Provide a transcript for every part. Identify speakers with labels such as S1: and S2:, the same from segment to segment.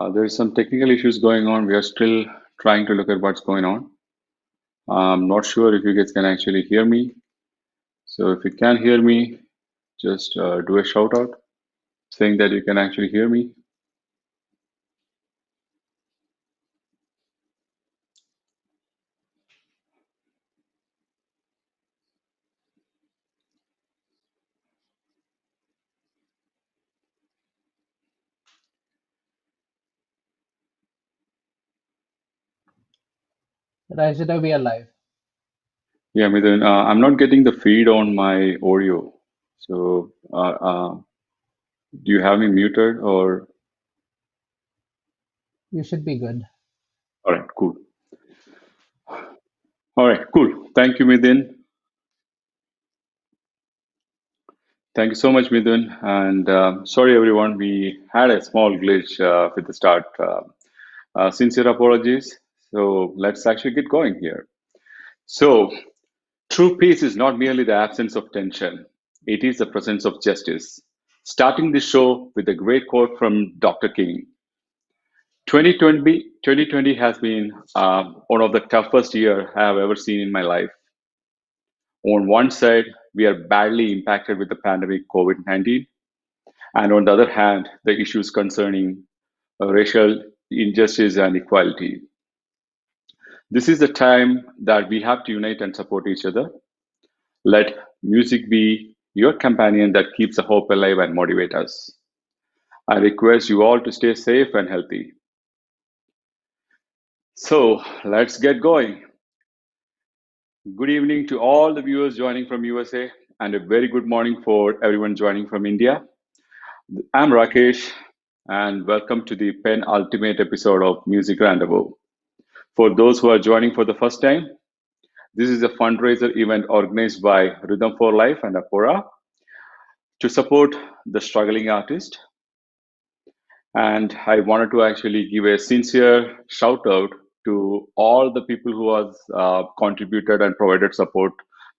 S1: There's some technical issues going on. We are still trying to look at what's going on. I'm not sure if you guys can actually hear me. So if you can hear me, just do a shout out saying that you can actually hear me.
S2: Rajita, we are live.
S1: Yeah, Midun, I'm not getting the feed on my audio. So do you have me muted or?
S2: You should be good.
S1: All right, cool. All right, cool. Thank you, Midun. Thank you so much, Midun. And sorry, everyone, we had a small glitch with the start. Sincere apologies. So let's actually get going here. So, true peace is not merely the absence of tension, it is the presence of justice. Starting the show with a great quote from Dr. King. 2020 has been one of the toughest years I have ever seen in my life. On one side, we are badly impacted with the pandemic COVID 19. And on the other hand, the issues concerning racial injustice and equality. This is the time that we have to unite and support each other. Let music be your companion that keeps the hope alive and motivate us. I request you all to stay safe and healthy. So let's get going. Good evening to all the viewers joining from USA and a very good morning for everyone joining from India. I'm Rakesh and welcome to the penultimate episode of Music Rendezvous. For those who are joining for the first time, this is a fundraiser event organized by Rhythm for Life and Apora to support the struggling artist. And I wanted to actually give a sincere shout out to all the people who have contributed and provided support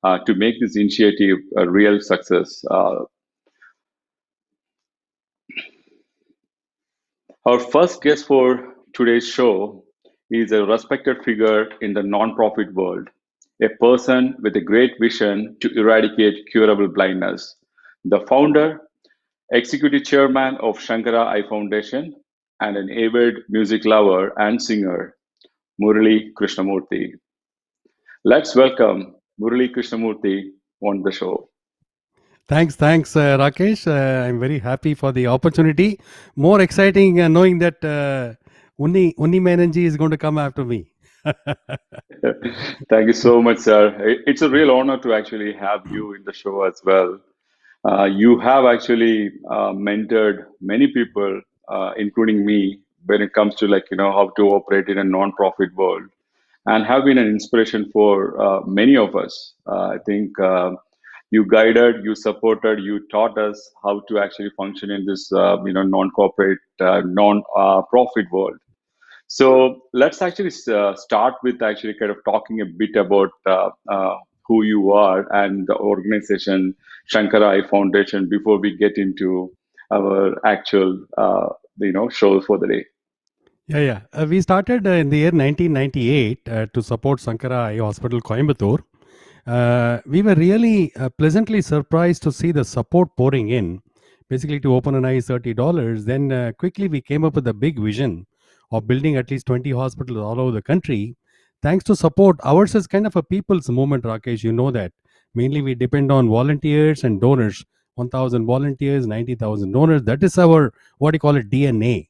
S1: to make this initiative a real success. Our first guest for today's show is a respected figure in the nonprofit world, a person with a great vision to eradicate curable blindness, the founder, executive chairman of Shankara Eye Foundation, and an avid music lover and singer, Murali Krishnamurthy. Let's welcome Murali Krishnamurthy on the show.
S3: Thanks, Rakesh. I'm very happy for the opportunity. More exciting knowing that Unni Menanji is going to come after me.
S1: Thank you so much, sir. It's a real honor to actually have you in the show as well. You have actually mentored many people, including me, when it comes to how to operate in a non-profit world, and have been an inspiration for many of us. I think you guided, you supported, you taught us how to actually function in this non-corporate, non-profit world. So let's actually start with actually kind of talking a bit about who you are and the organization Shankara Eye Foundation before we get into our actual show for the day.
S3: Yeah. We started in the year 1998 to support Sankara Eye Hospital, Coimbatore. We were really pleasantly surprised to see the support pouring in. Basically, to open an eye is $30. Then quickly we came up with a big vision of building at least 20 hospitals all over the country. Thanks to support, ours is kind of a people's movement, Rakesh. You know that. Mainly we depend on volunteers and donors. 1,000 volunteers, 90,000 donors. That is our, what do you call it, DNA.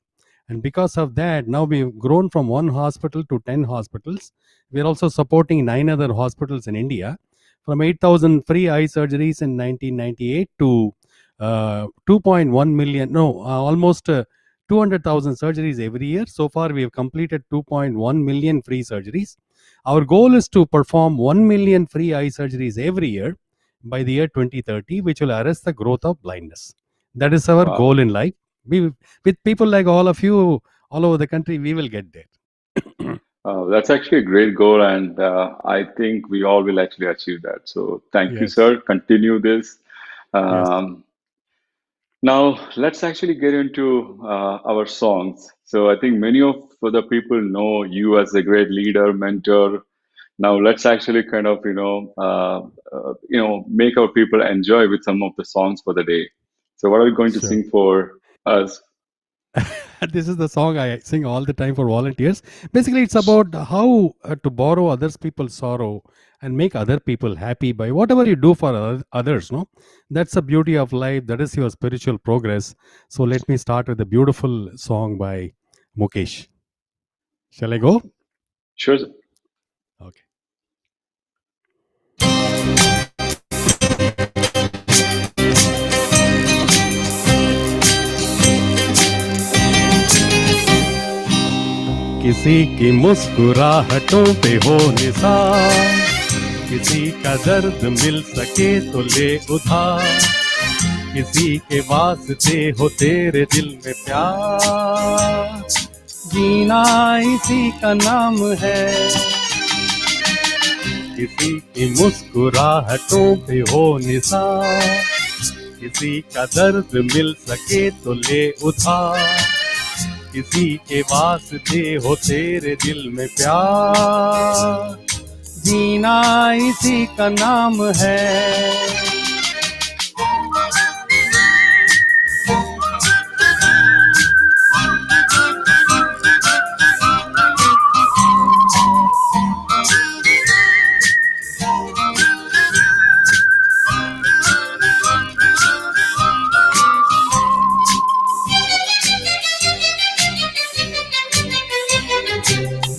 S3: And because of that, now we've grown from one hospital to 10 hospitals. We're also supporting 9 other hospitals in India, from 8,000 free eye surgeries in 1998 to 2.1 million, no, almost 200,000 surgeries every year. So far, we have completed 2.1 million free surgeries. Our goal is to perform 1 million free eye surgeries every year by the year 2030, which will arrest the growth of blindness. That is our
S1: Wow.
S3: goal in life. We, with people like all of you all over the country, we will get there.
S1: That's actually a great goal, and I think we all will actually achieve that. So, thank you,
S3: Yes.
S1: sir. Continue this.
S3: Yes.
S1: Um, Now, let's actually get into our songs. So, I think many of the people know you as a great leader, mentor. Now, let's actually kind of, make our people enjoy with some of the songs for the day. So, what are you going to
S3: Sure.
S1: sing for us?
S3: This is the song I sing all the time for volunteers. Basically, it's about how to borrow others people's sorrow and make other people happy by whatever you do for others. No, that's the beauty of life. That is your spiritual progress. So let me start with a beautiful song by Mukesh. Shall I go?
S1: Sure.
S3: Okay. किसी की मुस्कुराहटों पे हो निसार, किसी का दर्द मिल सके तो ले उधार, किसी के वास्ते हो तेरे दिल में प्यार, जीना इसी का नाम है। किसी की मुस्कुराहटों पे हो निसार, किसी का दर्द मिल सके तो ले उधार, किसी के वास्ते हो तेरे दिल में प्यार, जीना इसी का नाम है।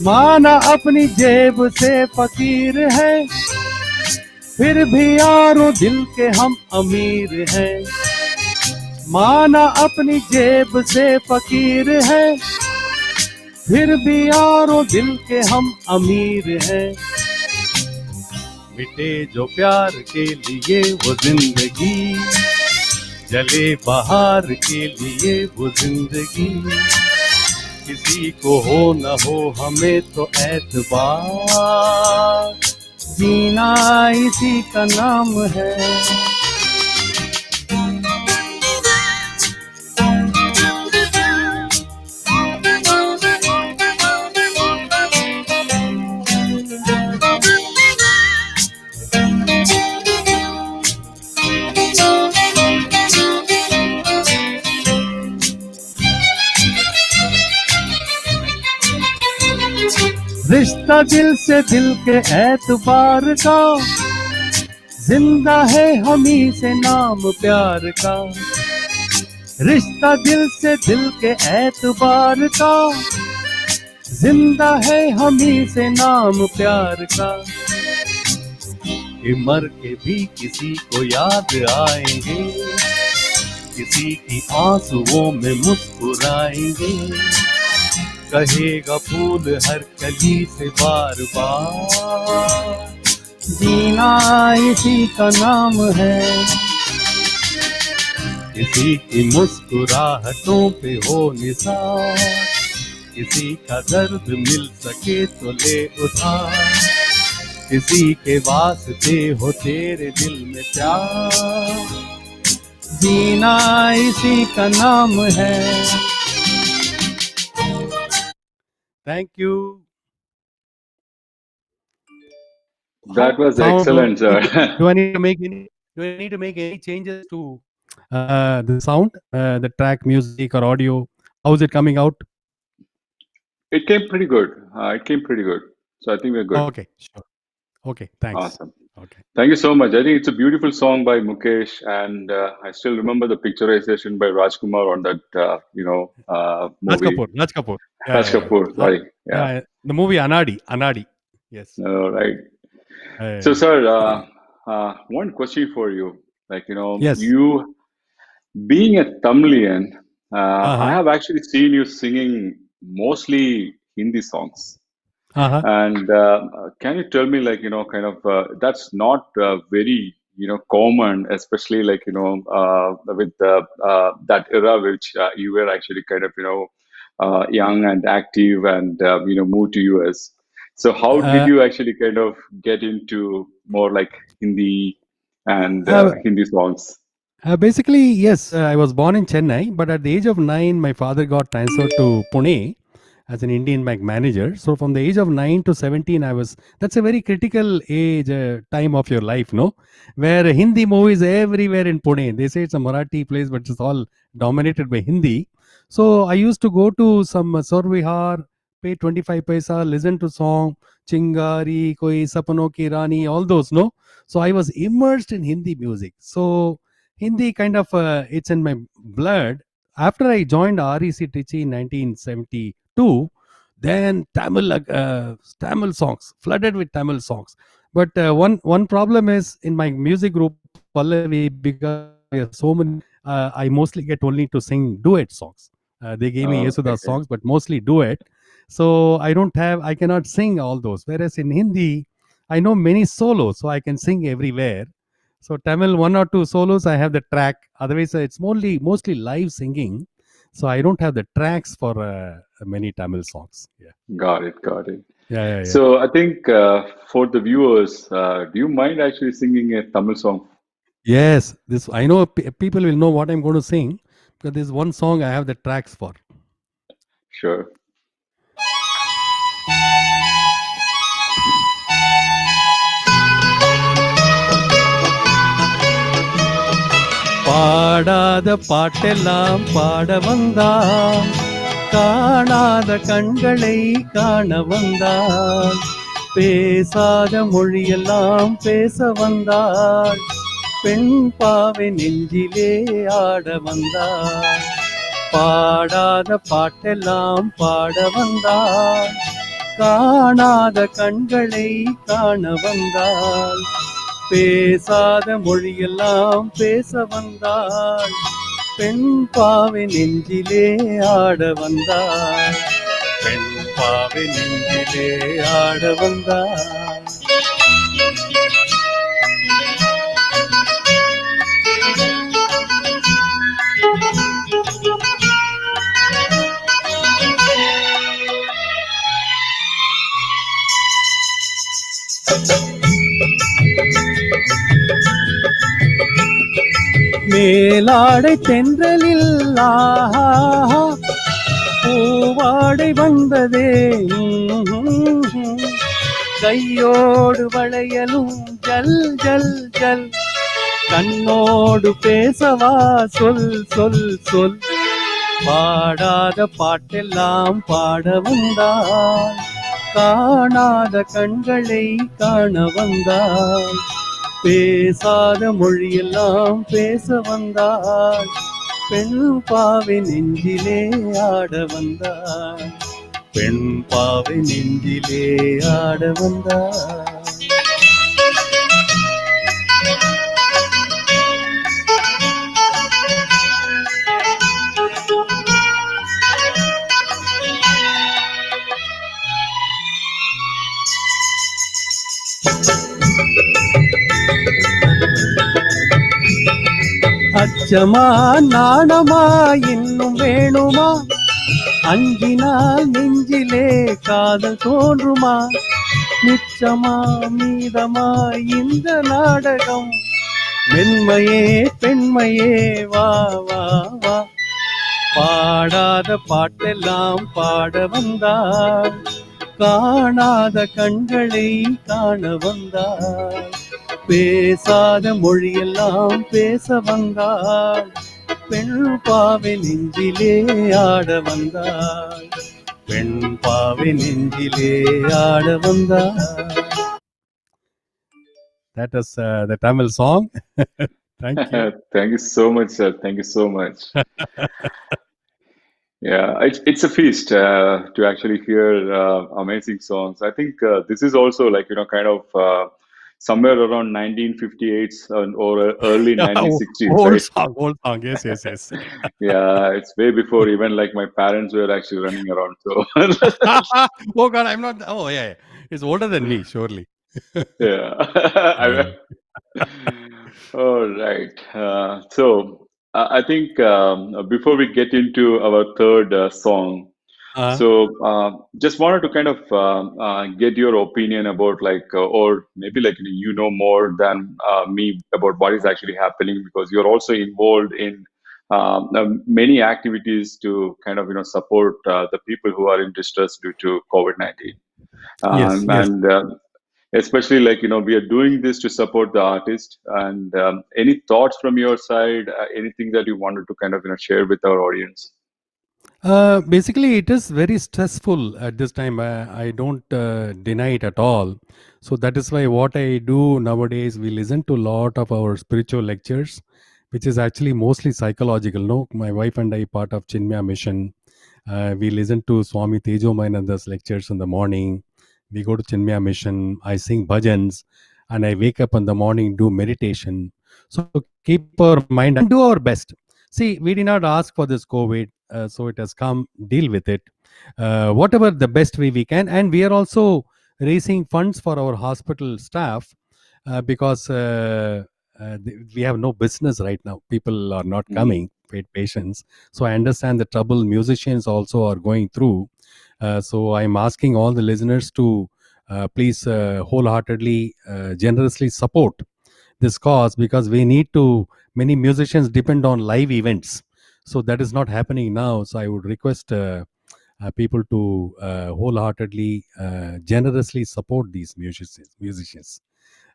S3: माना अपनी जेब से फकीर है, फिर भी यारों दिल के हम अमीर हैं। माना अपनी जेब से फकीर है, फिर भी यारों दिल के हम अमीर हैं। मिटे जो प्यार के लिए वो जिंदगी, जले बहार के लिए वो जिंदगी, किसी को हो न हो हमें तो एतबार, जीना इसी का नाम है। रिश्ता दिल से दिल के एतबार का, जिंदा है हमी से नाम प्यार का। रिश्ता दिल से दिल के एतबार का, जिंदा है हमी से नाम प्यार का। कि मर के भी किसी को याद आएंगे, किसी की आंसुओं में मुस्कुराएंगे, कहेगा फूल हर कली से बार बार, जीना इसी का नाम है। किसी की मुस्कुराहटों पे हो निसार, किसी का दर्द मिल सके तो ले उधार, किसी के वास्ते हो तेरे दिल में प्यार, जीना इसी का नाम है। Thank you.
S1: That was
S3: Now,
S1: excellent, sir.
S3: do I need to make any? Do I need to make any changes to the sound, the track, music, or audio? How is it coming out?
S1: It came pretty good. It came pretty good. So, I think we're good.
S3: Okay, sure. Okay, thanks.
S1: Awesome.
S3: Okay.
S1: Thank you so much. I think it's a beautiful song by Mukesh, and I still remember the picturization by Rajkumar on that,
S3: Raj
S1: movie.
S3: Kapoor. Raj Kapoor.
S1: Raj Kapoor, sorry. Yeah.
S3: The movie Anadi. Anadi. Yes.
S1: All right. So, sir, one question for you. Like,
S3: Yes.
S1: you being a Tamilian,
S3: Uh-huh.
S1: I have actually seen you singing mostly Hindi songs.
S3: Uh-huh.
S1: And can you tell me, like, kind of, that's not very, common, especially like, with that era which you were actually kind of, young and active and, moved to US. So how did you actually kind of get into more like Hindi and Hindi songs?
S3: Basically, yes, I was born in Chennai, but at the age of 9, my father got transferred to Pune as an Indian bank manager. So from the age of 9 to 17, that's a very critical age, time of your life, no? Where Hindi movies everywhere in Pune. They say it's a Marathi place, but it's all dominated by Hindi. So I used to go to some Sarvihar, pay 25 paisa, listen to song, Chingari, Koi Sapno Ki Rani, all those, no? So I was immersed in Hindi music. So Hindi kind of it's in my blood. After I joined REC Trichy in 1972, then Tamil songs flooded with Tamil songs. But one problem is in my music group Pallavi, because we are so many. I mostly get only to sing duet songs. They gave me Yesudas
S1: Okay.
S3: songs, but mostly duet. So I cannot sing all those. Whereas in Hindi, I know many solos, so I can sing everywhere. So Tamil one or two solos I have the track. Otherwise, it's mostly live singing. So I don't have the tracks for many Tamil songs. Yeah,
S1: Got it. Got it.
S3: yeah, yeah, yeah.
S1: So I think for the viewers, do you mind actually singing a Tamil song?
S3: Yes, this I know people will know what I'm going to sing because there's one song I have the tracks for.
S1: Sure.
S3: பாடாத பாட்டெல்லாம் பாட வந்தான், காணாத கண்களை காண வந்தான், பேசாத மொழியெல்லாம் பேச வந்தாள், பெண் பாவை நெஞ்சிலே ஆட வந்தாள், பாடாத பாட்டெல்லாம் பாட வந்தாள், காணாத கண்களை காண வந்தாள், பேசாத மொழியெல்லாம் பேச வந்தாள், பெண் பாவை நெஞ்சிலே ஆட வந்தாள், பெண் பாவை நெஞ்சிலே ஆட வந்தாள். மேலாடை தென்றலில் ஆஹா, பூவாடை வந்ததே, கையோடு வளையலும் ஜல் ஜல் ஜல், கண்ணோடு பேசவா சொல் சொல் சொல், பாடாத பாட்டெல்லாம் பாட வந்தாள், காணாத கண்களை காண வந்தாள், பேசாத மொழியெல்லாம் பேச வந்தாள், பெண் பாவை நெஞ்சிலே ஆட வந்தாள், பெண் பாவை நெஞ்சிலே ஆட வந்தாள். அச்சமா நாணமா இன்னும் வேணுமா, அஞ்சினால் நெஞ்சிலே காதல் தோன்றுமா, நிச்சமா மீதமா இந்த நாடகம், மென்மையே பெண்மையே வா வா வா, பாடாத பாட்டெல்லாம் பாட வந்தாள், காணாத கண்களை காண வந்தாள், பேசாத மொழியெல்லாம் பேச வந்தாள், பெண் பாவை நெஞ்சிலே ஆட வந்தாள், பெண் பாவை நெஞ்சிலே ஆட வந்தாள். That is the Tamil song. Thank you.
S1: Thank you so much, sir. Thank you so much. Yeah, it's a feast to actually hear amazing songs. I think this is also like kind of somewhere around 1958 or early 1960s, right?
S3: Old song. Yes, yes, yes.
S1: Yeah, it's way before even like my parents were actually running around. So
S3: Oh God, I'm not. Oh yeah, yeah. It's older than me, surely.
S1: yeah. All right. So I think before we get into our third song, So just wanted to kind of get your opinion about or maybe you know more than me about what is actually happening, because you're also involved in many activities to kind of support the people who are in distress due to COVID-19.
S3: Yes, yes.
S1: And especially we are doing this to support the artist. And any thoughts from your side, anything that you wanted to kind of share with our audience?
S3: Basically, it is very stressful at this time. I don't deny it at all. So that is why what I do nowadays, we listen to a lot of our spiritual lectures, which is actually mostly psychological. No, my wife and I part of Chinmaya Mission. We listen to Swami Tejo Mayananda's lectures in the morning. We go to Chinmaya Mission. I sing bhajans, and I wake up in the morning, do meditation. So keep our mind and do our best. See, we did not ask for this COVID, so it has come. Deal with it, whatever the best way we can. And we are also raising funds for our hospital staff because we have no business right now. People are not coming, patients. So I understand the trouble musicians also are going through. So I'm asking all the listeners to please wholeheartedly, generously support this cause, because we need to, many musicians depend on live events, so that is not happening now. So I would request people to wholeheartedly, generously support these musicians.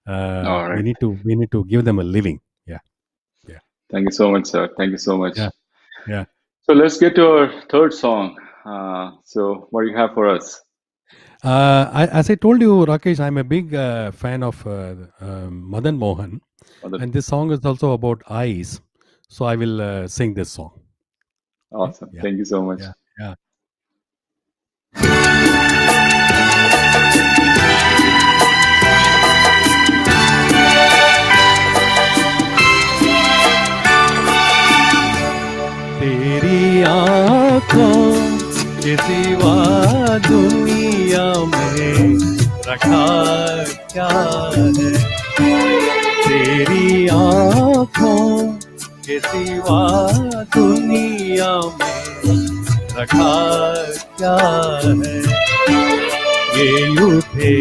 S1: All right.
S3: We need to give them a living. Yeah.
S1: Thank you so much, sir. Thank you so much.
S3: Yeah.
S1: So let's get to our third song. So what do you have for us?
S3: As I told you, Rakesh, I'm a big fan of Madan Mohan, and this song is also about eyes. So I will sing this song.
S1: Awesome.
S3: Yeah.
S1: Thank you so much.
S3: Yeah. तेरी आँखों के सिवा दुनिया में रखा क्या है? तेरी आँखों के सिवा दुनिया में रखा क्या है? ये उठे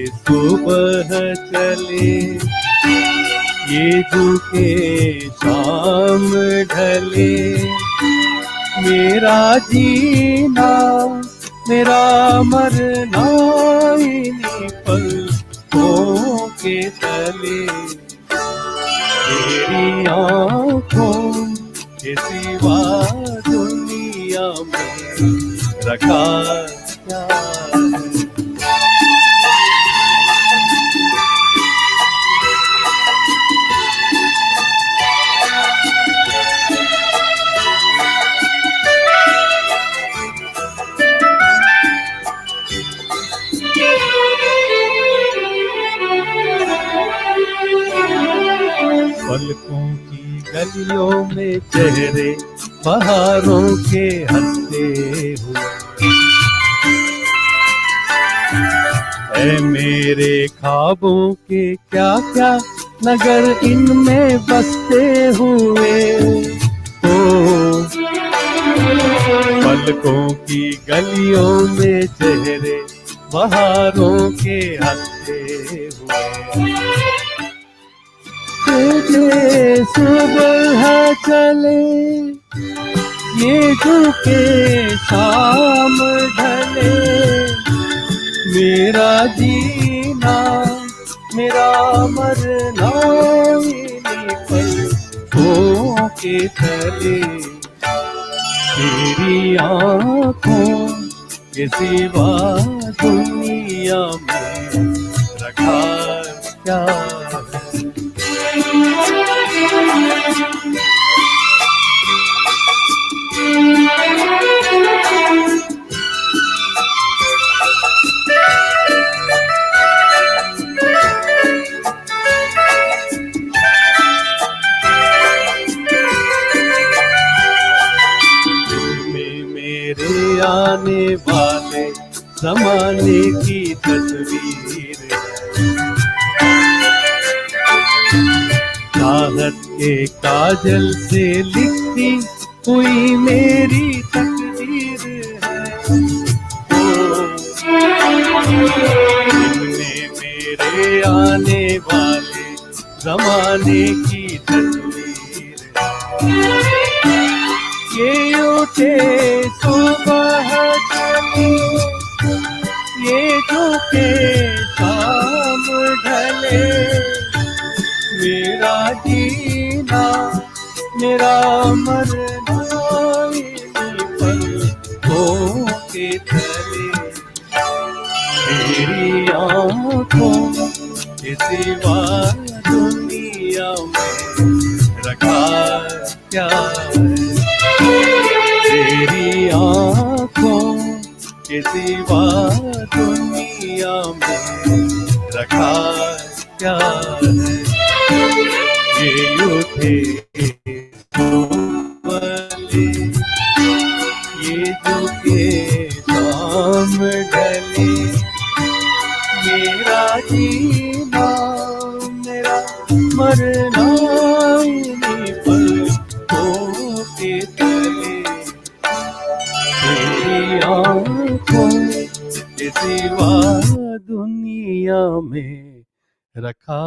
S3: सुबह चले, ये झुके शाम ढले, मेरा जीना मेरा मरना इन्हीं पलकों के तले। तेरी आँखों के सिवा दुनिया में रखा क्या है? पलकों की गलियों में चेहरे बहारों के हंसते हुए, ऐ मेरे ख्वाबों के क्या क्या नगर इनमें बसते हुए। ओ पलकों की गलियों में चेहरे बहारों के हंसते हुए, तुझे सुबह चले, ये झुके शाम ढले, मेरा जीना मेरा मरना इन्हीं पलकों के तले। तेरी आँखों के सिवा दुनिया में रखा क्या है? मेरे आने वाले ज़माने की तस्वीर है, चाहत के काजल से लिखी हुई मेरी तकदीर है। जमाने की तस्वीर ये उठे सुबह ढले ये झुके शाम ढले मेरा जीना मेरा मरना इन्हीं पलकों के तले तेरी आँखों के सिवा दुनिया में रखा क्या है तेरी आँखों के सिवा दुनिया में रखा क्या है ये उठे वाले ये झुके शाम ढले मेरा जीना मेरा मरना इन्हीं पलकों के तले तेरी आँखों के सिवा दुनिया में रखा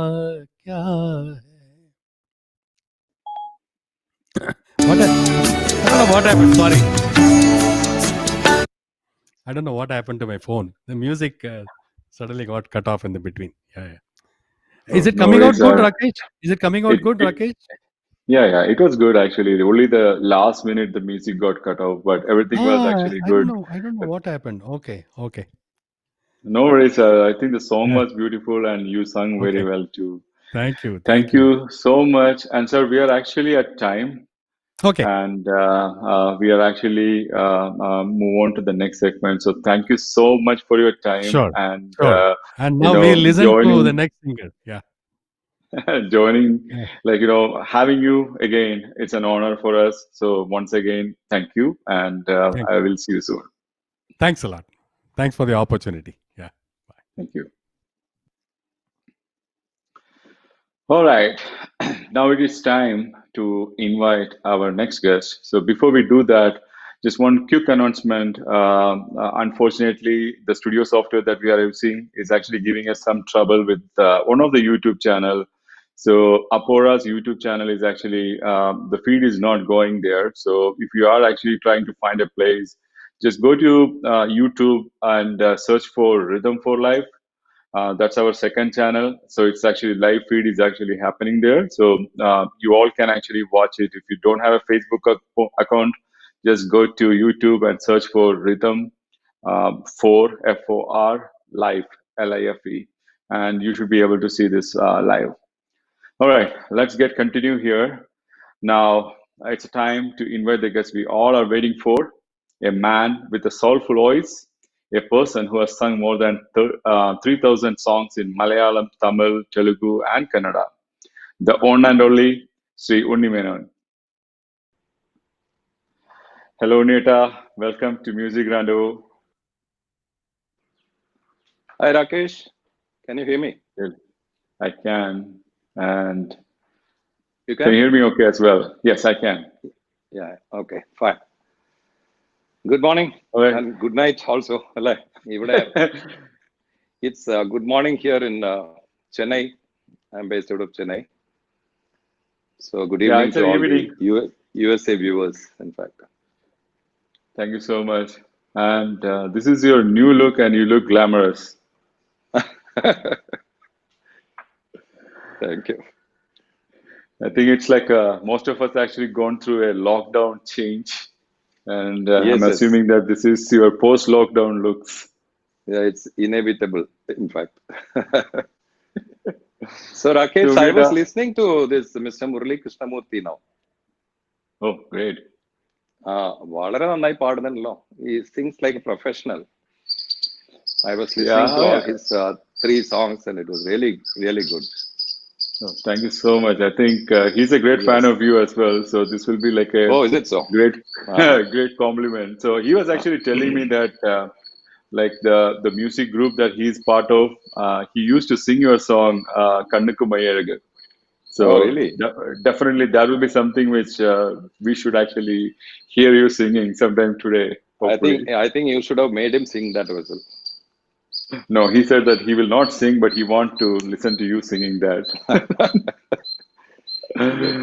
S3: क्या है What I don't know what happened. Sorry, I don't know what happened to my phone. The music suddenly got cut off in the between. Yeah. Is it
S1: No
S3: coming out
S1: worries,
S3: good,
S1: sir.
S3: Rakesh? Is it coming out
S1: It,
S3: good,
S1: it,
S3: Rakesh?
S1: yeah, it was good actually. Only the last minute the music got cut off, but everything was actually
S3: I don't
S1: good.
S3: know. I don't know what happened. Okay.
S1: No worries, sir. I think the song
S3: Yeah.
S1: was beautiful and you sung very
S3: Okay.
S1: well too.
S3: Thank you.
S1: Thank you so much. And sir, we are actually at time,
S3: Okay.
S1: and we are actually move on to the next segment. So thank you so much for your time
S3: Sure.
S1: and
S3: And now we listen to the
S1: joining
S3: next singer. Yeah.
S1: joining,
S3: Yeah.
S1: like having you again. It's an honor for us. So once again, thank you, and
S3: Thank
S1: I will see you soon.
S3: Thanks a lot. Thanks for the opportunity. Yeah.
S1: Thank you. All right. Now it is time to invite our next guest. So before we do that, just one quick announcement. Unfortunately, the studio software that we are using is actually giving us some trouble with one of the YouTube channel. So Apora's YouTube channel is actually the feed is not going there. So if you are actually trying to find a place, just go to YouTube and search for Rhythm for Life. That's our second channel. So it's actually live feed is actually happening there. So you all can actually watch it. If you don't have a Facebook account, just go to YouTube and search for Rhythm for FOR Life, LIFE, and you should be able to see this live. All right, let's get continue here. Now it's time to invite the guest we all are waiting for, a man with a soulful voice, a person who has sung more than 3,000 songs in Malayalam, Tamil, Telugu, and Kannada. The one and only Sri Unni Menon. Hello, Neta. Welcome to Music Rando.
S4: Hi, Rakesh. Can you hear me?
S1: I can. And
S4: You
S1: can you
S4: can?
S1: hear me okay as well? Yes, I can.
S4: Yeah, okay, fine. Good morning
S1: All right.
S4: and good night also. അല്ലേ? ഇവിടെ it's good morning here in Chennai. I'm based out of Chennai. So good
S1: Yeah,
S4: evening
S1: it's
S4: to
S1: an
S4: all
S1: evening.
S4: the USA viewers, in fact.
S1: Thank you so much. And this is your new look, and you look glamorous.
S4: Thank you.
S1: I think it's like most of us actually gone through a lockdown change, and I'm
S4: Yes.
S1: assuming that this is your post-lockdown looks.
S4: Yeah, it's inevitable, in fact. So Rakesh,
S1: So,
S4: I was
S1: Nita-
S4: listening to this Mr. Murali Krishnamurthy now.
S1: Oh, great.
S4: വളരെ നന്നായി പാടുന്നുണ്ടല്ലോ. He sings like a professional. I was listening
S1: Yeah,
S4: to all
S1: yeah.
S4: his 3 songs and it was really, really good.
S1: Oh, thank you so much. I think he's a great fan
S4: Yes.
S1: of you as well. So this will be like a
S4: Oh, is it so?
S1: great,
S4: Uh-huh.
S1: great compliment. So he was actually telling me that like the music group that he's part of, he used to sing your song Kannukku Mayaraga. So
S4: Oh, really?
S1: definitely that will be something which we should actually hear you singing sometime today. Hopefully.
S4: I think you should have made him sing that as well.
S1: No, he said that he will not sing, but he want to listen to you singing that.
S4: Good.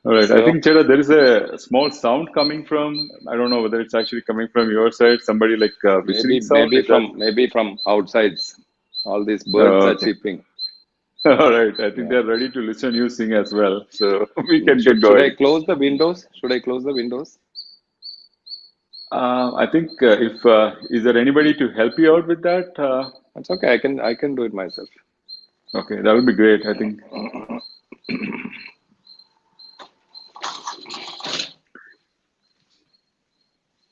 S1: All right. I
S4: So
S1: think, Cheda, there is a small sound coming from, I don't know whether it's actually coming from your side, somebody like whistling sound. Is that?
S4: maybe from outsides, all these birds
S1: Oh,
S4: are
S1: okay.
S4: chirping.
S1: All right. I think
S4: Yeah.
S1: they're ready to listen you sing as well. So we can get
S4: Should I
S1: going.
S4: close the windows? Should I close the windows?
S1: I think if is there anybody to help you out with that?
S4: That's okay. I can do it myself.
S1: Okay, that would be great. I think.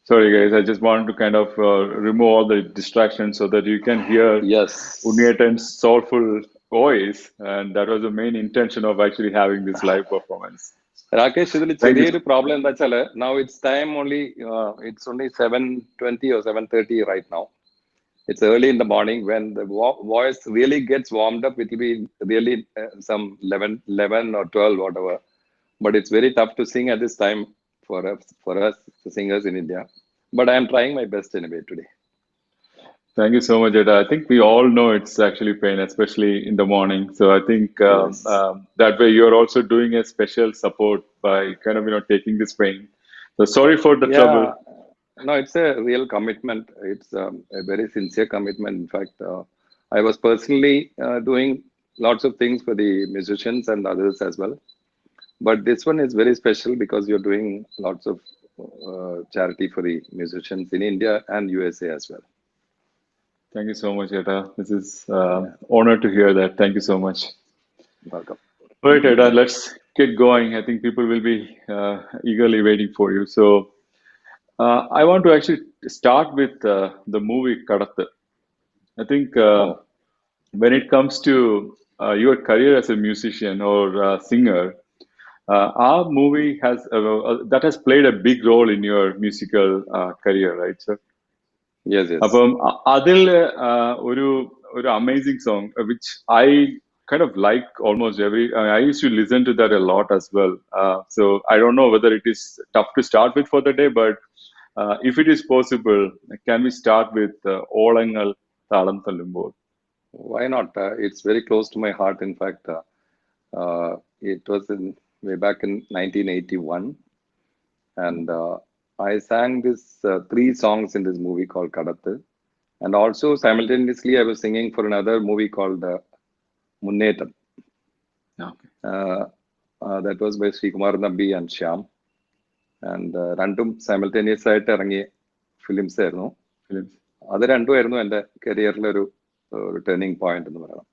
S1: Sorry, guys. I just wanted to kind of remove all the distractions so that you can hear
S4: Yes.
S1: Unietan's soulful voice, and that was the main intention of actually having this live performance.
S4: Rakesh, ഇതിൽ
S1: Thank you.
S4: ചെറിയൊരു problem എന്താ വെച്ചാല് now it's time only it's only 7:20 or 7:30 right now. It's early in the morning when the voice really gets warmed up. It will be really some 11 or 12 whatever. But it's very tough to sing at this time for us singers in India. But I am trying my best anyway today.
S1: Thank you so much, Eda. I think we all know it's actually pain, especially in the morning. So I think
S4: Yes.
S1: that way you're also doing a special support by kind of taking this pain. So sorry for the trouble.
S4: Yeah. No, it's a real commitment. It's a very sincere commitment. In fact, I was personally doing lots of things for the musicians and others as well. But this one is very special because you're doing lots of charity for the musicians in India and USA as well.
S1: Thank you so much, Eda. This is honor to hear that. Thank you so much.
S4: Welcome.
S1: All right, Eda, let's get going. I think people will be eagerly waiting for you. So I want to actually start with the movie Kadathu. I think
S4: Oh,
S1: when it comes to your career as a musician or singer, our movie has that has played a big role in your musical career, right, sir?
S4: yes, yes.
S1: അപ്പം അതിൽ ഒരു ഒരു amazing song which I kind of like almost every I used to listen to that a lot as well. So I don't know whether it is tough to start with for the day, but if it is possible, can we start with Olangal Thalam Thallumbol?
S4: Why not? It's very close to my heart. In fact, it was way back in 1981, and I sang this three songs in this movie called Kadathu, and also simultaneously I was singing for another movie called Munnetam.
S1: Okay.
S4: That was by Srikumar Nambi and Shyam, and രണ്ടും simultaneous ആയിട്ട് ഇറങ്ങിയ films ആയിരുന്നു.
S1: Films.
S4: അത് രണ്ടുമായിരുന്നു എൻ്റെ കരിയറിലെ ഒരു turning point എന്ന് പറയണം.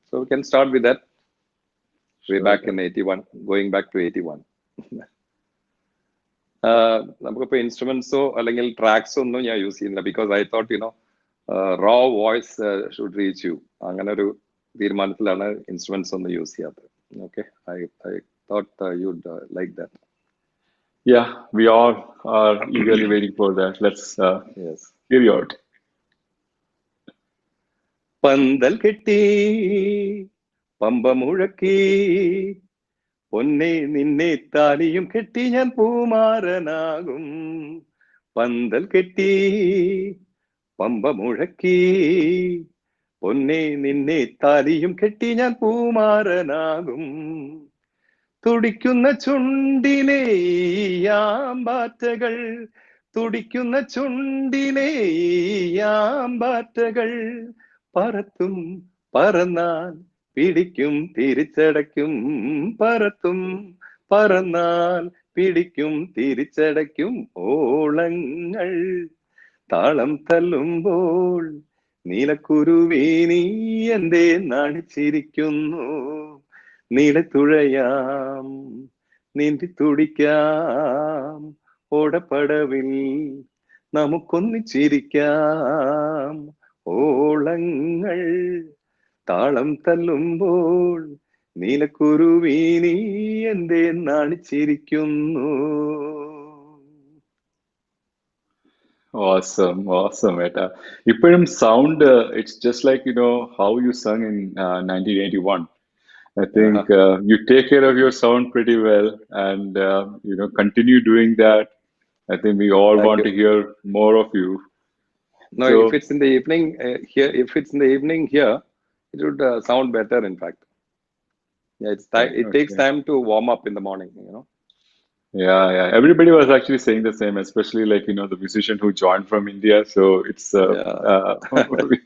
S4: So we can start with that. Way back in 81, going back to 81. നമുക്കിപ്പോൾ ഇൻസ്ട്രുമെന്റ്സോ അല്ലെങ്കിൽ ട്രാക്സോ ഒന്നും ഞാൻ യൂസ് ചെയ്യുന്നില്ല because I thought raw voice should reach you അങ്ങനെ ഒരു തീരുമാനത്തിലാണ് ഇൻസ്ട്രുമെന്റ്സ് ഒന്നും യൂസ് ചെയ്യാത്തത്. Okay, I thought you'd like that.
S1: Yeah, we all are eagerly waiting for that. Let's
S4: Yes.
S1: hear you out.
S4: പന്തൽ കെട്ടി പമ്പ മുഴക്കി പൊന്നെ നിന്നെ താലിയും കെട്ടി ഞാൻ പൂമാരനാകും. പന്തൽ കെട്ടി പമ്പ മുഴക്കി പൊന്നെ നിന്നെ താലിയും കെട്ടി ഞാൻ പൂമാരനാകും. തുടിക്കുന്ന ചുണ്ടിലെ യാമ്പാറ്റകൾ തുടിക്കുന്ന ചുണ്ടിലെ യാമ്പാറ്റകൾ പറത്തും പറന്നാൽ പിടിക്കും തിരിച്ചടയ്ക്കും. പറത്തും പറന്നാൽ പിടിക്കും തിരിച്ചടയ്ക്കും. ഓളങ്ങൾ താളം തല്ലുമ്പോൾ നീലക്കുരുവി നീ എന്തേ നാണിച്ചിരിക്കുന്നു. നീലത്തുഴയാം നീന്തി തുടിക്കാം ഓടപ്പടവിൽ നമുക്കൊന്നിച്ചിരിക്കാം. ഓളങ്ങൾ താളം തല്ലുമ്പോൾ നീലക്കുരുവി നീ എന്തേ നാണിച്ചിരിക്കുന്നു.
S1: Awesome, awesome, Etta. ഇപ്പോഴും sound, it's just like how you sung in 1981. I think you take care of your sound pretty well, and continue doing that. I think we all
S4: Thank
S1: want
S4: you.
S1: to hear more of you.
S4: No,
S1: So
S4: if it's in the evening here, if it's in the evening here, it would sound better. In fact, yeah, it takes
S1: okay.
S4: time to warm up in the morning. You know.
S1: Yeah. Everybody was actually saying the same, especially like, the musician who joined from India. So it's
S4: Yeah.
S1: we,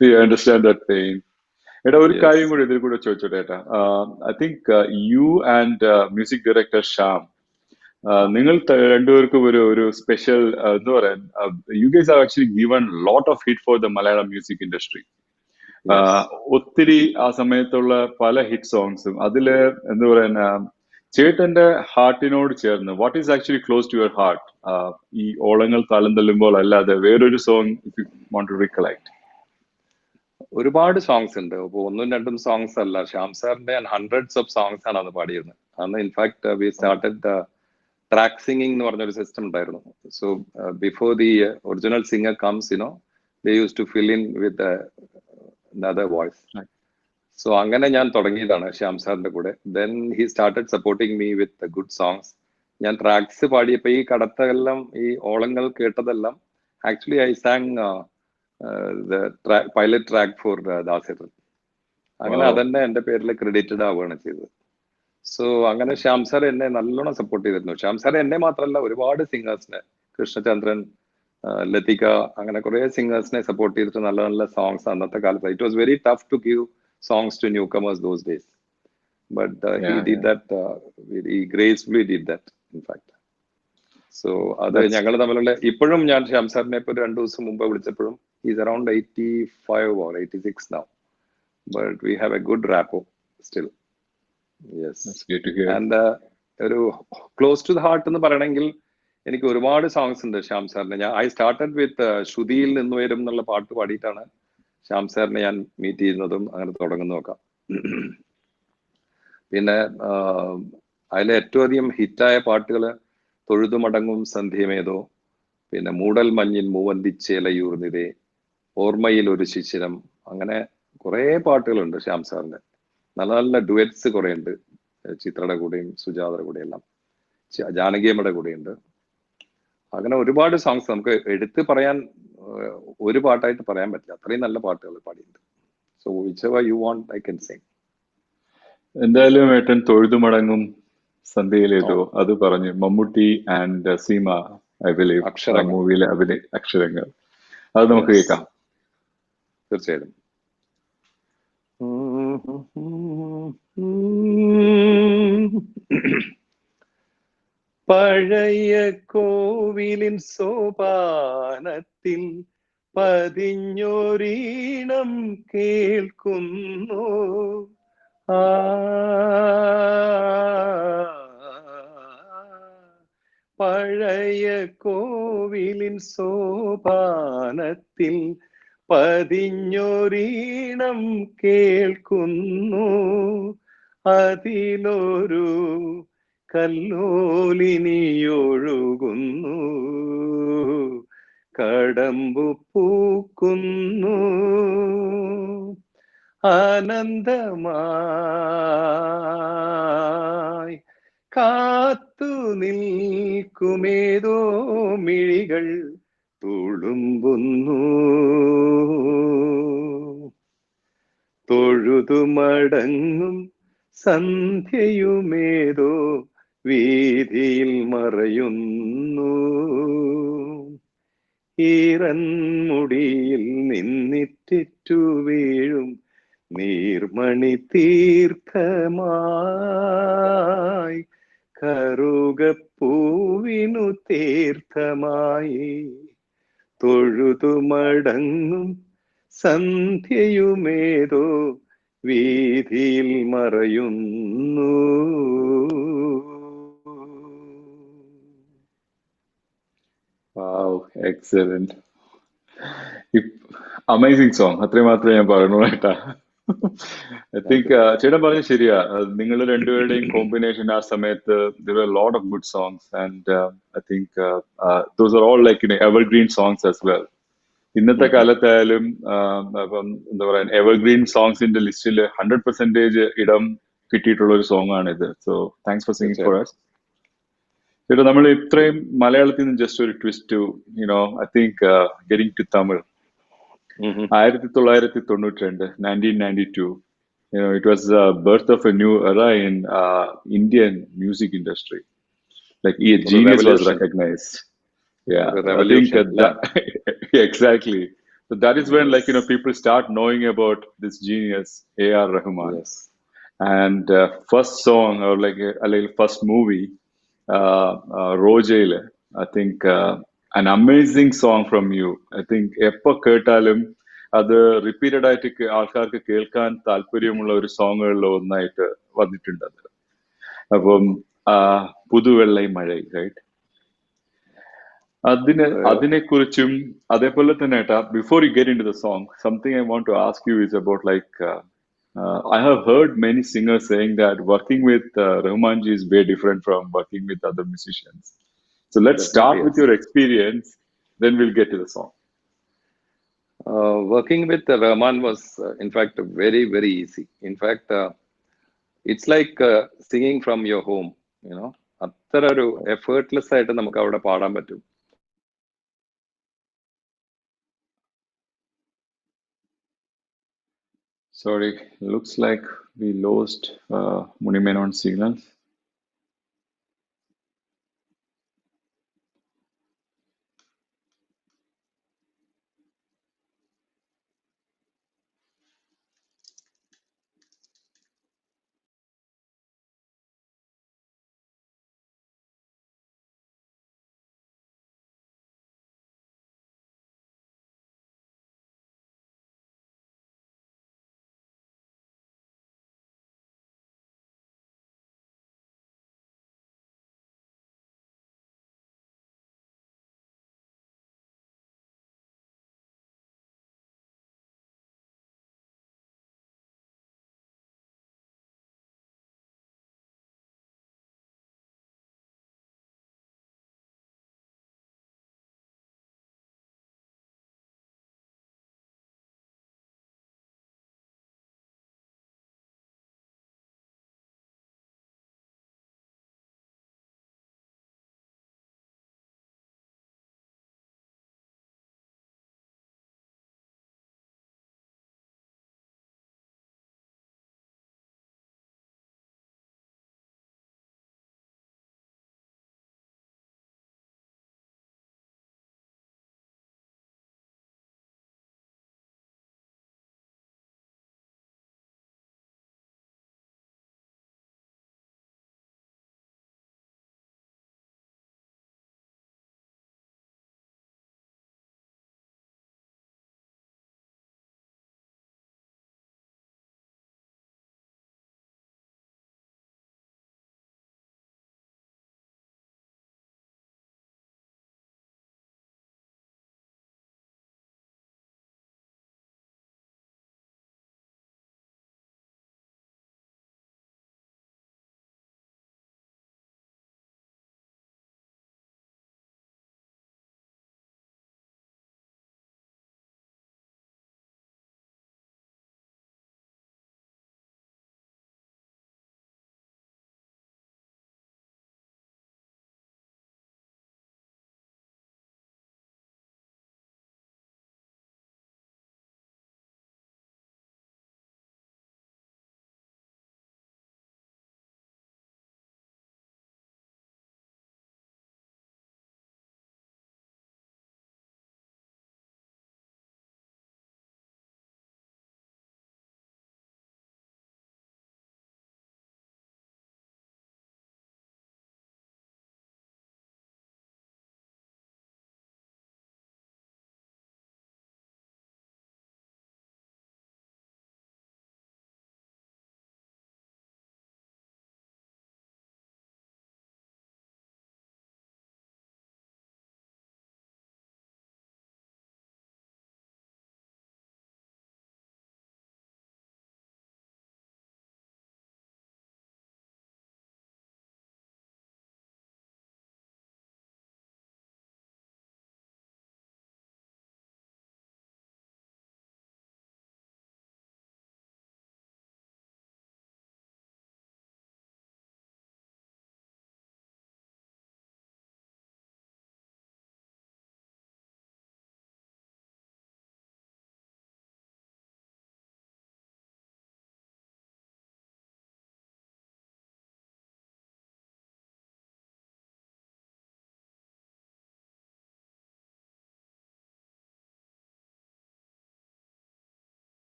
S1: we understand that pain. എടാ ഒരു
S4: Yes.
S1: കാര്യം കൂടി ഇതിൽ കൂടെ ചോദിച്ചോട്ടെ ഏട്ടാ. I think you and music director Sham, നിങ്ങൾ രണ്ടുപേർക്കും ഒരു സ്പെഷ്യൽ എന്താ പറയാ, you guys have actually given lot of hit for the Malayalam music industry.
S4: Yes.
S1: ഒത്തിരി ആ സമയത്തുള്ള പല ഹിറ്റ് സോങ്സും അതില് എന്താ പറയാ, ചേട്ടന്റെ ഹാർട്ടിനോട് ചേർന്ന് what is actually close to your heart, ഈ ഓളങ്ങൾ താളം തല്ലുമ്പോൾ അല്ലാതെ വേറൊരു song if you want to recollect?
S4: ഒരുപാട് സോങ്സ് ഉണ്ട്. അപ്പോൾ ഒന്നും രണ്ടും സോങ്സ് അല്ല, ശ്യാം സാറിന്റെ ഹൺഡ്രഡ്സ് ഓഫ് സോങ്സ് ആണ് അന്ന് പാടിയിരുന്നത്. അന്ന് in fact we started track singing എന്ന് പറഞ്ഞൊരു സിസ്റ്റം ഉണ്ടായിരുന്നു. So before the original singer comes, they use to fill in with another voice. So അങ്ങനെ ഞാൻ തുടങ്ങിയതാണ് ശ്യാം സാറിന്റെ കൂടെ. Then he started supporting me with good songs. ഞാൻ ട്രാക്സ് പാടിയപ്പോൾ ഈ കടത്തതെല്ലാം, ഈ ഓളങ്ങൾ കേട്ടതെല്ലാം actually I sang pilot track for ദാസേട്ടൻ. അങ്ങനെ അതന്നെ എന്റെ പേരിൽ ക്രെഡിറ്റഡ് ആവുകയാണ് ചെയ്തത്. സോ അങ്ങനെ ശ്യാം സാർ എന്നെ നല്ലോണം സപ്പോർട്ട് ചെയ്തിരുന്നു. ശ്യാം സാർ എന്നെ മാത്രമല്ല, ഒരുപാട് സിംഗേഴ്സിനെ, കൃഷ്ണചന്ദ്രൻ, ലതിക, അങ്ങനെ കുറെ സിംഗേഴ്സിനെ സപ്പോർട്ട് ചെയ്തിട്ട് നല്ല നല്ല സോങ്സ് അന്നത്തെ കാലത്ത്. It was very tough to give songs to newcomers those days, but he did that he gracefully did that in fact. So അത് ഞങ്ങൾ തമ്മിലുള്ള, ഇപ്പോഴും ഞാൻ ശ്യാം സാറിനെ ഇപ്പോൾ 2 ദിവസം മുമ്പ് വിളിച്ചപ്പോഴും he's around 85 or 86 now, but we have a good rapport still. Yes,
S1: that's great to hear.
S4: And ഒരു close to the heart എന്ന് പറയണമെങ്കിൽ എനിക്ക് ഒരുപാട് സോങ്സ് ഉണ്ട് ശ്യാം സാറിന്. ഐ സ്റ്റാർട്ടഡ് വിത്ത് ശ്രുതിയിൽ നിന്ന് വരും എന്നുള്ള പാട്ട് പാടിയിട്ടാണ് ശ്യാം സാറിനെ ഞാൻ മീറ്റ് ചെയ്യുന്നതും അങ്ങനെ തുടങ്ങുന്നതൊക്കെ. പിന്നെ അതിലെ ഏറ്റവും അധികം ഹിറ്റായ പാട്ടുകൾ തൊഴുതുമടങ്ങും സന്ധ്യമേതോ, പിന്നെ മൂടൽ മഞ്ഞിൽ മൂവന്തിച്ചേലയൂർന്നിതേ, ഓർമ്മയിൽ ഒരു ശിശിരം, അങ്ങനെ കുറെ പാട്ടുകളുണ്ട് ശ്യാം സാറിന്റെ. നല്ല നല്ല ഡുവറ്റ്സ് കുറെ ഉണ്ട്, ചിത്രയുടെ കൂടെയും സുജാതയുടെ കൂടെയും എല്ലാം, ജാനകിയമ്മയുടെ കൂടെയുണ്ട്. അങ്ങനെ ഒരുപാട് സോങ്സ് നമുക്ക് എടുത്ത് പറയാൻ ഒരു പാട്ടായിട്ട് പറയാൻ പറ്റില്ല, അത്രയും നല്ല പാട്ടുകൾ പാടിയിട്ടുണ്ട്. So whichever you want I can sing.
S1: എന്തായാലും ഏട്ടൻ തൊഴുതുമടങ്ങും സന്ധ്യയിലേതോ അത് പറഞ്ഞു Mammootty and Seema I believe മൂവിയിലെ അക്ഷരങ്ങൾ, അത് നമുക്ക് കേൾക്കാം.
S4: തീർച്ചയായിട്ടും. പഴയ കോവിലിൻ സോപാനത്തിൽ പതിഞ്ഞൊരീണം കേൾക്കുന്നു, പഴയ കോവിലിൻ സോപാനത്തിൽ പതിഞ്ഞൊരീണം കേൾക്കുന്നു, അതിലൊരു കല്ലോലിനിയൊഴുകുന്നു, കടമ്പു പൂക്കുന്നു, ആനന്ദമായി കാത്തു നിൽക്കുമേതോ മിഴികൾ തുളുമ്പുന്നു, തൊഴുതുമടങ്ങും സന്ധ്യയുമേതോ വീതിയിൽ മറയുന്നു, ഈറൻമുടിയിൽ നിന്നിറ്റു വീഴും നീർമണി തീർത്ഥമായി, കറുകപ്പൂവിനു തീർത്ഥമായി, തൊഴുതുമടങ്ങും സന്ധ്യയുമേതോ വീതിയിൽ മറയുന്നു.
S1: Wow, excellent. അമേസിംഗ് സോങ്, അത്രയും മാത്രമേ ഞാൻ പറയണു കേട്ടാ. ഐ തിങ്ക് ചേട്ടൻ പറഞ്ഞ ശരിയാ, നിങ്ങൾ രണ്ടുപേരുടെയും കോമ്പിനേഷൻ ആ സമയത്ത് there were a lot of good songs and I think those are all like evergreen songs as well. ഇന്നത്തെ കാലത്തായാലും ഇപ്പം എന്താ പറയാ എവർഗ്രീൻ സോങ്സിന്റെ ലിസ്റ്റിൽ 100% ഇടം കിട്ടിയിട്ടുള്ള ഒരു സോങ് ആണ് ഇത്. So thanks for singing for us. ചേട്ടാ, നമ്മൾ ഇത്രയും മലയാളത്തിൽ നിന്ന് ജസ്റ്റ് ഒരു twist to I think getting to Tamil.
S4: Mm-hmm.
S1: 1992, 1992. It was the birth of a new era in Indian music industry. Like a
S4: Or a
S1: genius was
S4: revolution.
S1: recognized. Yeah,
S4: Or a
S1: I think
S4: revolution.
S1: that exactly. So that is when, like,
S4: Yes.
S1: people start knowing about this genius, A.R. Rahman.
S4: Yes.
S1: And first song, or like first movie, Rojale, I think an amazing song from you. I think എപ്പോ കേട്ടാലും അത് repeated ആയിട്ട് ആൾക്കാർക്ക് കേൾക്കാൻ താല്പര്യമുള്ള ഒരു സോങ്ങുകളിൽ ഒന്നായിട്ട് വന്നിട്ടുണ്ട് അത്. അപ്പം ആ, പുതുവെള്ളை മഴை, റൈറ്റ്? അതിനെക്കുറിച്ചും അതേപോലെ തന്നെ ഏട്ടാ, before you get in to the song, something I want to ask you is about like I have heard many singers saying that working with Rahmanji is way different from working with other musicians. So let's start
S4: Definitely
S1: with
S4: yes.
S1: your experience, then we'll get to the song.
S4: Working with Rahman was, in fact, very, very easy. In fact, it's like singing from your home. അത്ര ഒരു effortless ആയിട്ട് നമുക്ക് അവിടെ പാടാൻ പറ്റും.
S1: Sorry, looks like we lost Munimenon signals.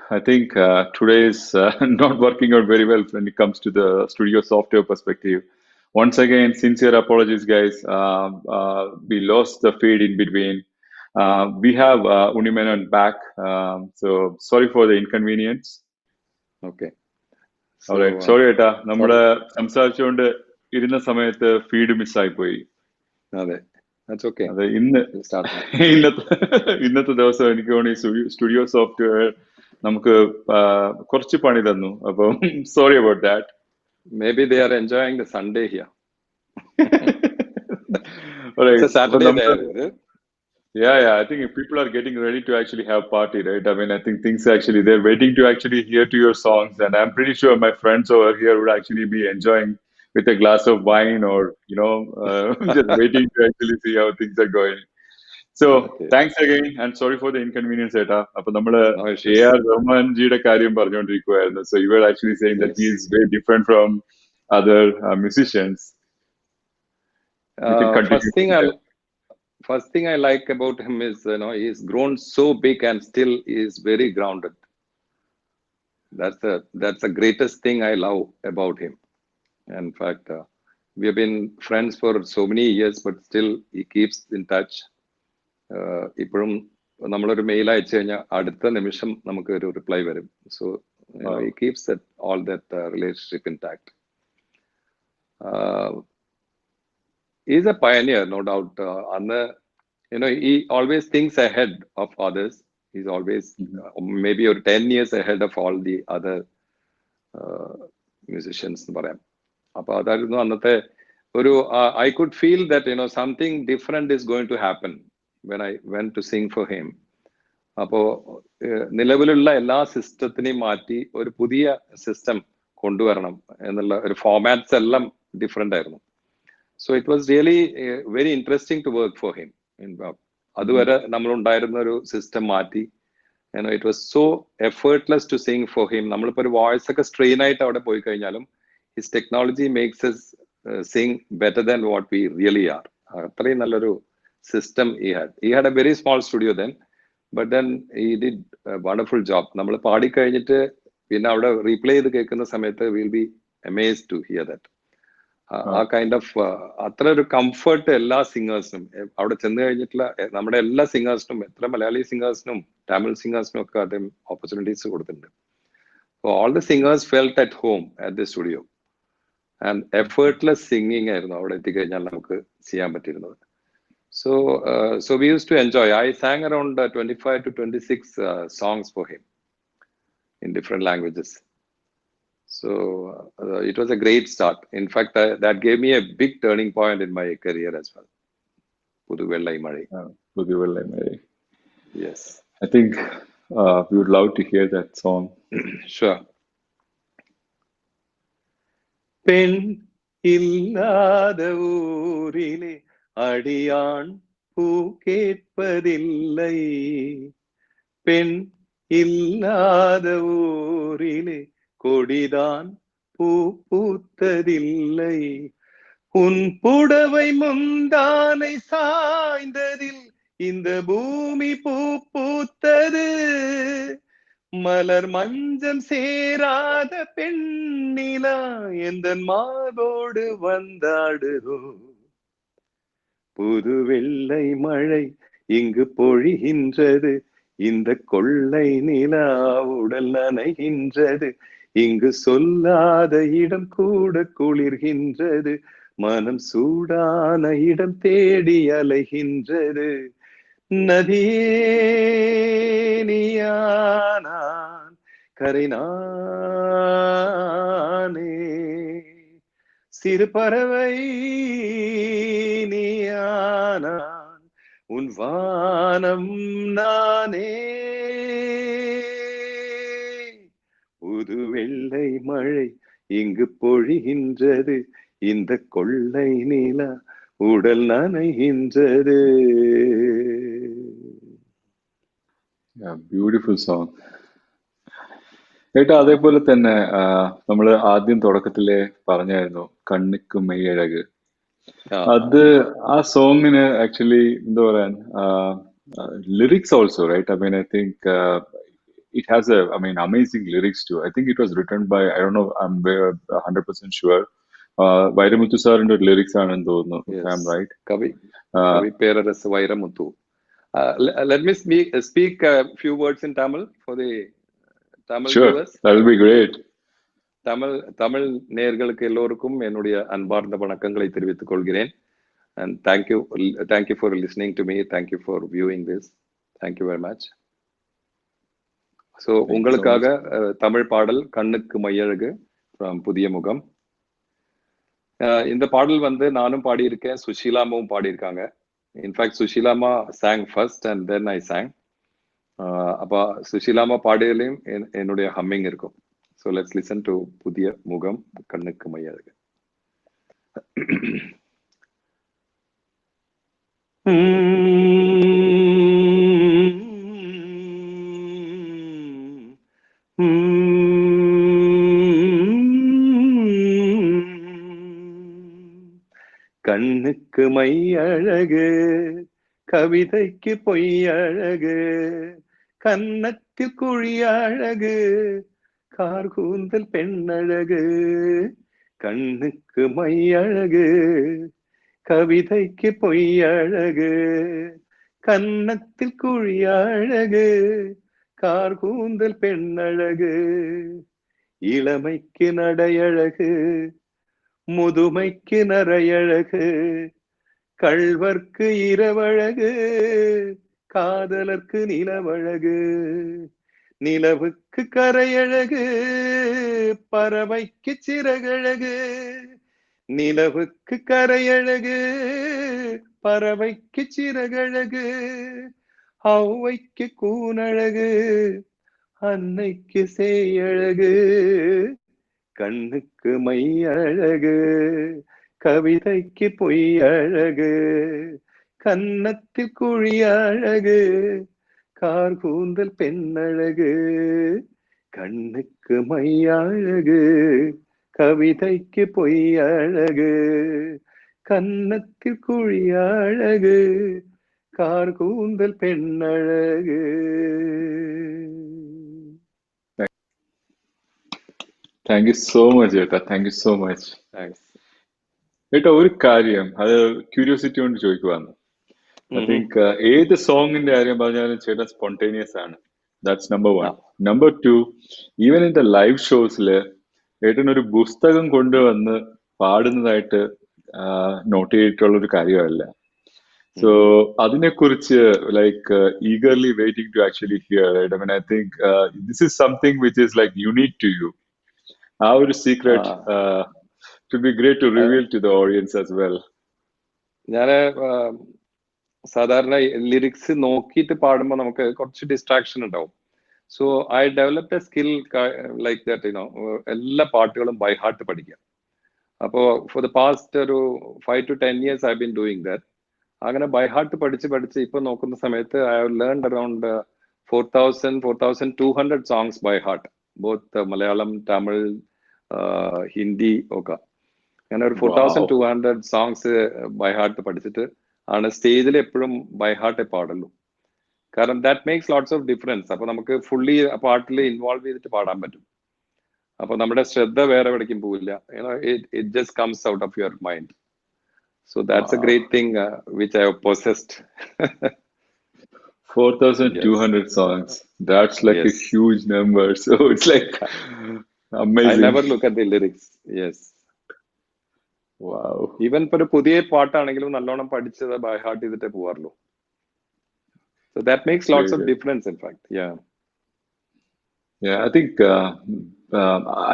S1: I think today is not working out very well when it comes to the studio software perspective. Once again, sincere apologies, guys. We lost the feed in between. We have Unimenon back, so sorry for the inconvenience.
S4: Okay.
S1: All right,
S4: So,
S1: sorry ഏട്ടാ നമ്മുടെ സംസാരിച്ചുകൊണ്ട് ഇരുന്ന സമയത്ത് feed മിസ്സായി പോയി.
S4: that's okay.
S1: അത് ഇന്ന്
S4: We'll start now.
S1: ഇന്നത്തെ ദിവസം എനിക്ക് തോന്നി സ്റ്റുഡിയോ സോഫ്റ്റ്വെയർ നമുക്ക് കുറച്ച് പണി തന്നു. അപ്പം sorry about that.
S4: Maybe they are enjoying the Sunday here.
S1: All right.
S4: It's a Saturday there, is it?
S1: Yeah. I think if people are getting ready to actually have party, right? I mean, I think things actually, they're waiting to actually hear to your songs. And I'm pretty sure my friends over here would actually be enjoying with a glass of wine or, just waiting to actually see how things are going. So,
S4: Okay.
S1: thanks again. And sorry for the inconvenience, Eta. അപ്പോൾ നമ്മള്
S4: No issues.
S1: A.R. റഹ്മാൻജിയുടെ കാര്യം പറഞ്ഞുകൊണ്ടിരിക്കുകയായിരുന്നു. So, you were actually saying that
S4: Yes.
S1: he is very different from other musicians. We can continue.
S4: First thing I like about him is, he's grown so big and still is very grounded. That's the greatest thing I love about him. In fact, we have been friends for so many years, but still he keeps in touch. ഇപ്പോഴും നമ്മളൊരു mail അയച്ചു കഴിഞ്ഞാൽ അടുത്ത നിമിഷം നമുക്ക് ഒരു reply വരും. So he keeps all that relationship intact. He's a pioneer, no doubt. He always thinks ahead of others. He's always maybe 10 years ahead of all the other musicians. I could feel that something different is going to happen when I went to sing for him. അപ്പോൾ നിലവിലുള്ള എല്ലാ സിസ്റ്റത്തിനെയും മാറ്റി ഒരു പുതിയ system കൊണ്ടുവരണം എന്നുള്ള ഒരു formats എല്ലാം ഡിഫറെന്റ് ആയിരുന്നു. So it was really very interesting to work for him. അതുവരെ നമ്മളുണ്ടായിരുന്ന ഒരു സിസ്റ്റം മാറ്റി, it was so effortless to sing for him. നമ്മളിപ്പോൾ ഒരു വോയിസ് ഒക്കെ സ്ട്രെയിൻ ആയിട്ട് അവിടെ പോയി കഴിഞ്ഞാലും his technology makes us sing better than what we really are. അത്രയും നല്ലൊരു system he had a very small studio then, but then he did a wonderful job. നമ്മൾ പാടിക്കഴിഞ്ഞിട്ട് പിന്നെ അവിടെ റീപ്ലേ ചെയ്ത് കേൾക്കുന്ന സമയത്ത് we'll be amazed to hear that. ആ kind of അത്ര ഒരു കംഫർട്ട് എല്ലാ സിംഗേഴ്സിനും അവിടെ ചെന്ന് കഴിഞ്ഞിട്ടുള്ള നമ്മുടെ എല്ലാ സിംഗേഴ്സിനും, എത്ര മലയാളി സിംഗേഴ്സിനും തമിഴ് സിംഗേഴ്സിനും ഒക്കെ അദ്ദേഹം ഓപ്പർച്യൂണിറ്റീസ് കൊടുത്തിട്ടുണ്ട്. All the singers felt at home at the studio and effortless singing ആയിരുന്നു അവിടെ എത്തിക്കഴിഞ്ഞാൽ നമുക്ക് ചെയ്യാൻ പറ്റിയിരുന്നത്. So we used to enjoy. I sang around 25 to 26 songs for him in different languages. So it was a great start. In fact, that gave me a big turning point in my career as well. Puduvellai Mazhai.
S1: Puduvellai Mazhai.
S4: Yes.
S1: I think we would love to hear that song.
S4: Sure. Pen illada oorile adiyan poo ketpadillai. Pen illada oorile கொடிதான் பூ பூத்ததில்லை. உன் புடவை முந்தானை சாய்ந்ததில் இந்த பூமி பூ பூத்தது. மலர் மஞ்சம் சேராத பெண்ணிலா எந்தன் மார்போடு வந்தாடுதோ. புது வெள்ளை மழை இங்கு பொழிகின்றது, இந்த கொள்ளை நிலா உடல் நனைகின்றது. இங்கு சொல்லாத இடம் கூட குளிர்கின்றது, மனம் சூடான இடம் தேடி அலைகின்றது. நதியே நீயானான் கரை நானே, சிறு பறவை நீயானான் உன் வானம் நானே. புது வெள்ளை மழை இங்கு பொழிகின்றது, இந்த கொள்ளை நிலா உடல் நனைகின்றது.
S1: ബ്യൂട്ടിഫുൾ സോങ് ഏട്ടാ. അതേപോലെ തന്നെ നമ്മൾ ആദ്യം തുടക്കത്തില് പറഞ്ഞായിരുന്നു കണ്ണിക്ക് മെയ്യഴക്. അത് ആ സോങ്ങിന് ആക്ച്വലി എന്താ പറയാൻ lyrics also right. I mean I think it has amazing lyrics too. I think it was written by, I don't know, I'm 100% sure. Vairamuthu sir and the lyrics are in those, if I'm right.
S4: Kavi
S1: Uh,
S4: Peraras Vairamuthu. Let me speak a few words in Tamil for the Tamil
S1: sure,
S4: viewers.
S1: that will be great.
S4: Tamil நேயர்களுக்கு எல்லோருக்கும் என்னுடைய அன்பார்ந்த வணக்கங்களை தெரிவித்துக் கொள்கிறேன். And thank you for listening to me. Thank you for viewing this. Thank you very much. So உங்களுக்காக தமிழ் பாடல் கண்ணுக்கு மையழகு from புதிய முகம். இந்த பாடல் வந்து நானும் பாடியிருக்கேன், சுஷீலாமாவும் பாடியிருக்காங்க. In fact சுஷீலாமா sang first and then I sang. அப்ப சுஷீலாமா பாடியலையும் என்னுடைய ஹம்மிங் இருக்கும். So let's listen to புதிய முகம் கண்ணுக்கு மையழகு. கண்ணுக்கு மை அழகு, கவிதைக்கு பொய் அழகு, கன்னத்தில் குழி அழகு, கார்கூந்தல் பெண்ணழகு. கண்ணுக்கு மை அழகு, கவிதைக்கு பொய் அழகு, கன்னத்தில் குழி அழகு, கார்கூந்தல் பெண்ணழகு. இளமைக்கு நடையழகு, முதுமைக்கு நரையழகு, கள்வர்க்கு இரவழகு, காதலர்க்கு நிலவழகு. நிலவுக்கு கரையழகு, பறவைக்கு சிறகழகு. நிலவுக்கு கரையழகு, பறவைக்கு சிறகழகு. ஔவைக்கு கூனழகு, அன்னைக்கு சேயழகு. கண்ணுக்கு மை அழகு, கவிதைக்கு பொய் அழகு, கன்னத்தில் குழி அழகு, கார்கூந்தல் பெண்ணழகு. கண்ணுக்கு மை அழகு, கவிதைக்கு பொய் அழகு, கன்னத்தில் குழி அழகு, கார்கூந்தல் பெண்ணழகு.
S1: Thank you so much, Jeta. Thank you so much.
S4: Thanks.
S1: Jeta, ഒരു കാര്യം അത് ക്യൂരിയോസിറ്റി കൊണ്ട് ചോദിക്കുവാണ്. I think ഏത് സോങ്ങിന്റെ കാര്യം പറഞ്ഞാലും ചേട്ടൻ സ്പോണ്ടേനിയസ് ആണ്. That's number one. Number two, even in the live ഷോസില് ഏട്ടൻ ഒരു പുസ്തകം കൊണ്ടുവന്ന് പാടുന്നതായിട്ട് നോട്ട് ചെയ്തിട്ടുള്ള ഒരു കാര്യമല്ല. So അതിനെക്കുറിച്ച് eagerly waiting to actually hear it. I think this is something which is unique to you. Our secret should be great to reveal to the audience as well.
S4: ഞാന് സാധാരണ ലിറിക്സ് നോക്കിയിട്ട് പാടുമ്പോൾ നമുക്ക് കുറച്ച് ഡിസ്ട്രാക്ഷൻ ഉണ്ടാവും. So I developed A skill like that, എല്ലാ പാട്ടുകളും by heart പഠിക്കുക. അപ്പോൾ ഫോർ ദ പാസ്റ്റ് ഒരു 5 to 10 years I been doing that. അങ്ങനെ ബൈ ഹാർട്ട് പഠിച്ച് ഇപ്പൊ നോക്കുന്ന സമയത്ത് I have learned around 4,200 songs by heart, both Malayalam, Tamil, Hindi ഒക്കെ. അങ്ങനെ ഒരു 4,200 songs ബൈ ഹാർട്ട് പഠിച്ചിട്ട് ആണ് സ്റ്റേജിൽ എപ്പോഴും ബൈ ഹാർട്ടേ പാടുള്ളൂ. കാരണം that makes lots of difference. അപ്പൊ നമുക്ക് ഫുള്ളി ആ പാട്ടിൽ ഇൻവോൾവ് ചെയ്തിട്ട് പാടാൻ പറ്റും. അപ്പൊ നമ്മുടെ ശ്രദ്ധ വേറെ എവിടേക്കും പോവില്ല. It just comes out of your mind. So that's a great thing which I have possessed.
S1: 4,200 songs. That's a huge number. So it's amazing.
S4: I never look at the lyrics. Yes.
S1: Wow.
S4: Even for a പുതിയ പാട്ടാണെങ്കിലും നല്ലോണം പഠിച്ചത് by heart ചെയ്തിട്ടേ പോവാറുള്ളൂ. So that makes lots of difference, in fact. Yeah.
S1: Yeah, I think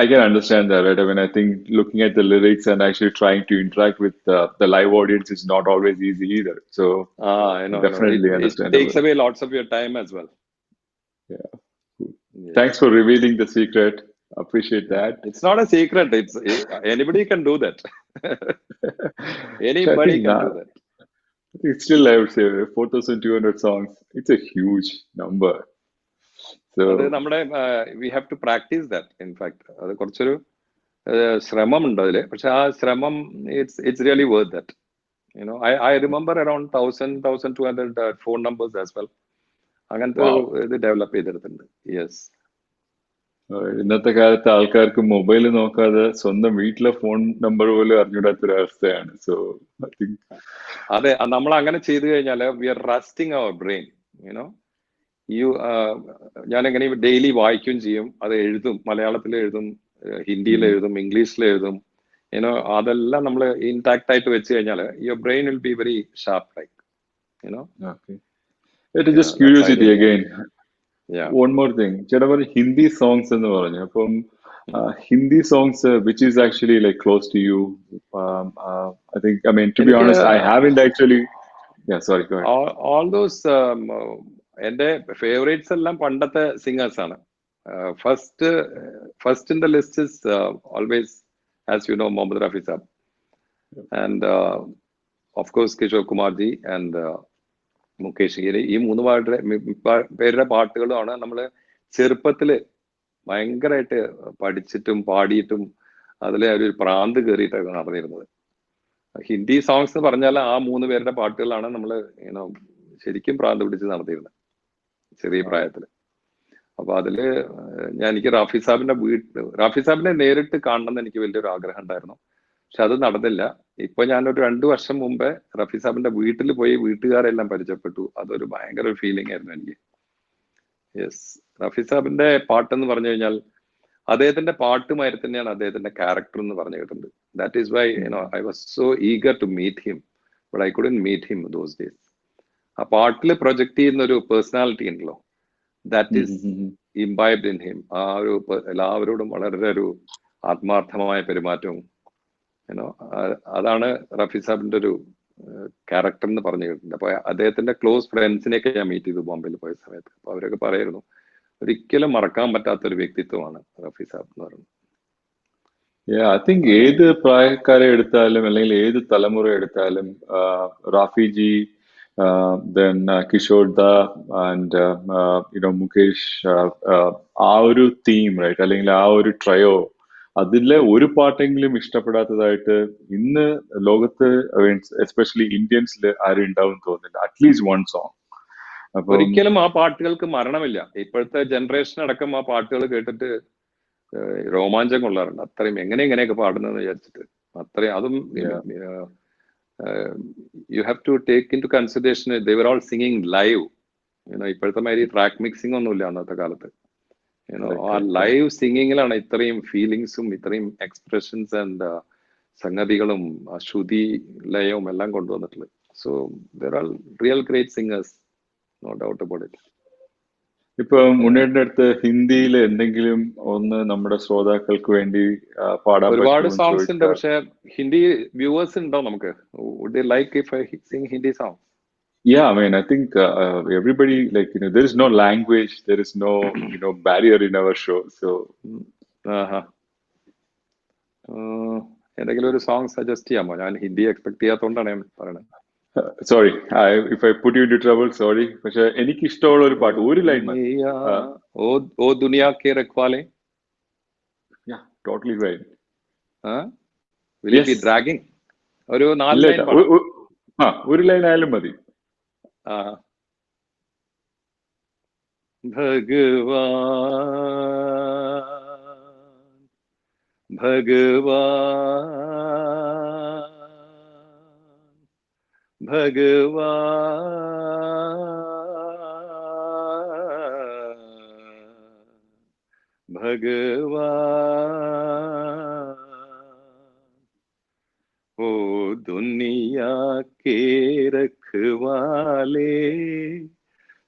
S1: I can understand that, right? I think looking at the lyrics and actually trying to interact with the live audience is not always easy either. So
S4: I know,
S1: definitely understandable.
S4: It takes away lots of your time as well.
S1: Yeah. Cool. Yes. Thanks for revealing the secret. Appreciate that.
S4: It's not a secret. It's anybody can do that. Anybody can do that.
S1: It's still, I would say, 4,200 songs. It's a huge number. So
S4: we have to practice that. In fact, അത് കുറച്ചൊരു ശ്രമം ഉണ്ട് അതില്. പക്ഷെ ആ ശ്രമം it's really worth that. I remember around 1,200 phone numbers as well. അങ്ങനത്തെ ഒരു ഇത് ഡെവലപ്പ് ചെയ്തെടുത്തിട്ടുണ്ട്. യെസ്.
S1: ഇന്നത്തെ കാലത്ത് ആൾക്കാർക്ക് മൊബൈൽ നോക്കാതെ സ്വന്തം വീട്ടിലെ ഫോൺ നമ്പർ പോലും അറിഞ്ഞൂടാത്തൊരവസ്ഥയാണ്. സോ ഐ തിങ്ക്
S4: അതെ, നമ്മൾ അങ്ങനെ ചെയ്തു കഴിഞ്ഞാൽ വി ആർ റസ്റ്റിംഗ് അവർ ബ്രെയിൻ. യുനോ ഞാൻ എങ്ങനെ ഡെയിലി വായിക്കുകയും ചെയ്യും, അത് എഴുതും, മലയാളത്തിൽ എഴുതും, ഹിന്ദിയിൽ എഴുതും, ഇംഗ്ലീഷിൽ എഴുതും. അതെല്ലാം നമ്മൾ ഇൻടാക്ട് ആയിട്ട് വെച്ച് കഴിഞ്ഞാൽ your brain will be very sharp like
S1: just curiosity again. One more thing, ചേട്ടാ പറഞ്ഞു ഹിന്ദി സോങ്സ് എന്ന് പറഞ്ഞു. അപ്പം Hindi songs which is actually like close to you. I think, I mean, to be honest, I haven't actually. Yeah, sorry, go ahead.
S4: All those എന്റെ favourites എല്ലാം പണ്ടത്തെ singers ആണ്. First in the list is always, as you know, Muhammad Rafi Sahab, and of course Kishore Kumarji and Mukesh Giri. ഈ മൂന്ന് പേരുടെ പാട്ടുകളുമാണ് നമ്മൾ ചെറുപ്പത്തില് ഭയങ്കരമായിട്ട് പഠിച്ചിട്ടും പാടിയിട്ടും അതിലെ ഒരു പ്രാന്ത് കയറിയിട്ടൊക്കെ നടന്നിരുന്നത്. ഹിന്ദി സോങ്സ് എന്ന് പറഞ്ഞാൽ ആ മൂന്ന് പേരുടെ പാട്ടുകളാണ് നമ്മൾ ശരിക്കും പ്രാന്ത് പിടിച്ച് നടത്തിയിരുന്നത് ചെറിയ പ്രായത്തില്. അപ്പൊ അതില് എനിക്ക് റാഫി സാബിനെ നേരിട്ട് കാണണം എന്ന് എനിക്ക് വലിയൊരു ആഗ്രഹം ഉണ്ടായിരുന്നു. പക്ഷെ അത് നടന്നില്ല. ഇപ്പൊ ഞാനൊരു 2 വർഷം മുമ്പേ റാഫി സാബിന്റെ വീട്ടിൽ പോയി വീട്ടുകാരെല്ലാം പരിചയപ്പെട്ടു. അതൊരു ഭയങ്കര ഫീലിംഗ് ആയിരുന്നു എനിക്ക്. യെസ്, റാഫി സാബിന്റെ പാട്ടെന്ന് പറഞ്ഞു കഴിഞ്ഞാൽ അദ്ദേഹത്തിന്റെ പാട്ടുമാതിരി തന്നെയാണ് അദ്ദേഹത്തിന്റെ ക്യാരക്ടർ എന്ന് പറഞ്ഞു കേട്ടിട്ടുണ്ട്. That is why I was so eager to meet him, but I couldn't meet him those days. ആ പാട്ടിൽ പ്രൊജക്ട് ചെയ്യുന്ന ഒരു പേഴ്സണാലിറ്റി ഉണ്ടല്ലോ, that is imbibed in him. ആ ഒരു എല്ലാവരോടും വളരെ ഒരു ആത്മാർത്ഥമായ പെരുമാറ്റവും അതാണ് റഫി സാബിന്റെ ഒരു ക്യാരക്ടർ എന്ന് പറഞ്ഞു കേട്ടിട്ടുണ്ട്. അപ്പൊ അദ്ദേഹത്തിന്റെ ക്ലോസ് ഫ്രണ്ട്സിനെയൊക്കെ ഞാൻ മീറ്റ് ചെയ്തു ബോംബെയിൽ പോയ സമയത്ത്. അപ്പൊ അവരൊക്കെ പറയായിരുന്നു ഒരിക്കലും മറക്കാൻ പറ്റാത്ത ഒരു വ്യക്തിത്വമാണ് റഫി സാബ് എന്ന് പറയുന്നത്.
S1: ഐ തിങ്ക് ഏത് പ്രായക്കാരെ എടുത്താലും അല്ലെങ്കിൽ ഏത് തലമുറ എടുത്താലും റാഫിജി, then Kishore Da and Mukesh, ആ ഒരു തീം, റൈറ്റ്, അല്ലെങ്കിൽ ആ ഒരു ട്രയോ, അതിലെ ഒരു പാട്ടെങ്കിലും ഇഷ്ടപ്പെടാത്തതായിട്ട് ഇന്ന് ലോകത്ത് എസ്പെഷ്യലി ഇന്ത്യൻസിൽ ആരും ഉണ്ടാവും തോന്നുന്നില്ല. At least one song.
S4: ഒരിക്കലും ആ പാട്ടുകൾക്ക് മരണമില്ല. ഇപ്പോഴത്തെ ജനറേഷൻ അടക്കം ആ പാട്ടുകൾ കേട്ടിട്ട് രോമാഞ്ചം കൊള്ളാറുണ്ട്. അത്രയും എങ്ങനെയൊക്കെ പാടുന്നതെന്ന് വിചാരിച്ചിട്ട് അത്രയും. അതും you have to take in to consideration they were all singing live. ഇപ്പോഴത്തെ മാതിരി ട്രാക്ക് മിക്സിംഗ് ഒന്നുമില്ല അന്നത്തെ കാലത്ത്. ആ ലൈവ് സിംഗിങ്ങിലാണ് ഇത്രയും ഫീലിങ്സും ഇത്രയും എക്സ്പ്രഷൻസ് ആൻഡ് സംഗതികളും ശ്രുതി ലയവും എല്ലാം കൊണ്ടുവന്നിട്ടുള്ളത്. So there are real great singers, no doubt about it.
S1: ഇപ്പൊ മുന്നേറിന്റെ അടുത്ത് ഹിന്ദിയിൽ എന്തെങ്കിലും ഒന്ന് നമ്മുടെ ശ്രോതാക്കൾക്ക് വേണ്ടി പാടാൻ
S4: ഒരുപാട് സോങ്സ് ഉണ്ട്, പക്ഷെ ഹിന്ദി വ്യൂവേഴ്സ് ഉണ്ടോ നമുക്ക്? Would you like if I sing Hindi song?
S1: Yeah, I mean, I think everybody, like, there is no language, there is no, barrier in our show. So,
S4: എന്തെങ്കിലും ഒരു സോങ് സജസ്റ്റ് ചെയ്യാമോ? ഞാൻ ഹിന്ദി എക്സ്പെക്ട് ചെയ്യാത്തോണ്ടാണ് ഞാൻ പറയുന്നത്.
S1: Sorry, if I put you into trouble, sorry. പക്ഷെ എനിക്ക് ഇഷ്ടമുള്ള ഒരു പാട്ട്, ഒരു ലൈൻ മതി.
S4: ഓ Duniya K രഖ്വാലെ.
S1: Yeah, totally right.
S4: Will it be dragging? ഒരു 4 ലൈൻ
S1: ഒരു ലൈൻ ആയാലും മതി.
S4: ഭഗവാൻ ഭഗവാൻ ഭഗവാൻ ഭഗവാൻ ओ दुनिया के रखवाले,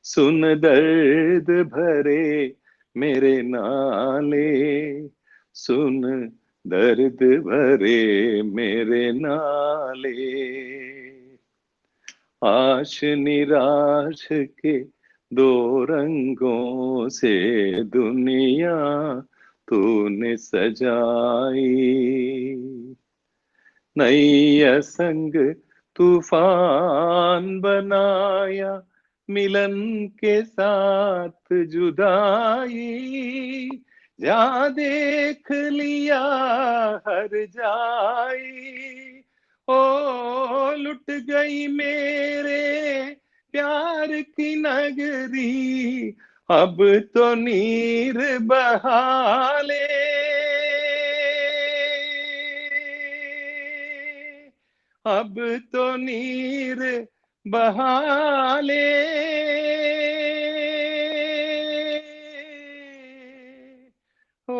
S4: सुन दर्द भरे मेरे नाले, सुन दर्द भरे मेरे नाले, आश निराश के 2 रंगों से दुनिया तूने सजाई, नैया संग तूफान बनाया, मिलन के साथ जुदाई, जा देख लिया हर जाई, ओ लुट गई मेरे प्यार की नगरी अब तो नीर बहाले, अब तो नीर बहाले, ओ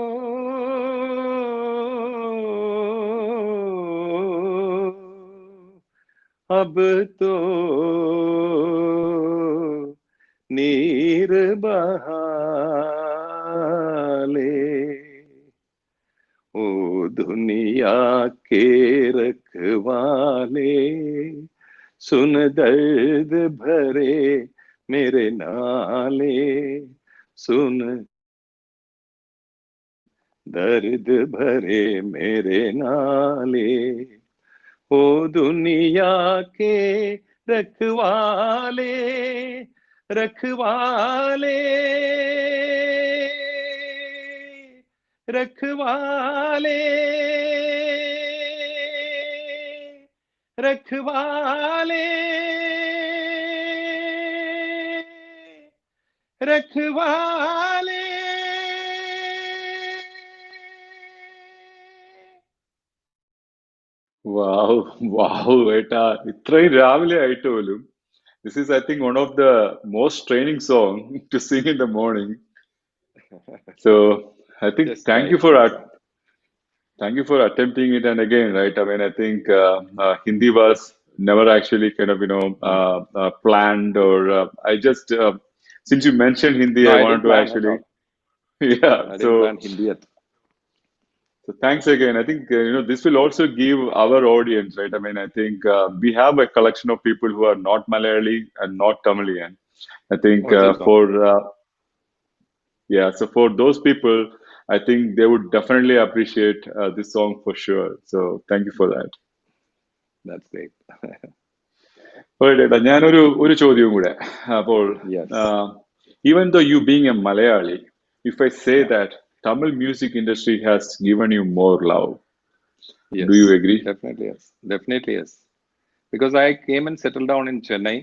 S4: अब तो नीर बहाले। ओ दुनिया के रखवाले, सुन दर्द भरे मेरे नाले, सुन दर्द भरे मेरे नाले। ओ दुनिया के रखवाले, रखवाले, रखवाले, रखवाले, रखवाले।
S1: Wow, wow, ഏട്ടാ ഇത്രയും രാവിലെ ആയിട്ട് പോലും this is I think one of the most training song to sing in the morning. So I think
S4: Just
S1: thank
S4: try
S1: you
S4: to
S1: for
S4: do that.
S1: thank you for attempting it. And again, right? I mean, I think Hindi was never actually kind of planned or I just since you mentioned Hindi,
S4: No,
S1: I
S4: I
S1: wanted
S4: didn't
S1: to
S4: plan at
S1: actually
S4: all.
S1: yeah.
S4: I didn't plan
S1: So
S4: Hindi yet.
S1: so thanks again. I think this will also give our audience, right? I mean, I think we have a collection of people who are not Malayali and not Tamilian. I think
S4: Oh, is it so?
S1: for yeah, so for those people, I think they would definitely appreciate this song for sure. So thank you for that.
S4: That's great.
S1: Alright, ഏട്ടാ ഞാനൊരു ചോദ്യവും കൂടെ. അപ്പോൾ
S4: Yes.
S1: even though you being a Malayali, if I say
S4: Yeah.
S1: that Tamil music industry has given you more love,
S4: Yes.
S1: do you agree?
S4: Definitely yes. Definitely yes. Because I came and settled down in Chennai.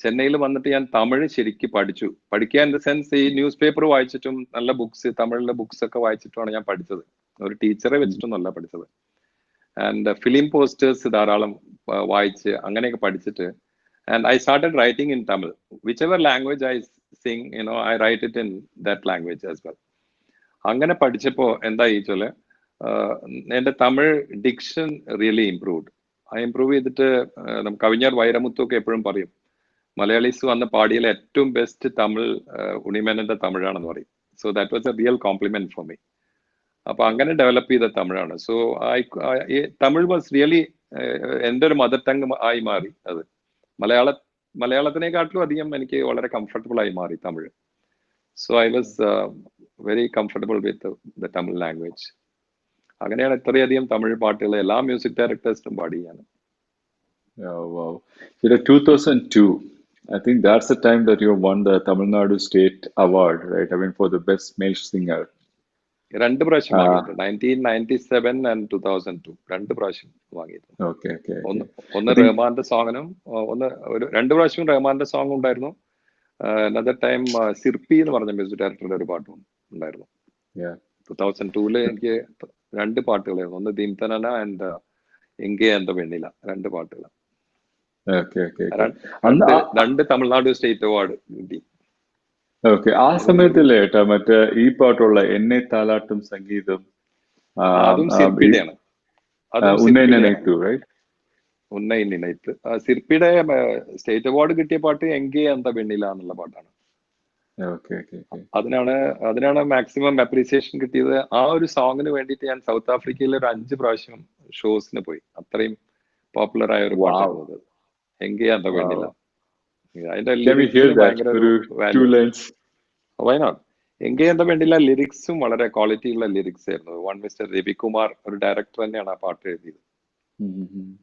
S4: ചെന്നൈയിൽ വന്നിട്ട് ഞാൻ തമിഴ് ശരിക്കും പഠിച്ചു. പഠിക്കുക in the sense ഈ news paper വായിച്ചിട്ടും നല്ല books, തമിഴിലെ books ഒക്കെ വായിച്ചിട്ടുമാണ് ഞാൻ പഠിച്ചത്. ഒരു ടീച്ചറെ വെച്ചിട്ടൊന്നുമല്ല പഠിച്ചത്. ആൻഡ് ഫിലിം പോസ്റ്റേഴ്സ് ധാരാളം വായിച്ച് അങ്ങനെയൊക്കെ പഠിച്ചിട്ട് and I started writing in Tamil. Whichever language I sing, I write it in that language as well. അങ്ങനെ പഠിച്ചപ്പോൾ എന്താ ചോദിച്ചാല് എൻ്റെ തമിഴ് ഡിക്ഷൻ റിയലി ഇംപ്രൂവ്ഡ്. ആ ഇംപ്രൂവ് ചെയ്തിട്ട് കവിഞ്ഞാർ വൈരമുത്തു ഒക്കെ എപ്പോഴും പറയും മലയാളീസ് വന്ന് പാടിയതിൽ ഏറ്റവും ബെസ്റ്റ് തമിഴ് ഉണിമേനന്റെ തമിഴാണെന്ന് പറയും. So that was a real compliment for me. അപ്പൊ അങ്ങനെ ഡെവലപ്പ് ചെയ്ത തമിഴാണ്. സോ തമിഴ് വാസ് റിയലി എൻ്റെ ഒരു മദർ ടങ് ആയി മാറി. അത് മലയാളത്തിനെക്കാട്ടിലും അധികം എനിക്ക് വളരെ കംഫർട്ടബിൾ ആയി മാറി Tamil. So I was very comfortable with the Tamil language. അങ്ങനെയാണ് ഇത്രയധികം തമിഴ് പാട്ടുകൾ എല്ലാ മ്യൂസിക് ഡയറക്ടേഴ്സിനും പാടി ഞാൻ.
S1: Oh, wow. So the 2002, I think that's the time that you won the Tamil Nadu State Award, right? I mean, for the best male singer.
S4: 2 പ്രാവശ്യം വാങ്ങിയിട്ടുണ്ട്. 1997 and 2002 2 പ്രാവശ്യം വാങ്ങിയിട്ടുണ്ട്.
S1: Okay, okay.
S4: ഒന്ന് റഹ്മാന്റെ സോങ്ങിനും, 2 പ്രാവശ്യം റഹ്മാന്റെ സോങ് ഉണ്ടായിരുന്നു. അനദർ ടൈം സിർപ്പി എന്ന് പറഞ്ഞ മ്യൂസിക് ഡയറക്ടറുടെ ഒരു പാട്ടും ഉണ്ടായിരുന്നു. 2002 എനിക്ക് 2 പാട്ടുകളായിരുന്നു. ഒന്ന് ദീംതനന ആൻഡ് എങ്കെ എന്റെ വെണ്ണില, 2 പാട്ടുകൾ. രണ്ട് തമിഴ്നാട് സ്റ്റേറ്റ് അവാർഡ് കിട്ടി.
S1: ഓക്കെ, ആ സമയത്തല്ലേ ഏട്ടാ മറ്റേ ഈ പാട്ടുള്ള എന്നെ താലാട്ടും സംഗീതം?
S4: അതും സിർപ്പിയുടെയാണ്. ഉന്നയി നിനൈത്ത്. സിർപ്പിയുടെ സ്റ്റേറ്റ് അവാർഡ് കിട്ടിയ പാട്ട് എങ്കെ എന്താ വെണ്ണില എന്നുള്ള പാട്ടാണ്. അതിനാണ് മാക്സിമം അപ്രീസിയേഷൻ കിട്ടിയത്. ആ ഒരു സോങ്ങിന് വേണ്ടിയിട്ട് ഞാൻ സൗത്ത് ആഫ്രിക്കയിൽ ഒരു 5 പ്രാവശ്യം ഷോസിന് പോയി. അത്രയും പോപ്പുലർ ആയ ഒരു പാട്ടാണ് എങ്കെ എന്താ വെണ്ണില. അതിന്റെ ലിറിക്സിന് ഭയങ്കര വയനാട് എങ്കെ എന്താ വേണ്ടില്ല. ലിറിക്സും വളരെ ക്വാളിറ്റി ഉള്ള ലിറിക്സ് ആയിരുന്നു. വൺ മിസ്റ്റർ രവികുമാർ, ഒരു ഡയറക്ടർ തന്നെയാണ് ആ പാട്ട് എഴുതിയത്.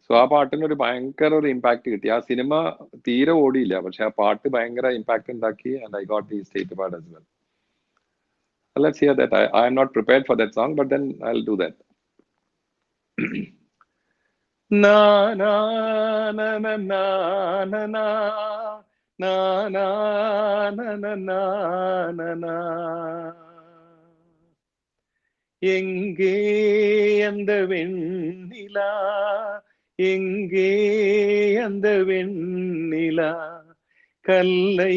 S4: സോ ആ പാട്ടിന് ഒരു ഭയങ്കര ഒരു ഇമ്പാക്ട് കിട്ടി. ആ സിനിമ തീരെ ഓടിയില്ല, പക്ഷെ ആ പാട്ട് ഭയങ്കര ഇമ്പാക്ട് ഉണ്ടാക്കി. And I got the state award as well. Let's hear that. I am not prepared for that song, but then I'll do that. Na na na na na na na na na na na na na na. எங்கே அந்த வெண்ணிலா, எங்கே அந்த வெண்ணிலா, கல்லை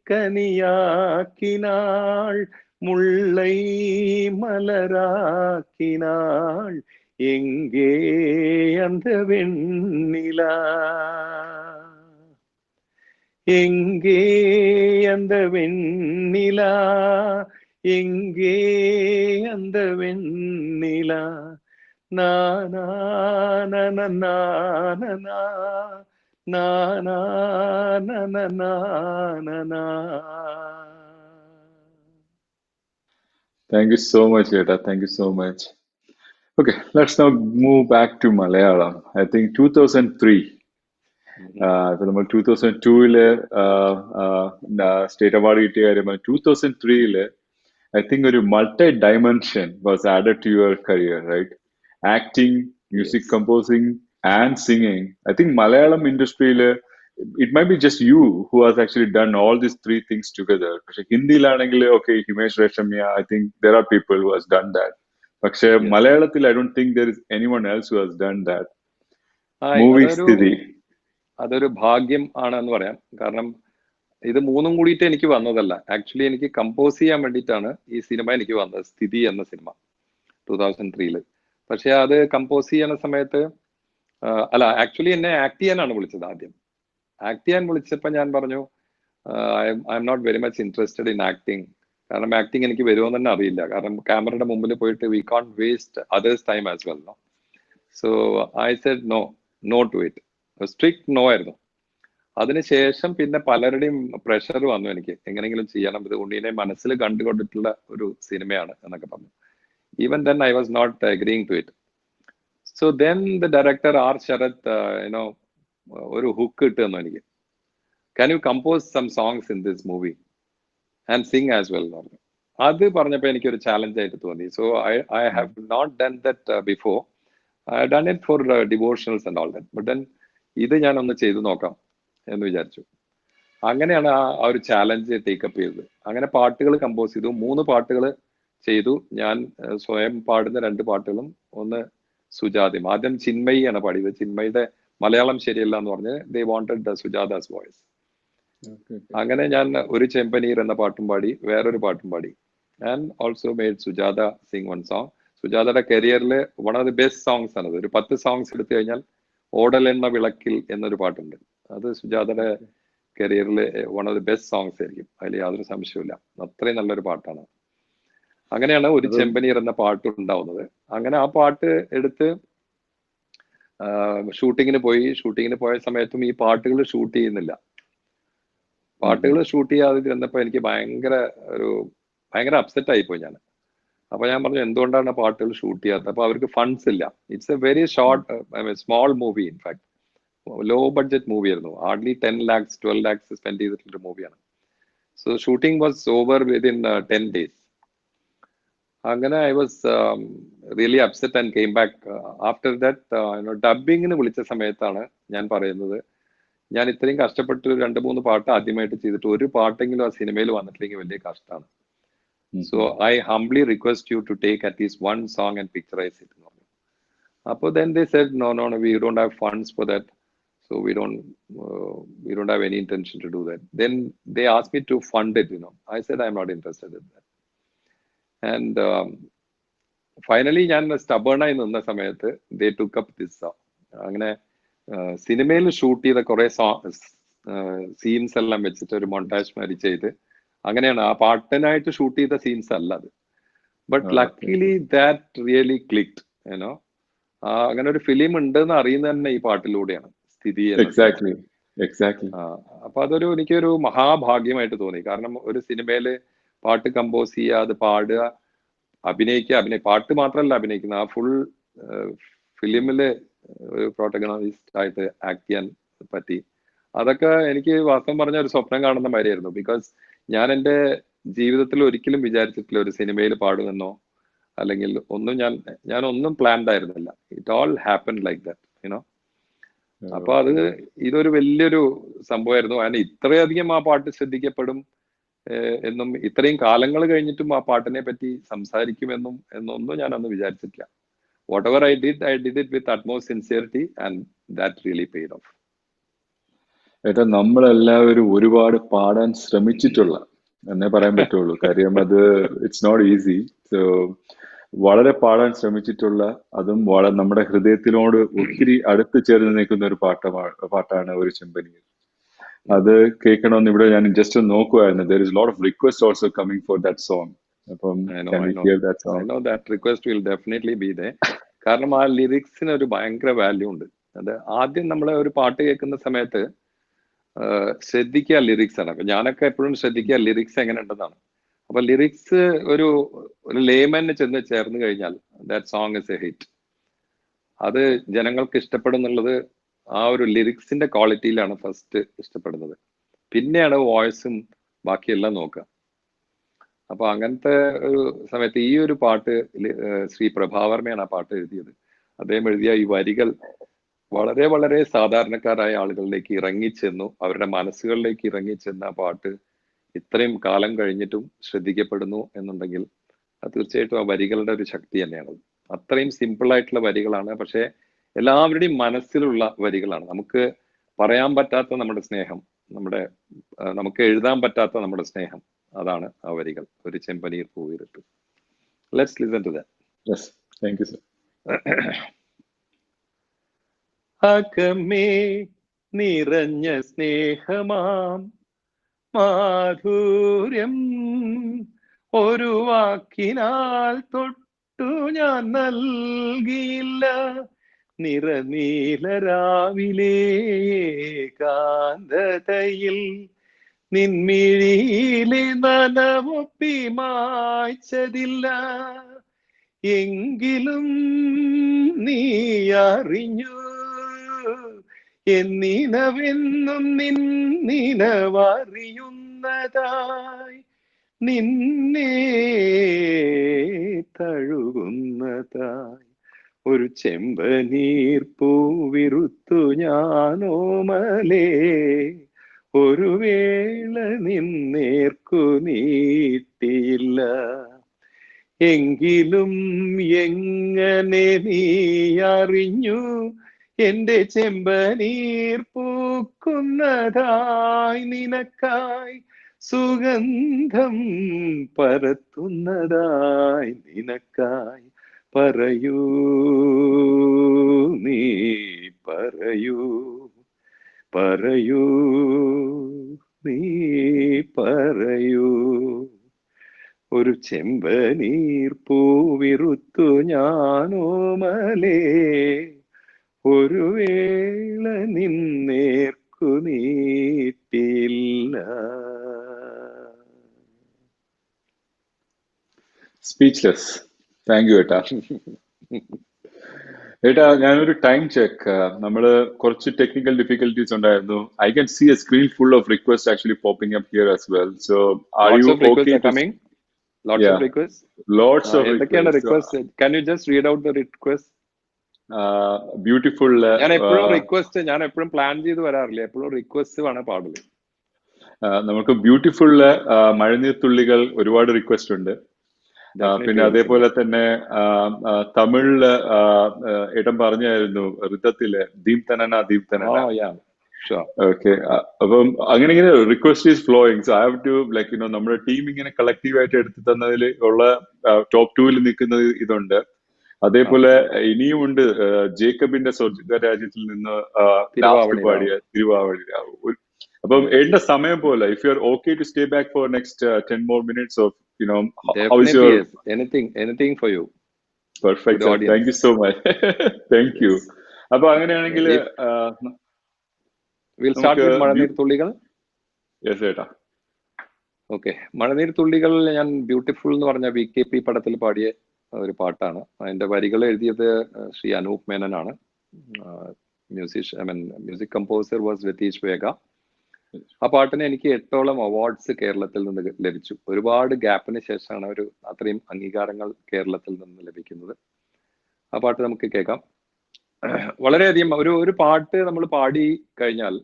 S4: கனியாக்கினாள், முல்லை மலராக்கினாள், எங்கே அந்த வெண்ணிலா, எங்கே அந்த வெண்ணிலா, எங்கே அந்த வெண்ணிலா, நானா நனனா நனா, நானா நனனா நனா.
S1: Thank you so much, Yeta. Thank you so much. Okay, let's now move back to Malayalam. I think 2003. ഇപ്പൊ നമ്മൾ 2002-ല് സ്റ്റേറ്റ് അവാർഡ് കിട്ടിയ കാര്യം 2003-ല് I think a multi-dimension was added to your career, right? Acting, music composing, and singing. I think Malayalam industry, it might be just you who has actually done all these three things together. Hindi language, okay, Himesh Reshamya, I think there are people who has done that. But Malayalam, I don't think there is anyone else who has done that. Movie Sthiti.
S4: അതൊരു ഭാഗ്യം ആണെന്ന് പറയാം. കാരണം ഇത് മൂന്നും കൂടിയിട്ട് എനിക്ക് വന്നതല്ല. ആക്ച്വലി എനിക്ക് കമ്പോസ് ചെയ്യാൻ വേണ്ടിയിട്ടാണ് ഈ സിനിമ എനിക്ക് വന്നത്, സ്ഥിതി എന്ന സിനിമ 2003-ല്. പക്ഷെ അത് കമ്പോസ് ചെയ്യുന്ന സമയത്ത് അല്ല, ആക്ച്വലി എന്നെ ആക്ട് ചെയ്യാനാണ് വിളിച്ചത് ആദ്യം. ആക്ട് ചെയ്യാൻ വിളിച്ചപ്പോൾ ഞാൻ പറഞ്ഞു I'm not very much interested in acting. കാരണം ആക്ടിങ് എനിക്ക് വരുമോന്ന് തന്നെ അറിയില്ല. കാരണം ക്യാമറയുടെ മുമ്പിൽ പോയിട്ട് we can't waste others time as well. No. So I said no to it. Strict no ആയിരുന്നു. അതിനുശേഷം പിന്നെ പലരുടെയും പ്രഷർ വന്നു എനിക്ക്, എങ്ങനെയെങ്കിലും ചെയ്യണം, ഇത് ഉണ്ണീനെ മനസ്സിൽ കണ്ടുകൊണ്ടിട്ടുള്ള ഒരു സിനിമയാണ് എന്നൊക്കെ പറഞ്ഞു. Even then I was not agreeing to it. So then the director R Sharath ഒരു ഹുക്ക് ഇട്ട് തന്നു എനിക്ക്. Can you compose some songs in this movie and sing as well എന്ന് പറഞ്ഞു. അത് പറഞ്ഞപ്പോൾ എനിക്കൊരു ചാലഞ്ച് ആയിട്ട് തോന്നി. So I have not done that before. I done it for devotionals and all that. But then ഇത് ഞാനൊന്ന് ചെയ്തു നോക്കാം എന്ന് വിചാരിച്ചു. അങ്ങനെയാണ് ആ ഒരു ചാലഞ്ച് ടേക്കപ്പ് ചെയ്തത്. അങ്ങനെ പാട്ടുകൾ കമ്പോസ് ചെയ്തു. 3 പാട്ടുകൾ ചെയ്തു. ഞാൻ സ്വയം പാടുന്ന 2 പാട്ടുകളും, ഒന്ന് സുജാതയും. ആദ്യം ചിന്മയി ആണ് പാടിയത്. ചിന്മയുടെ മലയാളം ശരിയല്ല എന്ന് പറഞ്ഞ് ദേ വാണ്ടഡ് സുജാതാസ് വോയിസ്. അങ്ങനെ ഞാൻ ഒരു ചെമ്പനീർ എന്ന പാട്ടും പാടി, വേറൊരു പാട്ടും പാടി. And also made Sujatha sing one song. സുജാതയുടെ കരിയറിൽ one of the best songs ആണത്. ഒരു 10 സോങ്സ് എടുത്തു കഴിഞ്ഞാൽ ഓടൽ എന്ന വിളക്കിൽ എന്നൊരു പാട്ടുണ്ട്. അത് സുജാതയുടെ കരിയറിലെ one of the best songs ആയിരിക്കും, അതിൽ യാതൊരു സംശയമില്ല. അത്രയും നല്ലൊരു പാട്ടാണ്. അങ്ങനെയാണ് ഒരു ചെമ്പനീർ എന്ന പാട്ട് ഉണ്ടാവുന്നത്. അങ്ങനെ ആ പാട്ട് എടുത്ത് ഷൂട്ടിങ്ങിന് പോയ സമയത്തും ഈ പാട്ടുകൾ ഷൂട്ട് ചെയ്യുന്നില്ല. പാട്ടുകൾ ഷൂട്ട് ചെയ്യാതെ ഇരുന്നപ്പോൾ എനിക്ക് ഭയങ്കര അപ്സെറ്റ് ആയിപ്പോയി ഞാൻ. അപ്പൊ ഞാൻ പറഞ്ഞു എന്തുകൊണ്ടാണ് പാട്ടുകൾ ഷൂട്ട് ചെയ്യാത്തത്? അപ്പൊ അവർക്ക് ഫണ്ട്സ് ഇല്ല. It's a very short small movie. In fact low budget movie ആയിരുന്നു. ഹാർഡ്ലി 10 lakhs 12 lakhs സ്പെൻഡ് ചെയ്തിട്ടുള്ളൊരു മൂവിയാണ്. So shooting was over within 10 days. അങ്ങനെ I was really upset and came back. After that ഡബിങ്ങിന് വിളിച്ച സമയത്താണ് ഞാൻ പറയുന്നത്, ഞാൻ ഇത്രയും കഷ്ടപ്പെട്ട് 2-3 പാട്ട് ആദ്യമായിട്ട് ചെയ്തിട്ട് ഒരു പാട്ടെങ്കിലും ആ സിനിമയിൽ വന്നിട്ടില്ലെങ്കിൽ വലിയ കഷ്ടമാണ്. So I humbly request you to take at least 1 song and picturize it എന്ന് പറഞ്ഞു. അപ്പോൾ then they said no, we don't have funds for that, so we don't have any intention to do that. Then they asked me to fund it. I said I'm not interested in that. And finally ഞാൻ stubborn-ആയി നിന്ന സമയത്ത് they took up this song. അങ്ങനെ സിനിമയിൽ shoot ചെയ്ത കുറെ scenes എല്ലാം വെച്ചിട്ട് ഒരു മൊണ്ടാജ് മാതിരി ചെയ്ത്, അങ്ങനെയാണ് ആ പാട്ടിനായിട്ട് ഷൂട്ട് ചെയ്ത സീൻസ് അല്ല അത്. But luckily that really clicked. അങ്ങനെ ഒരു ഫിലിം ഉണ്ടെന്ന് അറിയുന്നത് തന്നെ ഈ പാട്ടിലൂടെയാണ്, സ്ഥിതി. അപ്പൊ അതൊരു എനിക്കൊരു മഹാഭാഗ്യമായിട്ട് തോന്നി. കാരണം ഒരു സിനിമയില് പാട്ട് കമ്പോസ് ചെയ്യുക, അത് പാടുക, അഭിനയിക്കുക. പാട്ട് മാത്രമല്ല അഭിനയിക്കുന്ന, ആ ഫുൾ ഫിലിമില് ഒരു പ്രോട്ടഗണിസ്റ്റ് ആയിട്ട് ആക്ട് ചെയ്യാൻ പറ്റി. അതൊക്കെ എനിക്ക് വാസ്തവം പറഞ്ഞ ഒരു സ്വപ്നം കാണുന്ന മാതിരിയായിരുന്നു. ബിക്കോസ് ഞാൻ എൻ്റെ ജീവിതത്തിൽ ഒരിക്കലും വിചാരിച്ചിട്ടില്ല ഒരു സിനിമയിൽ പാടുമെന്നോ അല്ലെങ്കിൽ ഒന്നും. ഞാൻ ഒന്നും പ്ലാൻഡ് ആയിരുന്നില്ല. It all happen like that. അപ്പൊ ഇതൊരു വലിയൊരു സംഭവമായിരുന്നു. അതിന് ഇത്രയധികം ആ പാട്ട് ശ്രദ്ധിക്കപ്പെടും എന്നും ഇത്രയും കാലങ്ങൾ കഴിഞ്ഞിട്ടും ആ പാട്ടിനെ പറ്റി എന്നൊന്നും ഞാൻ അന്ന് വിചാരിച്ചിട്ടില്ല. Whatever I did it with utmost sincerity, and that really paid off.
S1: ഏട്ടാ, നമ്മളെല്ലാവരും ഒരുപാട് പാടാൻ ശ്രമിച്ചിട്ടുള്ള എന്നേ പറയാൻ പറ്റുള്ളൂ. കാര്യം ഇറ്റ്സ് നോട്ട് ഈസി. സോ വളരെ പാടാൻ ശ്രമിച്ചിട്ടുള്ള, അതും നമ്മുടെ ഹൃദയത്തിനോട് ഒത്തിരി അടുത്ത് ചേർന്ന് നിൽക്കുന്ന ഒരു പാട്ടാണ് ഒരു ചെമ്പനീർ. അത് കേൾക്കണമെന്ന് ഇവിടെ ഞാൻ just നോക്കുമായിരുന്നു. there is a lot of requests also coming for that song. അപ്പം can we hear that song?
S4: I know that request will definitely be there. കാരണം ആ ലിറിക്സിന് ഒരു ഭയങ്കര വാല്യൂ ഉണ്ട്. അത് ആദ്യം നമ്മൾ ഒരു പാട്ട് കേൾക്കുന്ന സമയത്ത് ശ്രദ്ധിക്കുക ലിറിക്സ് ആണ്. അപ്പൊ ഞാനൊക്കെ എപ്പോഴും ശ്രദ്ധിക്കുക ലിറിക്സ് എങ്ങനെ ഉണ്ടെന്നാണ്. അപ്പൊ ലിറിക്സ് ഒരു ലേമന് ചെന്ന് ചേർന്ന് കഴിഞ്ഞാൽ that song is A hit. അത് ജനങ്ങൾക്ക് ഇഷ്ടപ്പെടുന്നുള്ളത് ആ ഒരു ലിറിക്സിന്റെ ക്വാളിറ്റിയിലാണ് ഫസ്റ്റ് ഇഷ്ടപ്പെടുന്നത്. പിന്നെയാണ് വോയിസും ബാക്കിയെല്ലാം നോക്കുക. അപ്പൊ അങ്ങനത്തെ ഒരു സമയത്ത് ഈ ഒരു പാട്ട് ശ്രീ പ്രഭാവർമ്മയാണ് ആ പാട്ട് എഴുതിയത്. അദ്ദേഹം എഴുതിയ ഈ വരികൾ വളരെ വളരെ സാധാരണക്കാരായ ആളുകളിലേക്ക് ഇറങ്ങിച്ചെന്നു, അവരുടെ മനസ്സുകളിലേക്ക് ഇറങ്ങിച്ചെന്ന ആ പാട്ട് ഇത്രയും കാലം കഴിഞ്ഞിട്ടും ശ്രദ്ധിക്കപ്പെടുന്നു എന്നുണ്ടെങ്കിൽ അത് തീർച്ചയായിട്ടും ആ വരികളുടെ ഒരു ശക്തി തന്നെയാണ്. അത്രയും സിമ്പിൾ ആയിട്ടുള്ള വരികളാണ്, പക്ഷെ എല്ലാവരുടെയും മനസ്സിലുള്ള വരികളാണ്. നമുക്ക് പറയാൻ പറ്റാത്ത നമ്മുടെ സ്നേഹം, നമുക്ക് എഴുതാൻ പറ്റാത്ത നമ്മുടെ സ്നേഹം, അതാണ് ആ വരികൾ. ഒരു ചെമ്പനീർ പൂവിരിട്ട്. Let's listen to that.
S1: Yes, thank you, sir.
S4: അകമേ നിറഞ്ഞ സ്നേഹമാം മാധുര്യം ഒരു വാക്കിനാൽ തൊട്ടു ഞാൻ നൽകിയില്ല. നിറനീലരാവിലെ കാന്തതയിൽ നിൻമിഴിയിലെ നനവൊപ്പി മായ്ച്ചതില്ല. എങ്കിലും നീ അറിഞ്ഞു എന്നിനവെന്നും നിന്നവറിയുന്നതായി, നിന്നെ തഴുകുന്നതായി ഒരു ചെമ്പനീർ പൂവിറുത്തു ഞാനോമലേ. ഒരു വേള നിന്നേർക്കു നീട്ടിയില്ല. എങ്കിലും എങ്ങനെ നീ അറിഞ്ഞു എന്റെ ചെമ്പനീർ പൂക്കുന്നതായി, നിനക്കായി സുഗന്ധം പരത്തുന്നതായി, നിനക്കായി. പറയൂ നീ പറയൂ, പറയൂ നീ പറയൂ. ഒരു ചെമ്പനീർ പൂവിറുത്തു ഞാനോമലേ. ഒരു വേള നിന്നേർക്കു നീട്ടില്ല.
S1: സ്പീച്ച്ലെസ്. താങ്ക് യു ഏട്ടാ. ഏട്ടാ, ഞാനൊരു ടൈം ചെക്ക്. നമ്മള് കുറച്ച് ടെക്നിക്കൽ ഡിഫിക്കൽട്ടീസ് ഉണ്ടായിരുന്നു. I can see a screen full of request actually popping up here as well. So are you okay to
S4: coming? Lots of requests.
S1: Lots of
S4: എന്തൊക്കെയാണ് request? Can you just read out the request?
S1: Beautiful.
S4: ഞാൻ എപ്പോഴും plan ചെയ്ത് വരാറില്ല, എപ്പോഴും request വേണം പാടുള്ളൂ.
S1: നമുക്ക് beautiful മഴനീർത്തുള്ളികൾ ഒരുപാട് റിക്വസ്റ്റ് ഉണ്ട്. പിന്നെ അതേപോലെ തന്നെ തമിഴില് ഏട്ടൻ പറഞ്ഞായിരുന്നു ഋതത്തില് ദീപ് തനന ദീപ് തനന. ഓക്കെ, അപ്പം അങ്ങനെ request is flowing. So I have to like നമ്മുടെ ടീം ഇങ്ങനെ കളക്റ്റീവ് ആയിട്ട് എടുത്തു തന്നതിൽ ഉള്ള ടോപ്പ് 2-ൽ നിൽക്കുന്നത് ഇതുണ്ട്. അതേപോലെ ഇനിയും ഉണ്ട് ജേക്കബിന്റെ സ്വർഗരാജ്യത്തിൽ നിന്ന് പാടിയ തിരുവാവഴി. അപ്പം എന്റെ സമയം പോലെ if you are okay to stay back for next 10 more minutes of how is your
S4: anything for you.
S1: Perfect, sir. Thank you so much. Thank you. അപ്പൊ അങ്ങനെയാണെങ്കിൽ
S4: we'll start with മഴനീർ തുള്ളികൾ.
S1: യെസ് ഏട്ടാ.
S4: ഓക്കെ, മഴനീർ തുള്ളികൾ ഞാൻ beautiful എന്ന് പറഞ്ഞ VKP പടത്തിൽ പാടിയ ഒരു പാട്ടാണ്. അതിന്റെ വരികൾ എഴുതിയത് ശ്രീ അനൂപ് മേനനാണ്. Music composer was Ratheesh Vega. ആ പാട്ടിന് എനിക്ക് 8ഓളം അവാർഡ്സ് കേരളത്തിൽ നിന്ന് ലഭിച്ചു. ഒരുപാട് ഗ്യാപ്പിന് ശേഷമാണ് അത്രയും അംഗീകാരങ്ങൾ കേരളത്തിൽ നിന്ന് ലഭിക്കുന്നത്. ആ പാട്ട് നമുക്ക് കേൾക്കാം. വളരെയധികം ഒരു പാട്ട് നമ്മൾ പാടി കഴിഞ്ഞാൽ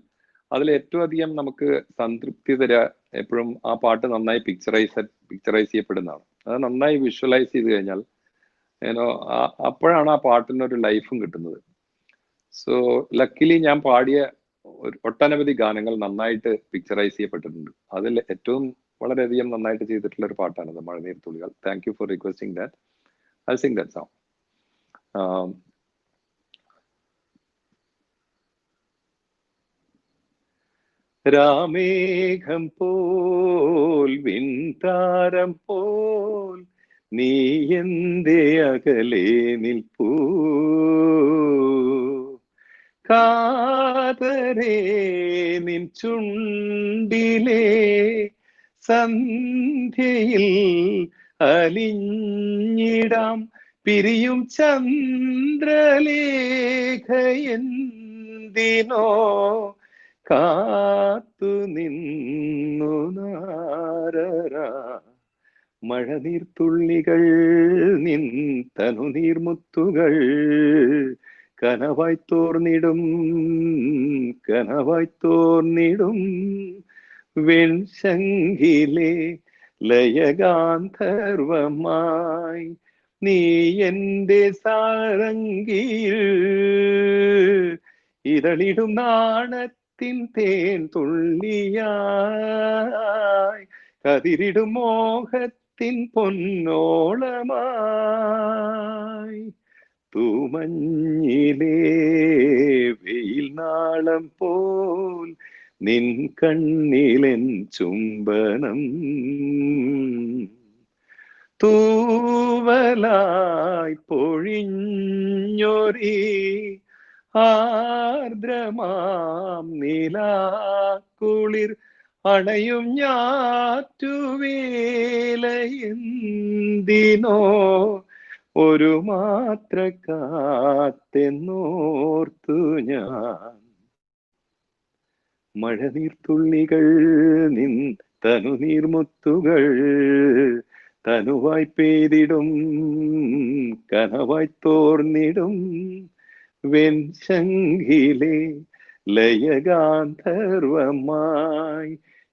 S4: അതിൽ ഏറ്റവും അധികം നമുക്ക് സംതൃപ്തി തരിക എപ്പോഴും ആ പാട്ട് നന്നായി പിക്ചറൈസ് ചെയ്യപ്പെടുന്നതാണ്. അത് നന്നായി വിഷ്വലൈസ് ചെയ്ത് കഴിഞ്ഞാൽ അപ്പോഴാണ് ആ പാട്ടിനൊരു ലൈഫും കിട്ടുന്നത്. സോ ലക്കിലി ഞാൻ പാടിയ ഒട്ടനവധി ഗാനങ്ങൾ നന്നായിട്ട് പിക്ചറൈസ് ചെയ്യപ്പെട്ടിട്ടുണ്ട്. അതിൽ ഏറ്റവും വളരെയധികം നന്നായിട്ട് ചെയ്തിട്ടുള്ള ഒരു പാട്ടാണ് മഴനീർ തുള്ളികൾ. Thank you four requesting that. I'll sing that song. രാമേഘം പോൽ വിൻതാരം പോൽ നീ എന്തേ അകലെ നിൽപ്പൂ, കാതരേ നിൻ ചുണ്ടിലെ സന്ധ്യയിൽ അലിഞ്ഞിടാം പിരിയും ചന്ദ്രലേഖയെന്തിനോ കാത്തു നിന്നു നാരരാ. മഴനീർത്തുള്ളികൾ നിൻ തനുനീർമുത്തുകൾ കനവായി തോർന്നിടും വെൺശങ്കിലെ ലയഗാന്ധർവമായി നീ എന്റെ സാരംഗിയിൽ ഇതളിടും നാണത്തിൻ തേൻ തുള്ളിയായി കതിരിടും മോഹത്തിൻ പൊന്നോളമായി തൂമഞ്ഞിലേ വെയിൽ നാളം പോൽ നിൻ കണ്ണിലെൻ ചുംബനം തൂവലായി പൊഴിഞ്ഞൊരി ആർദ്രമാം നിലാക്കുളിർ അണയും ഞാറ്റുവേലയെന്തിനോ ഒരു മാത്ര കാത്തെന്നോർത്തു ഞാൻ. മഴനീർത്തുള്ളികൾ നിൻ തനുനീർമുത്തുകൾ തനുവായി പെയ്തിടും കനവായി തോർന്നിടും വെൺശങ്കിലെ ലയഗാന്ധർവമായി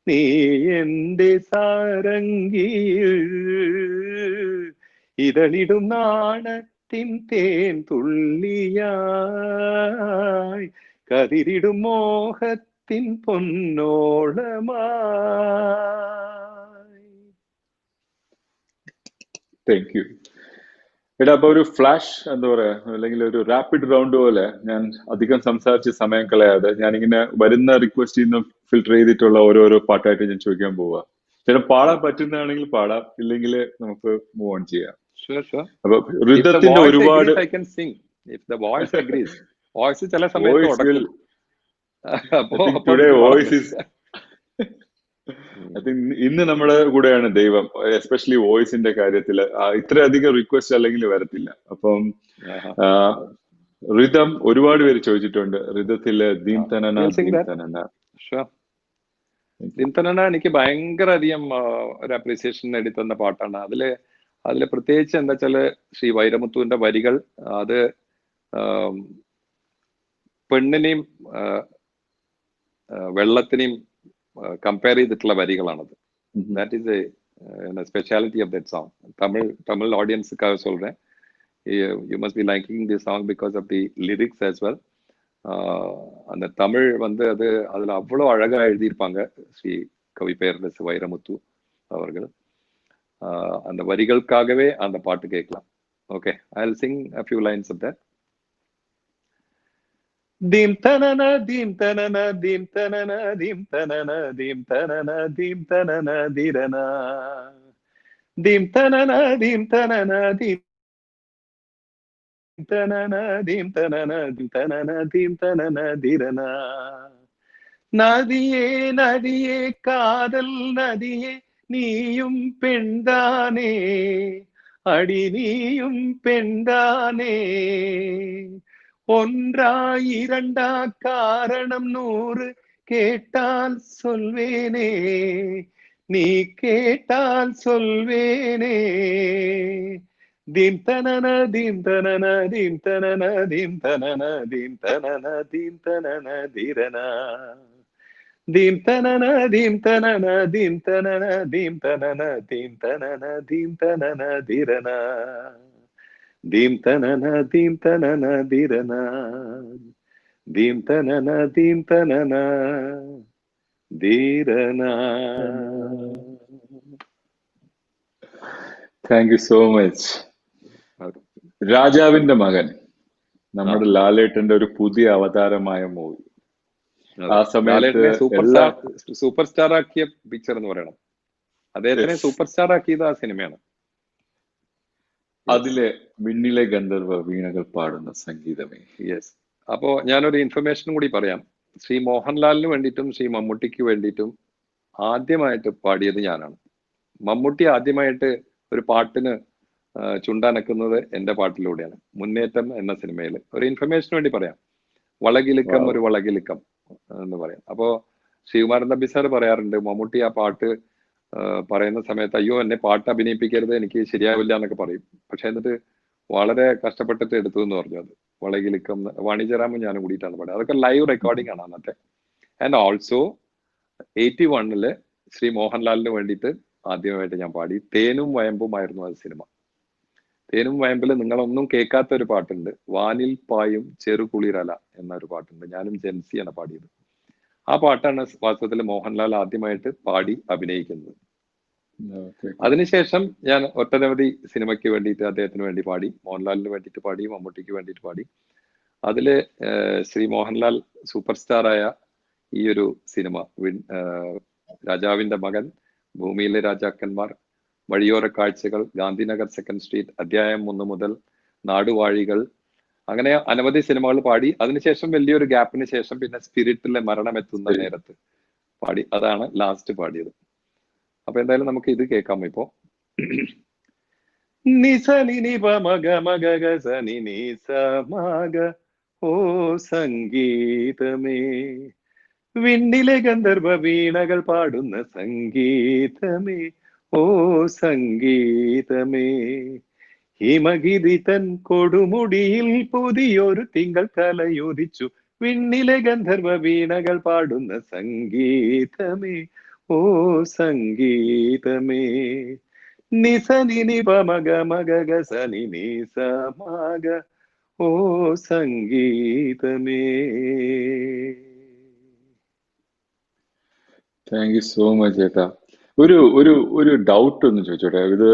S4: നീ എന്റെ സാരംഗിയിൽ ഇതളിടും നാണത്തിൻ തേൻ തുള്ളിയായി കതിരിടും മോഹത്തിൻ പൊന്നോളമായി.
S1: Thank you. എടാ, അപ്പൊ ഒരു ഫ്ലാഷ് എന്താ പറയാ, അല്ലെങ്കിൽ ഒരു റാപ്പിഡ് റൗണ്ട് പോലെ ഞാൻ അധികം സംസാരിച്ച് സമയം കളയാതെ ഞാനിങ്ങനെ വരുന്ന റിക്വസ്റ്റിൽ നിന്ന് ഫിൽട്ടർ ചെയ്തിട്ടുള്ള ഓരോരോ പാട്ടായിട്ട് ഞാൻ ചോദിക്കാൻ പോവാ. ചില പാടാൻ പറ്റുന്നതാണെങ്കിൽ പാടാം, ഇല്ലെങ്കിൽ നമുക്ക് മൂവ് ഓൺ ചെയ്യാം. അപ്പൊ ഋതത്തിന്റെ ഒരുപാട് ഇന്ന് നമ്മുടെ കൂടെയാണ് ദൈവം, എസ്പെഷ്യലി വോയിസിന്റെ കാര്യത്തില് ഇത്രയധികം റിക്വസ്റ്റ് അല്ലെങ്കിൽ വരത്തില്ല. അപ്പം ഋതം ഒരുപാട് പേര് ചോദിച്ചിട്ടുണ്ട്. ഋതത്തില് ദീം തനന
S4: എനിക്ക് ഭയങ്കര അധികം ഒരു അപ്രീസിയേഷൻ നേടിത്തന്ന പാട്ടാണ്. അതില് പ്രത്യേകിച്ച് എന്താ വെച്ചാല് ശ്രീ വൈരമുത്തുവിന്റെ വരികൾ, അത് പെണ്ണിനെയും വെള്ളത്തിനെയും കമ്പയർ ചെയ്തിട്ടുള്ള വരികളാണത്. That is a speciality of that song. Tamil ഓഡിയൻஸுக்காக சொல்றேன். You must be liking this song because of the lyrics as well. அந்த தமிழ் வந்து அதுல அவ்வளோ அழகா எழுதியிருப்பாங்க ஸ்ரீ கவி பேரரசு வைரமுத்து அவர்கள். அந்த வரிகளுக்காகவே அந்த பாட்டு கேட்கலாம். Okay, I'll sing a few lines of that. Dim tanana dim tanana dim tanana dim tanana dim tanana dim tanana dirana dim tanana dim tanana dim tanana dim tanana dim tanana dim tanana dirana. நதியே நதியே காதல் நதியே நீயும் பெண்தானே, அடி நீயும் பெண்தானே, ஒன்றா இரண்டா காரணம் 100 கேட்டால் சொல்வேனே, நீ கேட்டால் சொல்வேனே, Dim tanana, dim tanana, dim tanana, dim tanana, dim tanana, dim tanana, dirana. Dim tanana, dim tanana, dim tanana, dim tanana, dim tanana, dim tanana, dirana. Dim tanana, dim tanana, dirana. Dim tanana, dim tanana, dirana.
S1: Thank you so much. രാജാവിന്റെ മകൻ, നമ്മുടെ ലാലേട്ടന്റെ ഒരു പുതിയ അവതാരമായ movie. ആ സമയത്ത്
S4: ലാലേട്ടനെ super star ആക്കിയ പിക്ചർ എന്ന് പറയണം. അദ്ദേഹത്തിനെ സൂപ്പർ സ്റ്റാർ ആക്കിയത് ആ സിനിമയാണ്.
S1: അതിലെ വിണ്ണിലെ ഗന്ധർവ വീണകൾ പാടുന്ന സംഗീതമേ.
S4: യെസ്. അപ്പോ ഞാനൊരു ഇൻഫർമേഷൻ കൂടി പറയാം. ശ്രീ മോഹൻലാലിന് വേണ്ടിയിട്ടും ശ്രീ മമ്മൂട്ടിക്ക് വേണ്ടിയിട്ടും ആദ്യമായിട്ട് പാടിയത് ഞാനാണ്. മമ്മൂട്ടി ആദ്യമായിട്ട് ഒരു പാട്ടിന് ചുണ്ടനക്കുന്നത് എന്റെ പാട്ടിലൂടെയാണ്. മുന്നേറ്റം എന്ന സിനിമയിൽ ഒരു ഇൻഫർമേഷന് വേണ്ടി പറയാം. വളകിലുക്കം ഒരു വളകിലുക്കം എന്ന് പറയാം. അപ്പോ ശ്രീകുമാരൻ തമ്പി സാർ പറയാറുണ്ട്, മമ്മൂട്ടി ആ പാട്ട് പറയുന്ന സമയത്ത് അയ്യോ എന്നെ പാട്ട് അഭിനയിപ്പിക്കരുത്, എനിക്ക് ശരിയാവില്ല എന്നൊക്കെ പറയും. പക്ഷെ എന്നിട്ട് വളരെ കഷ്ടപ്പെട്ടിട്ട് എടുത്തു എന്ന് പറഞ്ഞു. അത് വളകിലുക്കം വാണിജ്യറാമും ഞാനും കൂടിയിട്ടാണ് പാടുന്നത്. അതൊക്കെ ലൈവ് റെക്കോർഡിംഗ് ആണ് അന്നത്തെ. ആൻഡ് ഓൾസോ 81 ശ്രീ മോഹൻലാലിന് വേണ്ടിയിട്ട് ആദ്യമായിട്ട് ഞാൻ പാടി. തേനും വയമ്പുമായിരുന്നു അത് സിനിമ. തേനും വയമ്പിൽ നിങ്ങളൊന്നും കേൾക്കാത്ത ഒരു പാട്ടുണ്ട്, വാനിൽ പായും ചെറുകുളിരല എന്നൊരു പാട്ടുണ്ട്. ഞാനും ജെൻസിയാണ് പാടിയത്. ആ പാട്ടാണ് വാസ്തവത്തിൽ മോഹൻലാൽ ആദ്യമായിട്ട് പാടി അഭിനയിക്കുന്നത്. അതിനുശേഷം ഞാൻ ഒട്ടനവധി സിനിമയ്ക്ക് വേണ്ടിയിട്ട് അദ്ദേഹത്തിന് വേണ്ടി പാടി, മോഹൻലാലിന് വേണ്ടിയിട്ട് പാടി, മമ്മൂട്ടിക്ക് വേണ്ടിയിട്ട് പാടി. അതില് ശ്രീ മോഹൻലാൽ സൂപ്പർ സ്റ്റാറായ ഈ ഒരു സിനിമ രാജാവിന്റെ മകൻ, ഭൂമിയിലെ രാജാക്കന്മാർ, വഴിയോര കാഴ്ചകൾ, ഗാന്ധിനഗർ സെക്കൻഡ് സ്ട്രീറ്റ്, അധ്യായം 1 മുതൽ, നാടുവാഴികൾ, അങ്ങനെ അനവധി സിനിമകൾ പാടി. അതിനുശേഷം വലിയൊരു ഗ്യാപ്പിന് ശേഷം പിന്നെ സ്പിരിറ്റിലെ മരണമെത്തുന്ന നേരത്ത് പാടി. അതാണ് ലാസ്റ്റ് പാടിയത്. അപ്പൊ എന്തായാലും നമുക്ക് ഇത് കേൾക്കാം ഇപ്പോ. ഓ സംഗീതമേ, വിണ്ണിലെ ഗന്ധർവ വീണകൾ പാടുന്ന സംഗീതമേ, ഓ സംഗീതമേ, ഹിമഗിരി തൻ കൊടുമുടിയിൽ പുതിയൊരു തിങ്കൾ കലയുദിച്ചു, വിണ്ണിലെ ഗന്ധർവ വീണകൾ പാടുന്ന സംഗീതമേ, ഓ സംഗീതമേ, നിസനി നിപമഗ മഗ സനി നിസമഗ, ഓ സംഗീതമേ.
S1: താങ്ക് യു സോ മച്ച് ചേട്ടാ. ഒരു ഡൗട്ട് ഒന്ന് ചോദിച്ചോട്ടെ. ഇത്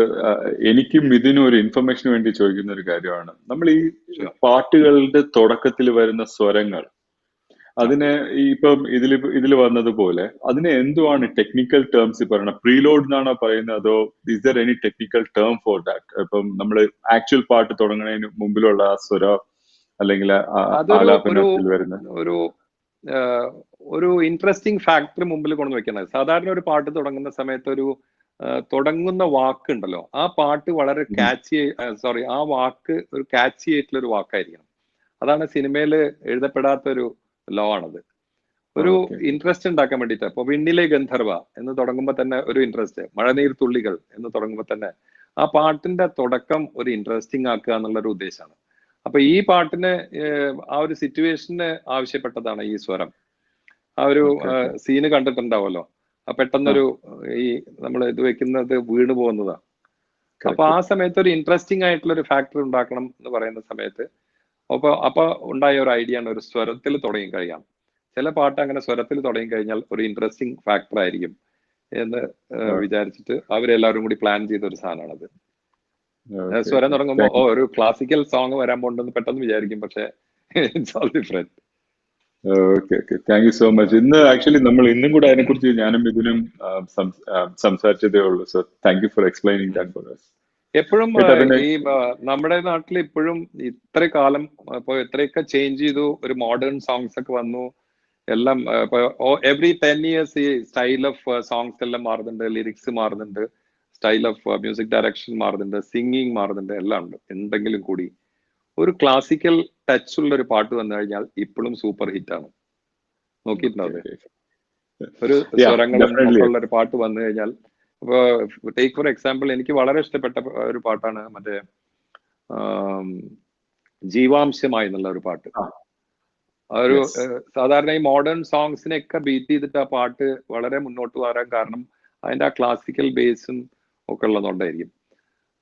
S1: എനിക്കും ഇതിനും ഒരു ഇൻഫർമേഷന് വേണ്ടി ചോദിക്കുന്ന ഒരു കാര്യമാണ്. നമ്മൾ ഈ പാട്ടുകളുടെ തുടക്കത്തിൽ വരുന്ന സ്വരങ്ങൾ, അതിനെ ഇപ്പം ഇതിൽ വന്നതുപോലെ അതിനെ എന്തുവാണ് ടെക്നിക്കൽ ടേംസ് പറയുന്നത്? പ്രീലോഡ് എന്നാണോ പറയുന്നത്, അതോ is there any technical term for that? ഇപ്പം നമ്മൾ ആക്ച്വൽ പാട്ട് തുടങ്ങുന്നതിന് മുമ്പിലുള്ള ആ സ്വരം അല്ലെങ്കിൽ ആലാപനത്തിൽ വരുന്ന
S4: ഒരു ഇൻട്രസ്റ്റിംഗ് ഫാക്ടർ മുമ്പിൽ കൊണ്ടു വെക്കുന്നത്. സാധാരണ ഒരു പാട്ട് തുടങ്ങുന്ന സമയത്ത് ഒരു തുടങ്ങുന്ന വാക്ക് ഉണ്ടല്ലോ, ആ പാട്ട് വളരെ ആ വാക്ക് ഒരു കാച്ചി ആയിട്ടുള്ള ഒരു വാക്കായിരിക്കണം. അതാണ് സിനിമയിൽ എഴുതപ്പെടാത്തൊരു ലോ ആണത്. ഒരു ഇൻട്രസ്റ്റ് ഉണ്ടാക്കാൻ വേണ്ടിയിട്ട്. അപ്പൊ വിണ്ണിലെ ഗന്ധർവ എന്ന് തുടങ്ങുമ്പോൾ തന്നെ ഒരു ഇൻട്രസ്റ്റ്, മഴനീർ തുള്ളികൾ എന്ന് തുടങ്ങുമ്പോൾ തന്നെ ആ പാട്ടിന്റെ തുടക്കം ഒരു ഇൻട്രസ്റ്റിംഗ് ആക്കുക എന്നുള്ളൊരു ഉദ്ദേശമാണ്. അപ്പൊ ഈ പാട്ടിന് ആ ഒരു സിറ്റുവേഷന് ആവശ്യപ്പെട്ടതാണ് ഈ സ്വരം. ആ ഒരു സീന് കണ്ടിട്ടുണ്ടാവുമല്ലോ, പെട്ടെന്നൊരു ഈ നമ്മൾ ഇത് വെക്കുന്നത് വീണ് പോകുന്നതാണ്. അപ്പൊ ആ സമയത്ത് ഒരു ഇൻട്രസ്റ്റിംഗ് ആയിട്ടുള്ള ഒരു ഫാക്ടർ ഉണ്ടാക്കണം എന്ന് പറയുന്ന സമയത്ത് അപ്പൊ ഉണ്ടായ ഒരു ഐഡിയ ആണ് ഒരു സ്വരത്തിൽ തുടങ്ങി കഴിയാം. ചില പാട്ട് അങ്ങനെ സ്വരത്തിൽ തുടങ്ങി കഴിഞ്ഞാൽ ഒരു ഇൻട്രസ്റ്റിംഗ് ഫാക്ടർ ആയിരിക്കും എന്ന് വിചാരിച്ചിട്ട് അവരെല്ലാവരും കൂടി പ്ലാൻ ചെയ്ത ഒരു സാധനമാണത്. സ്വരം തുടങ്ങുമ്പോ ഒരു ക്ലാസിക്കൽ സോങ് വരാൻ പോണ്ടെന്ന് പെട്ടെന്ന് വിചാരിക്കും, പക്ഷെ it's all different.
S1: Okay okay, thank you so much. ഇന്ന് ആക്ച്വലി നമ്മൾ ഇന്നും കൂടെ അതിനെക്കുറിച്ച് ഞാനും ഇതിനും സംസാരിച്ചതേ ഉള്ളൂ. So thank you for explaining that for us.
S4: എപ്പോഴും ഈ നമ്മുടെ നാട്ടിൽ ഇപ്പോഴും ഇത്ര കാലം ഇപ്പൊ എത്രയൊക്കെ ചേഞ്ച് ചെയ്തു, ഒരു മോഡേൺ സോങ്സ് ഒക്കെ വന്നു, എല്ലാം എവറി 10 years ഈ സ്റ്റൈൽ ഓഫ് സോങ്സ് എല്ലാം മാറുന്നുണ്ട്, ലിറിക്സ് മാറുന്നുണ്ട്, സ്റ്റൈൽ ഓഫ് മ്യൂസിക് ഡയറക്ഷൻ മാറുന്നുണ്ട്, സിംഗിങ് മാറുന്നുണ്ട്, എല്ലാം ഉണ്ട്. എന്തെങ്കിലും കൂടി ഒരു ക്ലാസിക്കൽ ടച്ച് ഉള്ള ഒരു പാട്ട് വന്നു കഴിഞ്ഞാൽ ഇപ്പോഴും സൂപ്പർ ഹിറ്റ് ആണ്. നോക്കിയിട്ടുണ്ടോ? ഒരു സ്വരങ്ങളും ഒക്കെ ഉള്ള ഒരു പാട്ട് വന്നു കഴിഞ്ഞാൽ, ഇപ്പൊ ടേക്ക് ഫോർ എക്സാമ്പിൾ എനിക്ക് വളരെ ഇഷ്ടപ്പെട്ട ഒരു പാട്ടാണ് മറ്റേ ജീവാംശമായി എന്നുള്ള ഒരു പാട്ട്. ഒരു സാധാരണ ഈ മോഡേൺ സോങ്സിനെയൊക്കെ ബീറ്റ് ചെയ്തിട്ട് ആ പാട്ട് വളരെ മുന്നോട്ട് വരാൻ കാരണം അതിന്റെ ആ ക്ലാസിക്കൽ ബേസും ഒക്കെ ഉള്ളതുകൊണ്ടായിരിക്കും.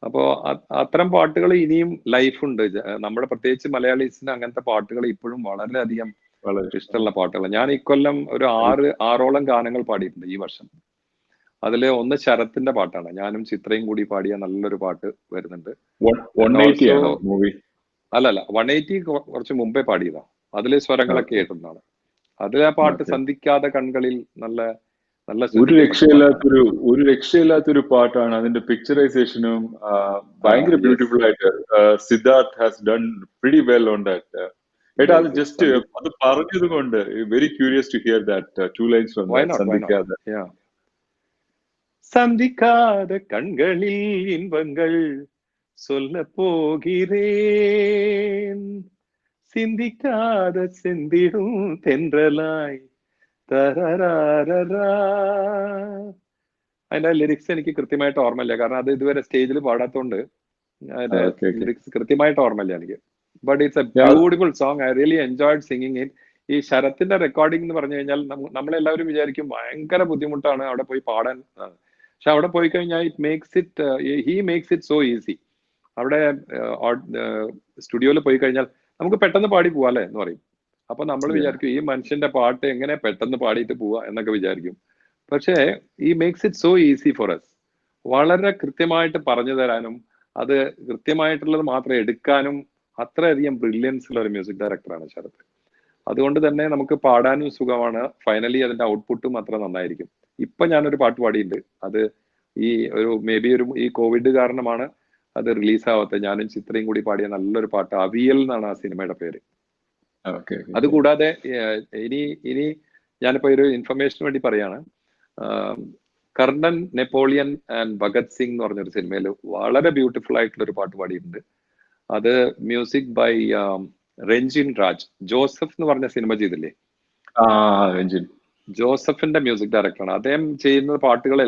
S4: അപ്പോൾ അത്തരം പാട്ടുകൾ ഇനിയും ലൈഫുണ്ട്. നമ്മുടെ പ്രത്യേകിച്ച് മലയാളീസിന് അങ്ങനത്തെ പാട്ടുകൾ ഇപ്പോഴും വളരെയധികം ഇഷ്ടമുള്ള പാട്ടുകൾ. ഞാൻ ഇക്കൊല്ലം ഒരു ആറോളം ഗാനങ്ങൾ പാടിയിട്ടുണ്ട് ഈ വർഷം. അതില് ഒന്ന് ശരത്തിന്റെ പാട്ടാണ്. ഞാനും ചിത്രയും കൂടി പാടിയ നല്ലൊരു പാട്ട് വരുന്നുണ്ട്. അല്ലല്ല, 180 കുറച്ച് മുമ്പേ പാടിയതാ. അതില് സ്വരങ്ങളൊക്കെ കേട്ടിട്ടുണ്ടാണ്. അതിൽ ആ പാട്ട് സന്ധിക്കാതെ കൺകളിൽ നല്ല നല്ല
S1: ഒരു രക്ഷയില്ലാത്തൊരു പാട്ടാണ്. അതിന്റെ പിക്ചറൈസേഷനും ഭയങ്കര ബ്യൂട്ടിഫുൾ ആയിട്ട് Siddharth has done pretty well on that. ഏട്ടാ അത് ജസ്റ്റ് അത് പറഞ്ഞത് കൊണ്ട് very curious to hear that 2 lines from സന്ധിക്കാതെ.
S4: சந்திக்காத கண்களில் இன்பங்கள் சொல்ல போகிறேன், சிந்திக்காத செந்திடும் தென்றலாய் തരരാരരാ. അതിന്റെ ലിറിക്സ് എനിക്ക് കൃത്യമായിട്ട് ഓർമ്മയില്ല, കാരണം അത് ഇതുവരെ സ്റ്റേജിൽ പാടാത്തോണ്ട് അതിന്റെ ലിറിക്സ് കൃത്യമായിട്ട് ഓർമ്മയില്ല എനിക്ക്. But it's A beautiful song. I really enjoyed singing it. ഈ ശരത്തിന്റെ റെക്കോർഡിംഗ് എന്ന് പറഞ്ഞു കഴിഞ്ഞാൽ നമ്മളെല്ലാവരും വിചാരിക്കും ഭയങ്കര ബുദ്ധിമുട്ടാണ് അവിടെ പോയി പാടാൻ. പക്ഷെ അവിടെ പോയി കഴിഞ്ഞാൽ he makes it so easy. അവിടെ സ്റ്റുഡിയോയിൽ പോയി കഴിഞ്ഞാൽ നമുക്ക് പെട്ടെന്ന് പാടി പോവാല്ലേ എന്ന് പറയും. അപ്പൊ നമ്മൾ വിചാരിക്കും ഈ മനുഷ്യന്റെ പാട്ട് എങ്ങനെ പെട്ടെന്ന് പാടിയിട്ട് പോവാ എന്നൊക്കെ വിചാരിക്കും. പക്ഷേ ഈ makes it so easy for us. വളരെ കൃത്യമായിട്ട് പറഞ്ഞു തരാനും അത് കൃത്യമായിട്ടുള്ളത് മാത്രം എടുക്കാനും അത്രയധികം ബ്രില്യൻസ് ഉള്ള ഒരു മ്യൂസിക് ഡയറക്ടറാണ് ശരത്. അതുകൊണ്ട് തന്നെ നമുക്ക് പാടാനും സുഖമാണ്. ഫൈനലി അതിന്റെ ഔട്ട്പുട്ടും അത്ര നന്നായിരിക്കും. ഇപ്പൊ ഞാനൊരു പാട്ട് പാടിയിട്ടുണ്ട്. അത് ഈ മേ ബി ഈ കോവിഡ് കാരണമാണ് അത് റിലീസാവാത്തത്. ഞാനും ചിത്രയും കൂടി പാടിയ നല്ലൊരു പാട്ട്, അവിയൽ എന്നാണ് ആ സിനിമയുടെ പേര്. അതുകൂടാതെ ഇനി ഞാനിപ്പോ ഒരു ഇൻഫർമേഷന് വേണ്ടി പറയാണ്, കർണൻ, നെപ്പോളിയൻ ആൻഡ് ഭഗത് സിംഗ് എന്ന് പറഞ്ഞൊരു സിനിമയിൽ വളരെ ബ്യൂട്ടിഫുൾ ആയിട്ടുള്ള ഒരു പാട്ട് പാടിയിട്ടുണ്ട്. അത് മ്യൂസിക് ബൈ രഞ്ജിൻ രാജ്. ജോസഫ് എന്ന് പറഞ്ഞ സിനിമ ചെയ്തില്ലേ, ജോസഫിന്റെ മ്യൂസിക് ഡയറക്ടറാണ് അദ്ദേഹം. ചെയ്യുന്ന പാട്ടുകൾ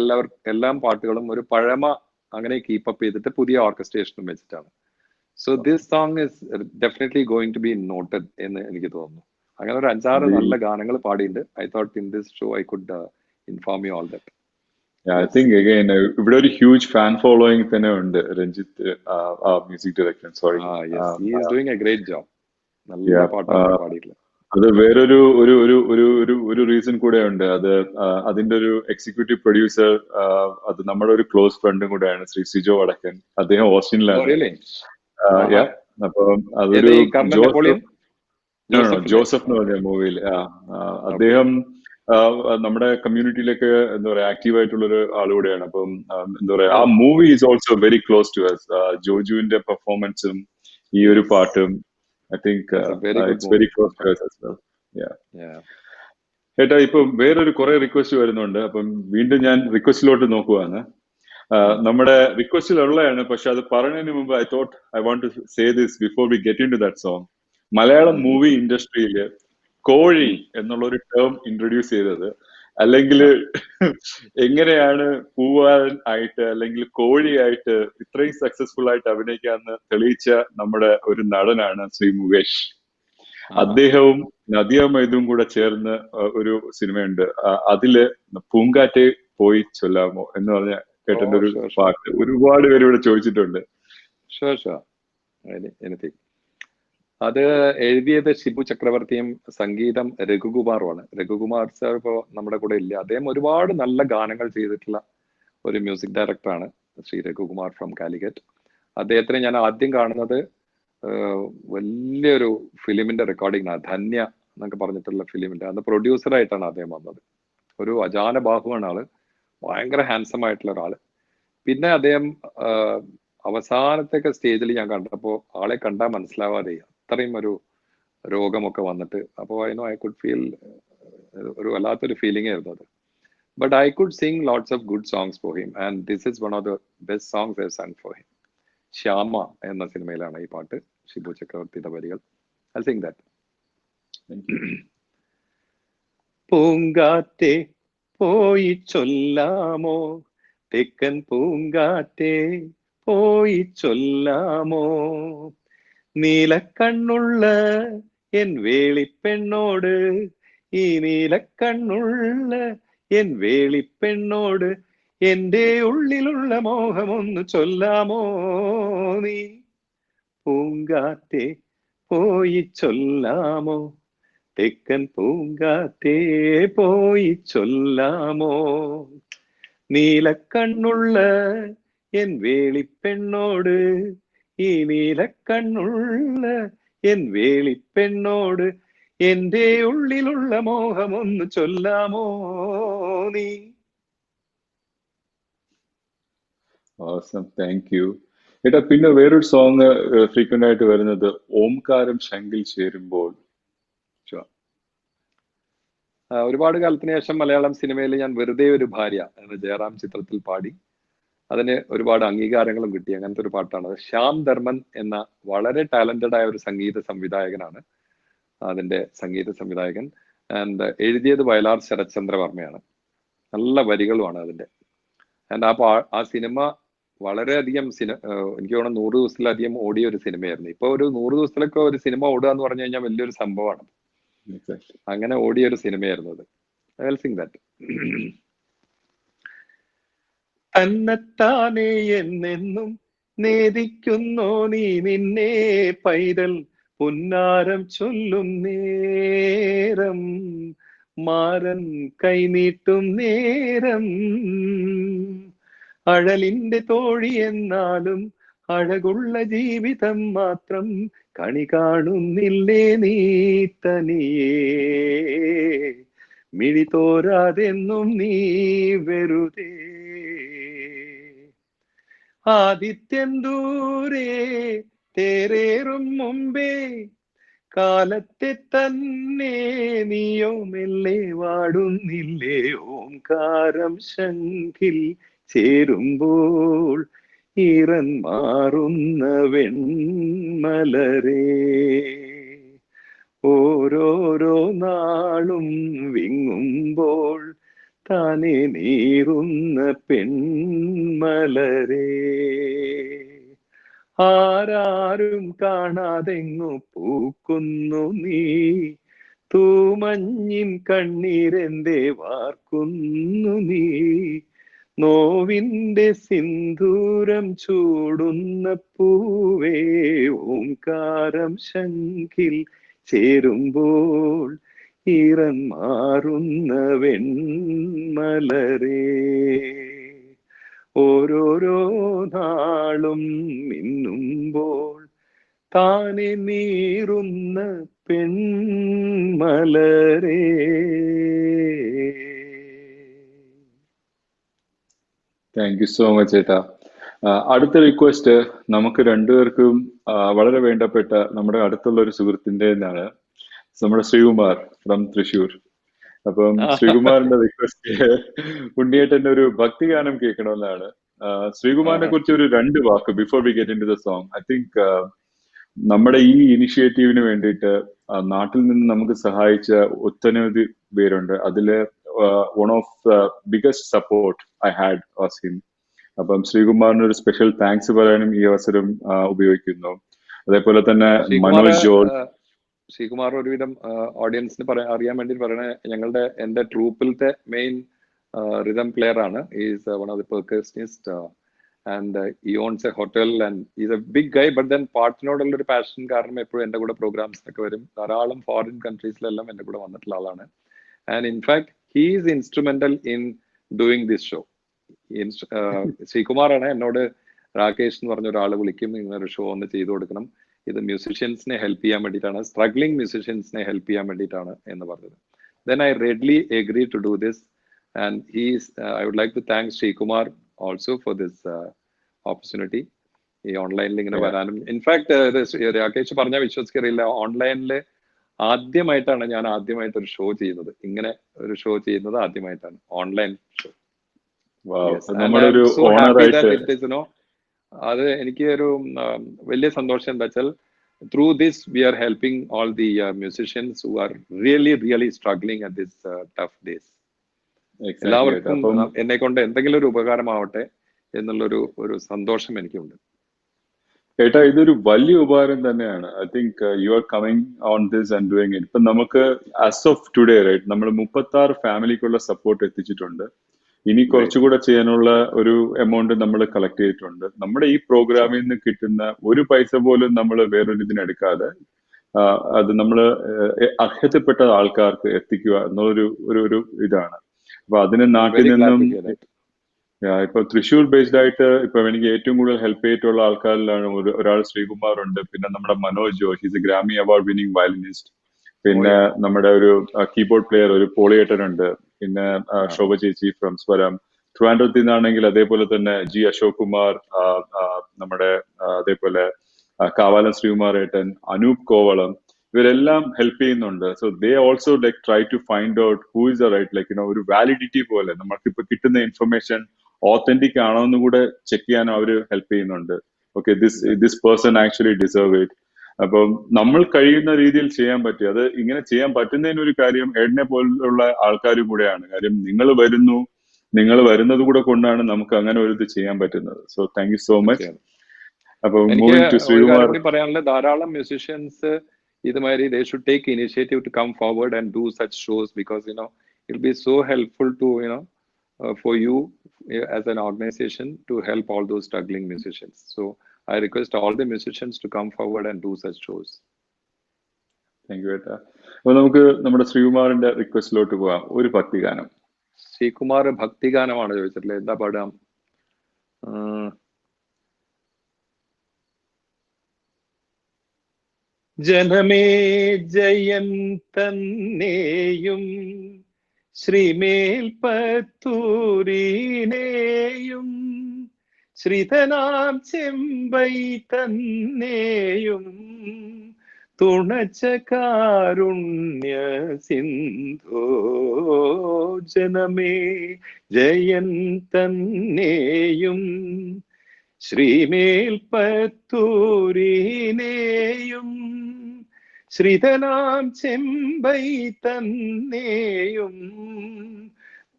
S4: എല്ലാം പാട്ടുകളും ഒരു പഴമ അങ്ങനെ കീപ്പപ്പ് ചെയ്തിട്ട് പുതിയ ഓർക്കസ്ട്രേഷനും വെച്ചിട്ടാണ്. So this song is definitely going to be noted എന്ന് എനിക്ക് തോന്നുന്നു. അങ്ങനെ ഒരു 5-6 നല്ല ഗാനങ്ങൾ പാടിയിട്ടുണ്ട്. I thought in this show I could inform you all that.
S1: I think again ഇവിടെ ഒരു ഹ്യൂജ് ഫാൻ ഫോളോയിങ് തന്നെ ഉണ്ട് Ranjith, music director. Sorry,
S4: he is doing a great job. നല്ല പാട്ടാണ് പാടിയിട്ടുള്ളത്.
S1: അത് വേറൊരു ഒരു റീസൺ കൂടെ ഉണ്ട്. അതിന്റെ ഒരു എക്സിക്യൂട്ടീവ് പ്രൊഡ്യൂസർ അത് നമ്മുടെ ഒരു ക്ലോസ് ഫ്രണ്ടും കൂടെയാണ്, ശ്രീ സിജോ വടക്കൻ. അദ്ദേഹം ഓസ്റ്റിനിലാണ്. അപ്പം അതൊരു ജോസഫ് എന്ന് പറഞ്ഞ മൂവിയിൽ അദ്ദേഹം നമ്മുടെ കമ്മ്യൂണിറ്റിയിലൊക്കെ എന്താ പറയാ ആക്റ്റീവ് ആയിട്ടുള്ള ഒരു ആളുകൂടെയാണ്. അപ്പം എന്താ പറയാ ആ movie is also very close to us. ജോജുവിന്റെ പെർഫോമൻസും ഈ ഒരു പാട്ടും I think it's very close to us as well. Yeah. ഏട്ടാ ഇപ്പൊ വേറൊരു കുറെ റിക്വസ്റ്റ് വരുന്നുണ്ട്. അപ്പം വീണ്ടും ഞാൻ റിക്വസ്റ്റിലോട്ട് നോക്കുവാണ്. നമ്മുടെ റിക്വസ്റ്റിലുള്ളതാണ്, പക്ഷെ അത് പറയുന്നതിന് മുമ്പ് I thought I want to say this before we get in to that song. Malayalam movie ഇൻഡസ്ട്രിയിൽ കോഴി എന്നുള്ളൊരു ടേം ഇൻട്രൊഡ്യൂസ് ചെയ്തത്, അല്ലെങ്കിൽ എങ്ങനെയാണ് പൂവാൻ ആയിട്ട് അല്ലെങ്കിൽ കോഴിയായിട്ട് ഇത്രയും സക്സസ്ഫുൾ ആയിട്ട് അഭിനയിക്കാന്ന് തെളിയിച്ച നമ്മുടെ ഒരു നടനാണ് ശ്രീ മുകേഷ്. അദ്ദേഹവും നദിയ മൈദും കൂടെ ചേർന്ന് ഒരു സിനിമയുണ്ട്. അതില് പൂങ്കാറ്റെ പോയി ചൊല്ലാമോ എന്ന് പറഞ്ഞ കേട്ട ഒരു പാട്ട് ഒരുപാട് പേര് ഇവിടെ ചോദിച്ചിട്ടുണ്ട്.
S4: അത് എഴുതിയത് ഷിബു ചക്രവർത്തിയും സംഗീതം രഘുകുമാറുമാണ്. രഘുകുമാർ സാർ ഇപ്പോൾ നമ്മുടെ കൂടെ ഇല്ല. അദ്ദേഹം ഒരുപാട് നല്ല ഗാനങ്ങൾ ചെയ്തിട്ടുള്ള ഒരു മ്യൂസിക് ഡയറക്ടറാണ് ശ്രീ രഘുകുമാർ ഫ്രം കാലിക്കറ്റ്. അദ്ദേഹത്തിനെ ഞാൻ ആദ്യം കാണുന്നത് വലിയൊരു ഫിലിമിന്റെ റെക്കോർഡിംഗ്, ധന്യ എന്നൊക്കെ പറഞ്ഞിട്ടുള്ള ഫിലിമിന്റെ അന്ന് പ്രൊഡ്യൂസറായിട്ടാണ് അദ്ദേഹം വന്നത്. ഒരു അജാന ബാഹുവാണ് ആള്, ഭയങ്കര ഹാൻസം ആയിട്ടുള്ള ഒരാള്. പിന്നെ അദ്ദേഹം അവസാനത്തൊക്കെ സ്റ്റേജിൽ ഞാൻ കണ്ടപ്പോൾ ആളെ കണ്ടാൽ മനസ്സിലാവാതെ അത്രയും ഒരു രോഗമൊക്കെ വന്നിട്ട്, അപ്പോൾ ഐ കുഡ് ഫീൽ ഒരു വല്ലാത്തൊരു ഫീലിംഗ് ആയിരുന്നു അത്. But I could Singh lots of good songs for him and this is one of the best songs I sung for him. Shyama എന്ന സിനിമയിലാണ് ഈ പാട്ട്, ഷിബു ചക്രവർത്തിയുടെ വരികൾ. I Singh that. പൂങ്കാറ്റേ പോയി ചൊല്ലാമോ തെക്കൻ പൂങ്കാറ്റേ പോയി ചൊല്ലാമോ നീലക്കണ്ണുള്ള എൻ വേളിപ്പെണ്ണോട് ഈ നീലക്കണ്ണുള്ള എൻ വേളിപ്പെണ്ണോട് എന്റെ ഉള്ളിലുള്ള മോഹമൊന്നു ചൊല്ലാമോ നീ പൂങ്കാറ്റേ പോയി ചൊല്ലാമോ തെക്കൻ പൂങ്കാറ്റേ പോയി ചൊല്ലാമോ നീലക്കണ്ണുള്ള എൻ വേളിപ്പെണ്ണോട് ഈ നീലക്കണ്ണുള്ള എൻ വേളിപ്പെണ്ണോട് എന്റെ ഉള്ളിലുള്ള മോഹമൊന്നു ചൊല്ലാമോ നീ.
S1: Awesome, thank you. ഏട്ടാ പിന്നെ വേറൊരു സോങ് ഫ്രീക്വന്റ് ആയിട്ട് വരുന്നത് ഓംകാരം ശങ്കിൽ ചേരുമ്പോൾ.
S4: ഒരുപാട് കാലത്തിന് ശേഷം മലയാളം സിനിമയിൽ ഞാൻ വെറുതെ ഒരു ഭാര്യ എന്ന ജയറാം ചിത്രത്തിൽ പാടി. അതിന് ഒരുപാട് അംഗീകാരങ്ങളും കിട്ടി. അങ്ങനത്തെ ഒരു പാട്ടാണ്. ശ്യാം ധർമ്മൻ എന്ന വളരെ ടാലന്റഡ് ആയ ഒരു സംഗീത സംവിധായകനാണ് അതിന്റെ സംഗീത സംവിധായകൻ. ആൻഡ് എഴുതിയത് വയലാർ ശരത്ചന്ദ്രവർമ്മയാണ്. നല്ല വരികളുമാണ് അതിന്റെ. ആൻഡ് ആ സിനിമ വളരെയധികം എനിക്ക് തോന്നുന്നു 100 ദിവസത്തിലധികം ഓടിയ ഒരു സിനിമയായിരുന്നു. ഇപ്പൊ ഒരു 100 ദിവസത്തിലൊക്കെ ഒരു സിനിമ ഓടുക എന്ന് പറഞ്ഞു കഴിഞ്ഞാൽ വലിയൊരു സംഭവമാണ്. അങ്ങനെ ഓടിയ ഒരു സിനിമയായിരുന്നു അത്. I will sing that. തന്നെത്താനേ എന്നെന്നും നേദിക്കുന്നോ നീ നിന്നെ പൈതൽ പുന്നാരം ചൊല്ലും നേരം മാരൻ കൈനീട്ടും നേരം അഴലിന്റെ തോഴി എന്നാലും അഴകുള്ള ജീവിതം മാത്രം കണി കാണുന്നില്ലേ നീ തനിയേ മിഴി തോരാതെന്നും നീ വെറുതെ ആദിത്യൻ ദൂരെ തേരേറും മുമ്പേ കാലത്തെ തന്നെ നീയോ മെല്ലെ വാടുന്നില്ലേ ഓംകാരം ശങ്കിൽ ചേരുമ്പോൾ ഈറൻ മാറുന്ന വെൺമലരേ ഓരോരോ നാളും വിങ്ങുമ്പോൾ താനെ നീറുന്ന പെൺമലരേ ആരാരും കാണാതെങ്ങു പൂക്കുന്നു നീ തൂമഞ്ഞിൻ കണ്ണീരെന്തേ വാർക്കുന്നു നീ നോവിന്റെ സിന്ദൂരം ചൂടുന്ന പൂവേ ഓംകാരം ശങ്കിൽ ചേരുമ്പോൾ ഈറൻ മാറുന്ന വെൺമലരേ ഓരോരോ നാളും മിന്നുമ്പോൾ താനെ നീറുന്ന പെൺമലരേ.
S1: താങ്ക് യു സോ മച്ച് ഏട്ടാ. അടുത്ത റിക്വസ്റ്റ് നമുക്ക് രണ്ടുപേർക്കും വളരെ വേണ്ടപ്പെട്ട നമ്മുടെ അടുത്തുള്ള ഒരു സുഹൃത്തിന്റെ ആണ്, നമ്മുടെ ശ്രീകുമാർ ഫ്രം തൃശ്ശൂർ. അപ്പം ശ്രീകുമാറിന്റെ റിക്വസ്റ്റ് ഉണ്ണിയേട്ടന്റെ ഒരു ഭക്തിഗാനം കേൾക്കണമെന്നാണ്. ശ്രീകുമാറിനെ കുറിച്ച് ഒരു 2 വാക്ക് before we get in to the song. I think നമ്മുടെ ഈ ഇനിഷ്യേറ്റീവിന് വേണ്ടിയിട്ട് നാട്ടിൽ നിന്ന് നമുക്ക് സഹായിച്ച ഒട്ടനവധി പേരുണ്ട്. അതില് one of the biggest support I had was him. അപ്പം ശ്രീകുമാറിന് ഒരു സ്പെഷ്യൽ താങ്ക്സ് പറയാനും ഈ അവസരം ഉപയോഗിക്കുന്നു. അതേപോലെ തന്നെ മനോജ് ജോർജ്.
S4: ശ്രീകുമാർ ഒരുവിധം ഓഡിയൻസിന് അറിയാൻ വേണ്ടി പറയണ എന്റെ ട്രൂപ്പിലത്തെ മെയിൻ റിതം പ്ലെയർ ആണ്. Is one of the percussionist and he owns a hotel and he's a big guy, but then പാട്ടിനോടുള്ള ഒരു പാഷൻ കാരണം എപ്പോഴും എന്റെ കൂടെ പ്രോഗ്രാംസിനൊക്കെ വരും. ധാരാളം ഫോറിൻ കൺട്രീസിലെല്ലാം എന്റെ കൂടെ വന്നിട്ടുള്ള ആളാണ്. And in fact he is instrumental in doing this show. ശ്രീകുമാറാണ് എന്നോട് രാകേഷ് എന്ന് പറഞ്ഞ ഒരാൾ വിളിക്കും, ഇങ്ങനൊരു ഷോ ഒന്ന് ചെയ്തു കൊടുക്കണം, ഇത് മ്യൂസിഷ്യൻസിനെ ഹെൽപ്പ് ചെയ്യാൻ വേണ്ടിയിട്ടാണ്, സ്ട്രഗ്ലിംഗ് മ്യൂസിഷ്യൻസിനെ ഹെൽപ്പ് ചെയ്യാൻ വേണ്ടിയിട്ടാണ് എന്ന് പറഞ്ഞത്. Then I readily agreed to do this, and I would like to thank Srikumar also for this opportunity. ഈ ഓൺലൈനിൽ ഇങ്ങനെ വരാനും, ഇൻഫാക്ട് രാകേഷ് പറഞ്ഞാൽ വിശ്വസിക്കറിയില്ല, ഓൺലൈനിൽ ആദ്യമായിട്ടാണ് ഞാൻ ഒരു ഷോ ചെയ്യുന്നത്. ഇങ്ങനെ ഒരു ഷോ ചെയ്യുന്നത് ആദ്യമായിട്ടാണ്, ഓൺലൈൻ ഷോ. അത് എനിക്ക് ഒരു വലിയ സന്തോഷം എന്താ വെച്ചാൽ, through this we are helping all the musicians who are really struggling at this tough days. എല്ലാവർക്കും എന്നെ കൊണ്ട് എന്തെങ്കിലും ഒരു ഉപകാരമാവട്ടെ എന്നുള്ളൊരു സന്തോഷം എനിക്കുണ്ട്.
S1: ഏട്ടാ, ഇതൊരു വലിയ ഉപകാരം തന്നെയാണ്. I think you are coming on this and doing it. ഇപ്പൊ നമുക്ക് ആസ് ഓഫ് ടുഡേ റൈറ്റ് നമ്മൾ 36 ഫാമിലിക്കുള്ള സപ്പോർട്ട് എത്തിച്ചിട്ടുണ്ട്. ഇനി കുറച്ചുകൂടെ ചെയ്യാനുള്ള ഒരു എമൗണ്ട് നമ്മൾ കളക്ട് ചെയ്തിട്ടുണ്ട്. നമ്മുടെ ഈ പ്രോഗ്രാമിൽ നിന്ന് കിട്ടുന്ന ഒരു പൈസ പോലും നമ്മൾ വേറൊരു ഇതിനെടുക്കാതെ അത് നമ്മൾ അർഹതപ്പെട്ട ആൾക്കാർക്ക് എത്തിക്കുക എന്നുള്ളൊരു ഒരു ഇതാണ്. അപ്പൊ അതിന് നാട്ടിൽ നിന്നും ഇപ്പൊ തൃശ്ശൂർ ബേസ്ഡ് ആയിട്ട് ഇപ്പൊ എനിക്ക് ഏറ്റവും കൂടുതൽ ഹെൽപ്പ് ചെയ്തിട്ടുള്ള ആൾക്കാരിലാണ് ഒരാൾ ശ്രീകുമാർ ഉണ്ട്, പിന്നെ നമ്മുടെ Manoj Josh, is A Grammy award winning violinist, പിന്നെ നമ്മുടെ ഒരു കീബോർഡ് പ്ലെയർ ഒരു പോളിയേട്ടൻ ഉണ്ട്, പിന്നെ ശോഭ ചേച്ചി ഫ്രം സ്വരം. ട്രിവാൻഡ്രത്തിൽ നിന്നാണെങ്കിൽ അതേപോലെ തന്നെ ജി അശോക് കുമാർ, നമ്മുടെ അതേപോലെ കാവാലം ശ്രീകുമാർ ഏട്ടൻ, അനൂപ് കോവളം, ഇവരെല്ലാം ഹെൽപ്പ് ചെയ്യുന്നുണ്ട്. So they also like try to find out who is the right, like ഒരു വാലിഡിറ്റി പോലെ നമുക്കിപ്പോ കിട്ടുന്ന ഇൻഫർമേഷൻ ഓത്തന്റിക് ആണോ എന്ന് കൂടെ ചെക്ക് ചെയ്യാൻ അവർ ഹെൽപ്പ് ചെയ്യുന്നുണ്ട്. Okay, this person actually deserve it. അപ്പം നമ്മൾ കഴിയുന്ന രീതിയിൽ ചെയ്യാൻ പറ്റും. അത് ഇങ്ങനെ ചെയ്യാൻ പറ്റുന്നതിനൊരു കാര്യം ഏട്ടനെ പോലുള്ള ആൾക്കാരും കൂടെയാണ്. കാര്യം നിങ്ങൾ വരുന്നത് കൂടെ കൊണ്ടാണ് നമുക്ക് അങ്ങനെ ഒരു ഇത് ചെയ്യാൻ പറ്റുന്നത്. So thank you so much. അപ്പൊ മൂവിംഗ് ടു ശ്രീകുമാർ,
S4: പറയാനുള്ള ധാരാളം മ്യൂസിഷ്യൻസ് ഇതുമാതിരി they should take initiative to come forward and do such shows, because it'll be so helpful to for you as an organization to help all those struggling musicians. So I request all the musicians to come forward and do such shows.
S1: Thank you ഏട്ടാ. അപ്പൊ നമുക്ക് നമ്മുടെ ശ്രീകുമാറിന്റെ റിക്വസ്റ്റിലോട്ട് പോവാം. ഒരു ഭക്തിഗാനം.
S4: ശ്രീകുമാർ ഭക്തിഗാനമാണ് ചോദിച്ചിട്ടില്ലേ, എന്താ പാടാം? ജനമേ ജയൻ തന്നെയും ശ്രീമേൽപ്പത്തൂരിനെയും ശ്രീധനാം ചെമ്പൈ തന്നെയും തുണച്ച കാരുണ്യ സിന്ധോ. ജനമേ ജയൻ തന്നെയും ശ്രീമേൽപ്പത്തൂരിനെയും ശ്രീധനാം ചെമ്പൈ തന്നെയും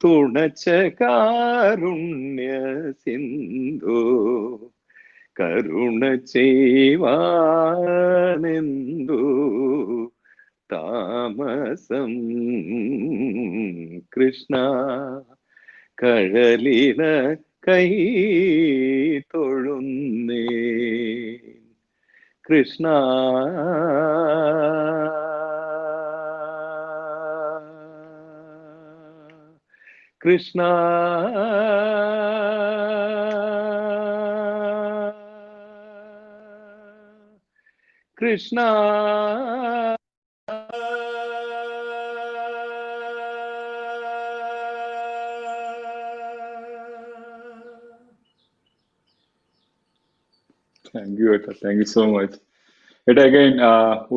S4: തുണച്ച കാരുണ്യ സിന്ധു. കരുണ ചെയ്വാനെന്തു താമസം കൃഷ്ണ, കഴലിന കൈ തൊഴുന്നേ കൃഷ്ണ. കൃഷ്ണ കൃഷ്ണ
S1: താങ്ക് യു ഏട്ടാ, താങ്ക് യു സോ മച്ച്. ഏട്ടാ അഗൈൻ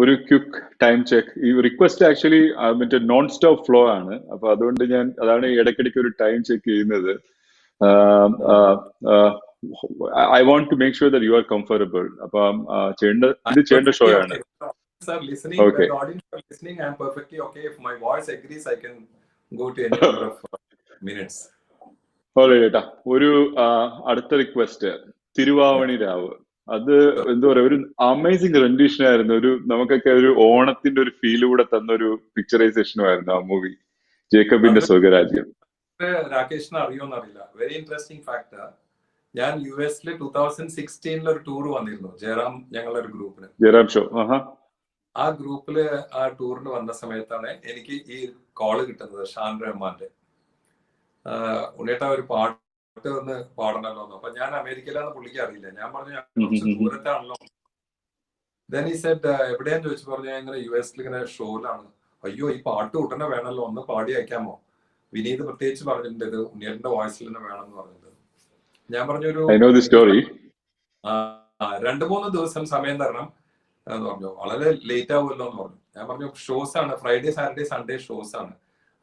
S1: ഒരു ക്വിക്ക് ടൈം ചെക്ക്. ഈ റിക്വസ്റ്റ് ആക്ച്വലി മറ്റേ നോൺ സ്റ്റോപ്പ് ഫ്ലോ ആണ്. അപ്പൊ അതുകൊണ്ട് ഞാൻ അതാണ് ഇടയ്ക്കിടയ്ക്ക് ഒരു ടൈം ചെക്ക് ചെയ്യുന്നത്. I want to make sure that you are comfortable. അപ്പം ചെയ്യേണ്ട ഷോ ആണ്.
S5: Sir, listening,
S1: Okay.
S5: the audience are listening. I am perfectly okay. If my voice agrees, I can go to any number of minutes.
S1: ഏട്ടാ, ഒരു അടുത്ത request, Thiruvavani രാവ്. അത് എന്താ പറയാ, ഒരു അമേസിംഗ് റെൻഡിഷൻ ആയിരുന്നു. നമുക്കൊക്കെ ഒരു ഓണത്തിന്റെ ഒരു ഫീല് കൂടെ തന്നൊരു പിക്ചറൈസേഷനും ആയിരുന്നു ആ മൂവി, ജേക്കബിന്റെ സ്വർഗരാജ്യം.
S5: രാകേഷിനെ അറിയോന്നറിയില്ല. Very interesting fact. ഞാൻ US 2016 ഒരു ടൂർ വന്നിരുന്നു, ജയറാം, ഞങ്ങളുടെ ഒരു ഗ്രൂപ്പിന്,
S1: ജയറാം ഷോ.
S5: ആ ഗ്രൂപ്പില് ആ ടൂറിന് വന്ന സമയത്താണ് എനിക്ക് ഈ കോള് കിട്ടുന്നത്, ഷാൻ റഹ്മാന്റെ. ഉണ്ണിയേട്ടാ ഒരു പാട്ട് ഒന്ന് പാടണല്ലോ. അപ്പൊ ഞാൻ അമേരിക്കയിലാന്ന് പുള്ളിക്ക് അറിയില്ല. ഞാൻ പറഞ്ഞു കുറച്ച് ദൂരത്താണല്ലോ. ദെൻ ഈ സെഡ് എവിടെയാന്ന് ചോദിച്ചു. പറഞ്ഞു ഇങ്ങനെ US ഇങ്ങനെ ഷോയിലാണ്. അയ്യോ ഈ പാട്ട് ഉടനെ വേണമല്ലോ, ഒന്ന് പാടി അയക്കാമോ? വിനീത് പ്രത്യേകിച്ച് പറഞ്ഞിട്ടുണ്ട് ഇത് ഉണ്ണിയേട്ടന്റെ വോയിസിൽ തന്നെ വേണം എന്ന് പറഞ്ഞിട്ട്. ഞാൻ പറഞ്ഞൊരു 2-3 ദിവസം സമയം തരണം എന്ന് പറഞ്ഞു. വളരെ ലേറ്റ് ആവുമല്ലോ എന്ന് പറഞ്ഞു. ഞാൻ പറഞ്ഞു ഷോസ് ആണ്, ഫ്രൈഡേ സാറ്റർഡേ സൺഡേ ഷോസ് ആണ്.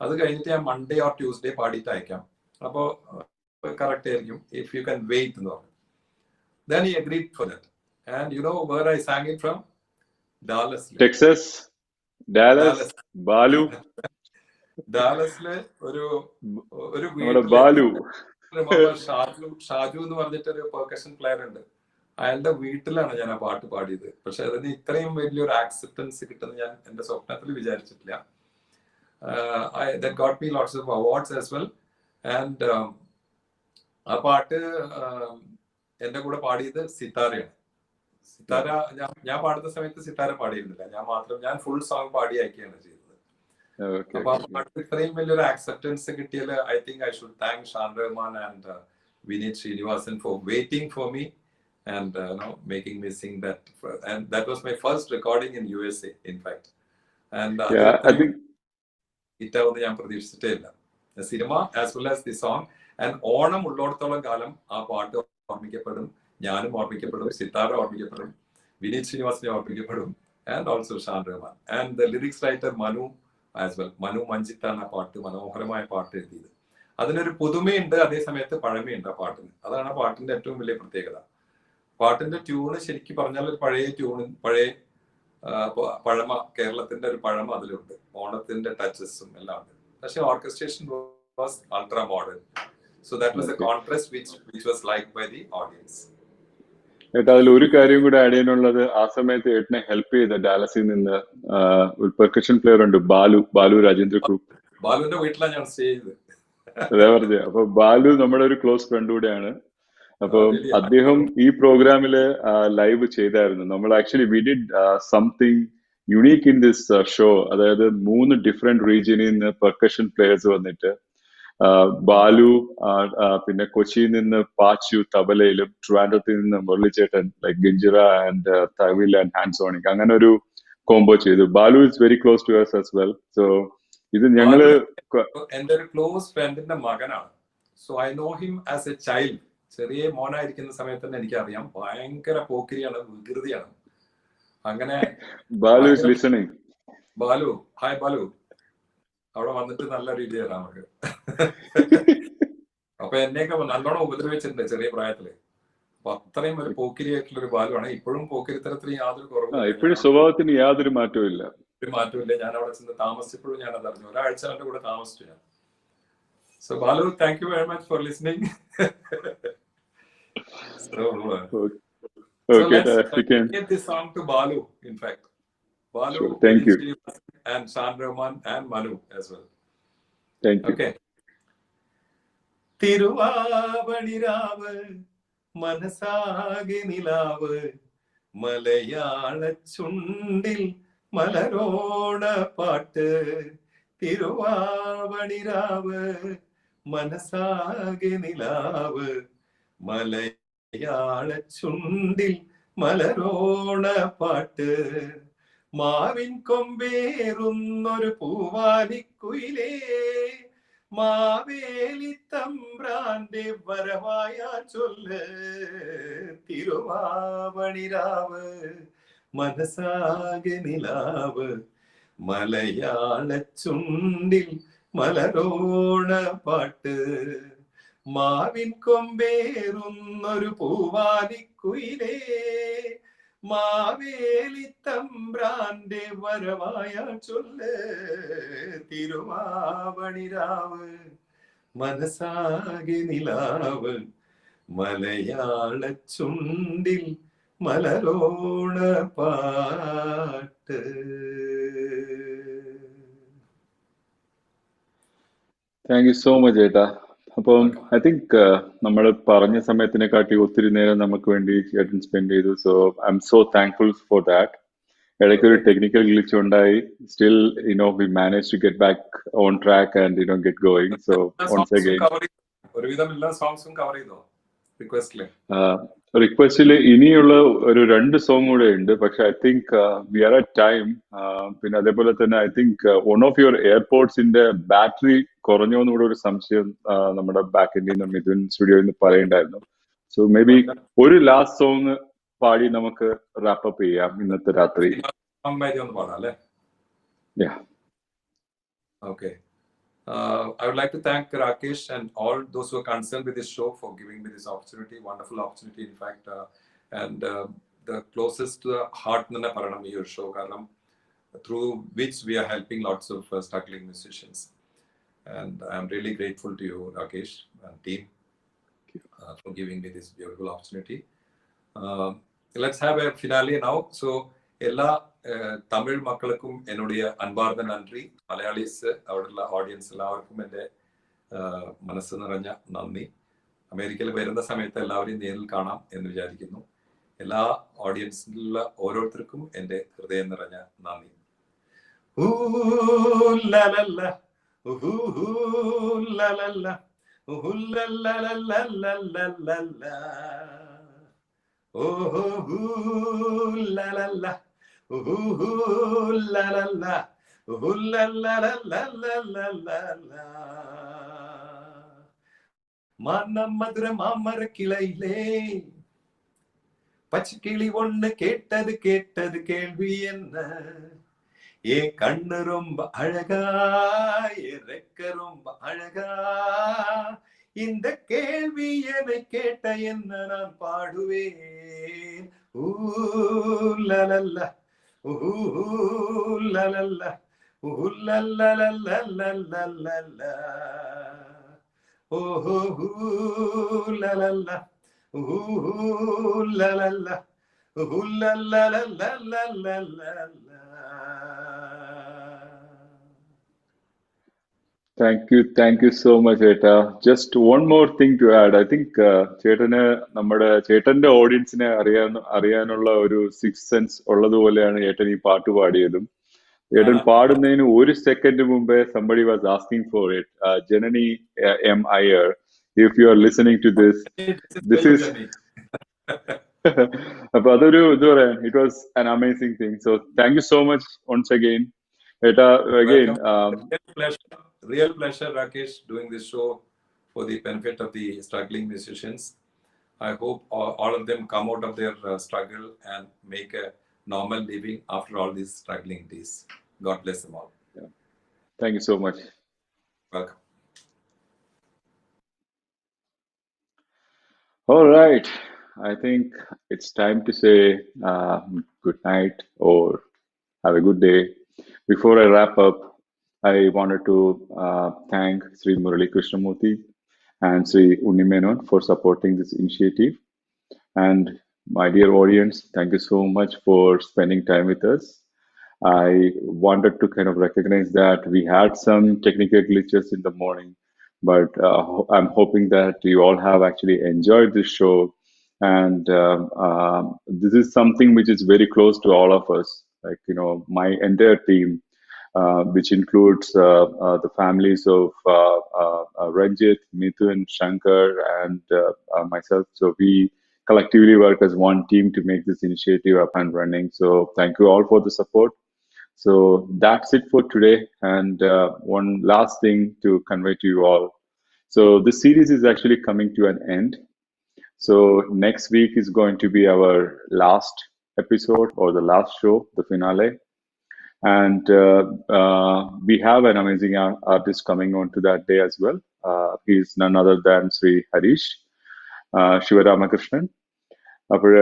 S5: അത് കഴിഞ്ഞിട്ട് ഞാൻ മൺഡേ ഓർ ട്യൂസ്ഡേ പാടിയിട്ട് അയക്കാം, അപ്പോ കറക്റ്റ് ആയിരിക്കും, ഇഫ് യു ക്യാൻ വെയിറ്റ് എന്ന് പറഞ്ഞു. Then he agreed for that. And you know where I sang it from? Dallas.
S1: Texas, Dallas. Balu.
S5: ഡാലസിലെ ഒരു
S1: ബാലു
S5: ഷാജു എന്ന് പറഞ്ഞിട്ടൊരു പെർക്കഷൻ പ്ലെയർ ഉണ്ട്. അയാളുടെ വീട്ടിലാണ് ഞാൻ ആ പാട്ട് പാടിയത്. പക്ഷെ അതിന് ഇത്രയും വലിയൊരു ആക്സെപ്റ്റൻസ് കിട്ടുന്ന ഞാൻ എന്റെ സ്വപ്നത്തിൽ വിചാരിച്ചിട്ടില്ല. That got me lots of awards as well. And ആ പാട്ട് എന്റെ കൂടെ പാടിയത് സിത്താരയാണ്. സിത്താര ഞാൻ പാടുന്ന സമയത്ത് സിത്താര പാടിയിരുന്നില്ല, ഞാൻ ഫുൾ സോങ് പാടി അയക്കുകയാണ് ചെയ്തത്. അപ്പൊ ആ പാട്ട് ഇത്രയും വലിയൊരു ആക്സെപ്റ്റൻസ് കിട്ടിയാൽ I think I should thank Shaan Rahman and Vineeth Sreenivasan for waiting for me and making me sing that. And that was my first recording in USA, in fact. And
S1: I think
S5: ഇറ്റാവുന്ന ഞാൻ പ്രതീക്ഷിച്ചിട്ടേ ഇല്ല. സിനിമ as well as the song. And Onam ഉള്ളിടത്തോളം കാലം ആ പാട്ട് ഓർമ്മിക്കപ്പെടും, ഞാനും ഓർമ്മിക്കപ്പെടും, സിത്താര ഓർമ്മിക്കപ്പെടും, വിനീത് ശ്രീനിവാസനെ ഓർമ്മിക്കപ്പെടും, and also Shaan Rahman. And the lyrics writer Manu as well. Manu മഞ്ജിത്താണ് ആ പാട്ട്, മനോഹരമായ പാട്ട് എഴുതിയത്. അതിനൊരു പുതുമയുണ്ട്, അതേ സമയത്ത് പഴമയുണ്ട് ആ പാട്ടിന്. അതാണ് ആ പാട്ടിന്റെ ഏറ്റവും വലിയ പ്രത്യേകത. പാട്ടിന്റെ ട്യൂണ് ശരിക്കും പറഞ്ഞാൽ ഒരു പഴയ ട്യൂണ്, പഴയ പഴമ, കേരളത്തിന്റെ ഒരു പഴമ അതിലുണ്ട്, ഓണത്തിന്റെ ടച്ചസും എല്ലാം ഉണ്ട്. പക്ഷെ orchestration was ultra modern. So that was A contrast which was liked by the audience.
S1: ഏട്ടാ, അതിൽ ഒരു കാര്യം കൂടെ ആഡ് ചെയ്യാനുള്ളത്, ആ സമയത്ത് ഏട്ടനെ ഹെൽപ്പ് ചെയ്ത ഡാലസിൽ നിന്ന് ഒരു പെർക്കഷൻ പ്ലെയർ ഉണ്ട്, ബാലു രാജേന്ദ്ര ഗ്രൂപ്പ്.
S5: ബാലുവിന്റെ വീട്ടിലാണ് ഞാൻ സ്റ്റേ ചെയ്തത്.
S1: അതെ പറഞ്ഞ. അപ്പൊ ബാലു നമ്മുടെ ഒരു ക്ലോസ് ഫ്രണ്ട് കൂടെയാണ്. അപ്പൊ അദ്ദേഹം ഈ പ്രോഗ്രാമില് ലൈവ് ചെയ്തായിരുന്നു. നമ്മൾ actually we did something unique in this show. അതായത് 3 ഡിഫറെന്റ് റീജിയനിൽ നിന്ന് പെർക്കഷൻ പ്ലെയേഴ്സ് വന്നിട്ട്, ബാലു, പിന്നെ കൊച്ചിയിൽ നിന്ന് പാച്ചു തബലയിലും, ട്രിവാൻഡ്രത്തിൽ നിന്ന് മുരളിച്ചേട്ടൻ like ganjira and thavil and hand sonic, അങ്ങനെ ഒരു കോംബോ ചെയ്തു. Balu is very close to us as well. So ഇത് ഞങ്ങള്
S5: എന്റെ ഒരു ക്ലോസ് ഫ്രണ്ടിന്റെ മകനാണ്. So I know him as a child. ചെറിയ മോനായിരിക്കുന്ന സമയത്ത് തന്നെ എനിക്കറിയാം, ഭയങ്കര പോക്കിരിയാണ്, വികൃതിയാണ്. അങ്ങനെ
S1: Balu is listening.
S5: Balu, hi Balu, അവിടെ വന്നിട്ട് നല്ല രീതി തരാം നമുക്ക്. അപ്പൊ എന്നെയൊക്കെ നല്ലോണം ഉപദ്രവിച്ചിട്ടുണ്ട് ചെറിയ പ്രായത്തില്. അപ്പൊ അത്രയും ഒരു പോക്കിരിയായിട്ടുള്ള ഒരു ബാലുവാണ്. ഇപ്പോഴും പോക്കിരിത്തരത്തിന് യാതൊരു കുറവും,
S1: ഇപ്പോഴും സ്വഭാവത്തിന് യാതൊരു മാറ്റവും ഇല്ല.
S5: ഒരു മാറ്റമില്ല. ഞാൻ അവിടെ ചെന്ന് താമസിച്ചപ്പോഴും ഞാൻ അത് അറിഞ്ഞു. ഒരാഴ്ച അവന്റെ കൂടെ താമസിച്ചു ഞാൻ. So Balu, thank you very much for listening.
S1: Okay,
S5: let's dedicate this song to Balu, in fact. Balu,
S1: sure, thank you.
S5: And Shan Rahman and Manu as well.
S1: Thank you.
S5: Okay. തിരുവാവണിരാവ് മനസാകെ നിലാവ് മലയാള ചുണ്ടിൽ മലരോണ പാട്ട്. തിരുവാവണിരാവ് മനസാകെ നിലാവ് മലയാള ചുണ്ടിൽ മലരോണ പാട്ട്. മാവിൻ കൊമ്പേറുന്നൊരു പൂവാലിക്കുയിലേ, മാവേലി തമ്പ്രാന്റെ വരവായ ചൊല്ല്. തിരുവാവണിരാവ് മനസാകെ നിലാവ് മലയാള ചുണ്ടിൽ മലരോണ പാട്ട്. മാവിൻ കൊമ്പേറുന്നൊരു പൂവാലിക്കുയിലേ, മാവേലി തമ്പ്രാന്റെ വരവായ ചൊല്ല്. തിരുവാവണിരാവ് മനസാകെ നിലാവ് മലയാള ചുണ്ടിൽ മലരോണ പാട്ട്.
S1: താങ്ക് യു സോ മച്ച് ഏട്ടാ. അപ്പം ഐ തിങ്ക് നമ്മൾ പറഞ്ഞ സമയത്തിനെക്കാട്ടി ഒത്തിരി നേരം നമുക്ക് വേണ്ടി ചേട്ടൻ സ്പെൻഡ് ചെയ്തു. So I'm so thankful for that. ഇടയ്ക്ക് ഒരു ടെക്നിക്കൽ ഗ്ലിച്ച് ഉണ്ടായി. Still we manage to get back on track and get going. So once again
S5: ഒരുവിധം എല്ലാ സോങ്സും കവർ ചെയ്തോ
S1: റിക്വസ്റ്റിൽ? ഇനിയുള്ള ഒരു 2 സോങ് കൂടെ ഉണ്ട്. പക്ഷെ I think we are at time. പിന്നെ അതേപോലെ തന്നെ I think one of your എയർപോർട്സിന്റെ ബാറ്ററി കുറഞ്ഞോന്നുകൂടെ ഒരു സംശയം നമ്മുടെ ബാക്ക് എൻഡിൽ നിന്ന് മിഥുൻ സ്റ്റുഡിയോയിൽ നിന്ന് പറയണ്ടായിരുന്നു. സോ മേ ബി ഒരു ലാസ്റ്റ് സോങ് പാടി നമുക്ക് റാപ്പപ്പ് ചെയ്യാം ഇന്നത്തെ രാത്രി.
S5: Okay. I would like to thank Rakesh and all those who are concerned with this show for giving me this opportunity, wonderful opportunity in fact, and the closest to the heart nana paranam your show karanam through which we are helping lots of struggling musicians, and I am really grateful to you Rakesh and team
S1: you.
S5: For giving me this beautiful opportunity. Let's have a finale now. So, എല്ലാ തമിഴ് മക്കൾക്കും என்னுடைய അൻപാർന്ന നന്ദി. മലയാളീസ് അവിടെയുള്ള audience എല്ലാവർക്കും എൻ്റെ മനസ്സ് നിറഞ്ഞ നന്ദി. അമേരിക്കയിൽ വരുന്ന സമയത്ത് എല്ലാവരെയും നേരിൽ കാണാം എന്ന് വിചാരിക്കുന്നു. എല്ലാ ഓഡിയൻസിലുള്ള ഓരോരുത്തർക്കും എൻ്റെ ഹൃദയം നിറഞ്ഞ നന്ദി. மனம் மதுர மாமர கிளையிலே பச்சைக்கிளி ஒண்ணு கேட்டது கேள்வி என்ன? என் கண்ணு ரொம்ப அழகா, என் ரெக்க ரொம்ப அழகா, இந்த கேள்வி என்னை கேட்ட என்ன நான் பாடுவேன். ஊலலல்ல ஊலலல்ல ஊலலலலலலலல ஓஹோ ஊலலல்ல ஊலலல்ல ஊலலலலலலல.
S1: Thank you so much, Eta. Just one more thing to add. I think നമ്മുടെ ചേട്ടന്റെ ഓഡിയൻസിനെ അറിയാനുള്ള ഒരു സിക്സ് സെൻസ് ഉള്ളതുപോലെയാണ് ഏട്ടൻ ഈ പാട്ട് പാടിയതും. ഏട്ടൻ പാടുന്നതിന് ഒരു സെക്കൻഡ് മുമ്പേ somebody was asking for it. Janani M. Iyer, if you are listening to this is അപ്പൊ അതൊരു ഇത് പറയാൻ, it was an amazing thing. So thank you so much once again. Eta, again,
S5: real pleasure, Rakesh, doing this show for the benefit of the struggling musicians. I hope all of them come out of their struggle and make a normal living after all these struggling days. God bless them all.
S1: Yeah. Thank you so much.
S5: Welcome.
S1: All right. I think it's time to say good night or have a good day. Before I wrap up, I wanted to thank Sri Murali Krishnamurthy and Sri Unni Menon for supporting this initiative. And my dear audience, thank you so much for spending time with us. I wanted to kind of recognize that we had some technical glitches in the morning, but I'm hoping that you all have actually enjoyed this show. And this is something which is very close to all of us. Like, my entire team, which includes the families of Ranjit, Mithun, Shankar, and myself. So we collectively work as one team to make this initiative up and running. So thank you all for the support. So that's it for today. And one last thing to convey to you all. So this series is actually coming to an end. So next week is going to be our last episode or the last show, the finale. And we have an amazing artist coming on to that day as well. He's none other than Sri Harish Shivaramakrishnan. അപ്പോൾ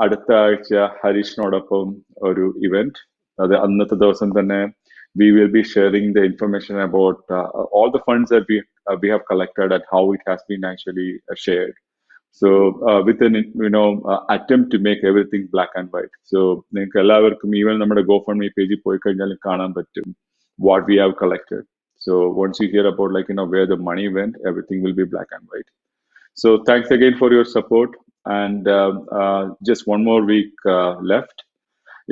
S1: അടുത്ത ആഴ്ച ഹരീഷിനോടൊപ്പം ഒരു event, അത് അന്നത്തെ ദിവസം തന്നെ we will be sharing the information about all the funds that we have collected and how it has been actually shared. So with an attempt to make everything black and white. So നിങ്ങൾക്ക് എല്ലാവർക്കും even നമ്മുടെ GoFundMe പേജിൽ പോയി കഴിഞ്ഞാൽ കാണാൻ പറ്റും what we have collected. So once you hear about where the money went, everything will be black and white. So thanks again for your support. And just one more week left.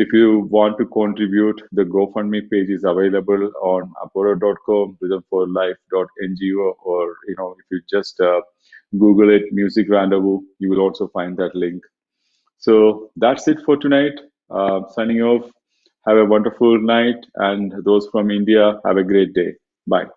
S1: If you want to contribute, the GoFundMe page is available on apora.com, rhythmforlife.ngo, or if you just Google it, Music Rendezvous, you will also find that link. So that's it for tonight. Signing off. Have a wonderful night, and those from India, have a great day. Bye.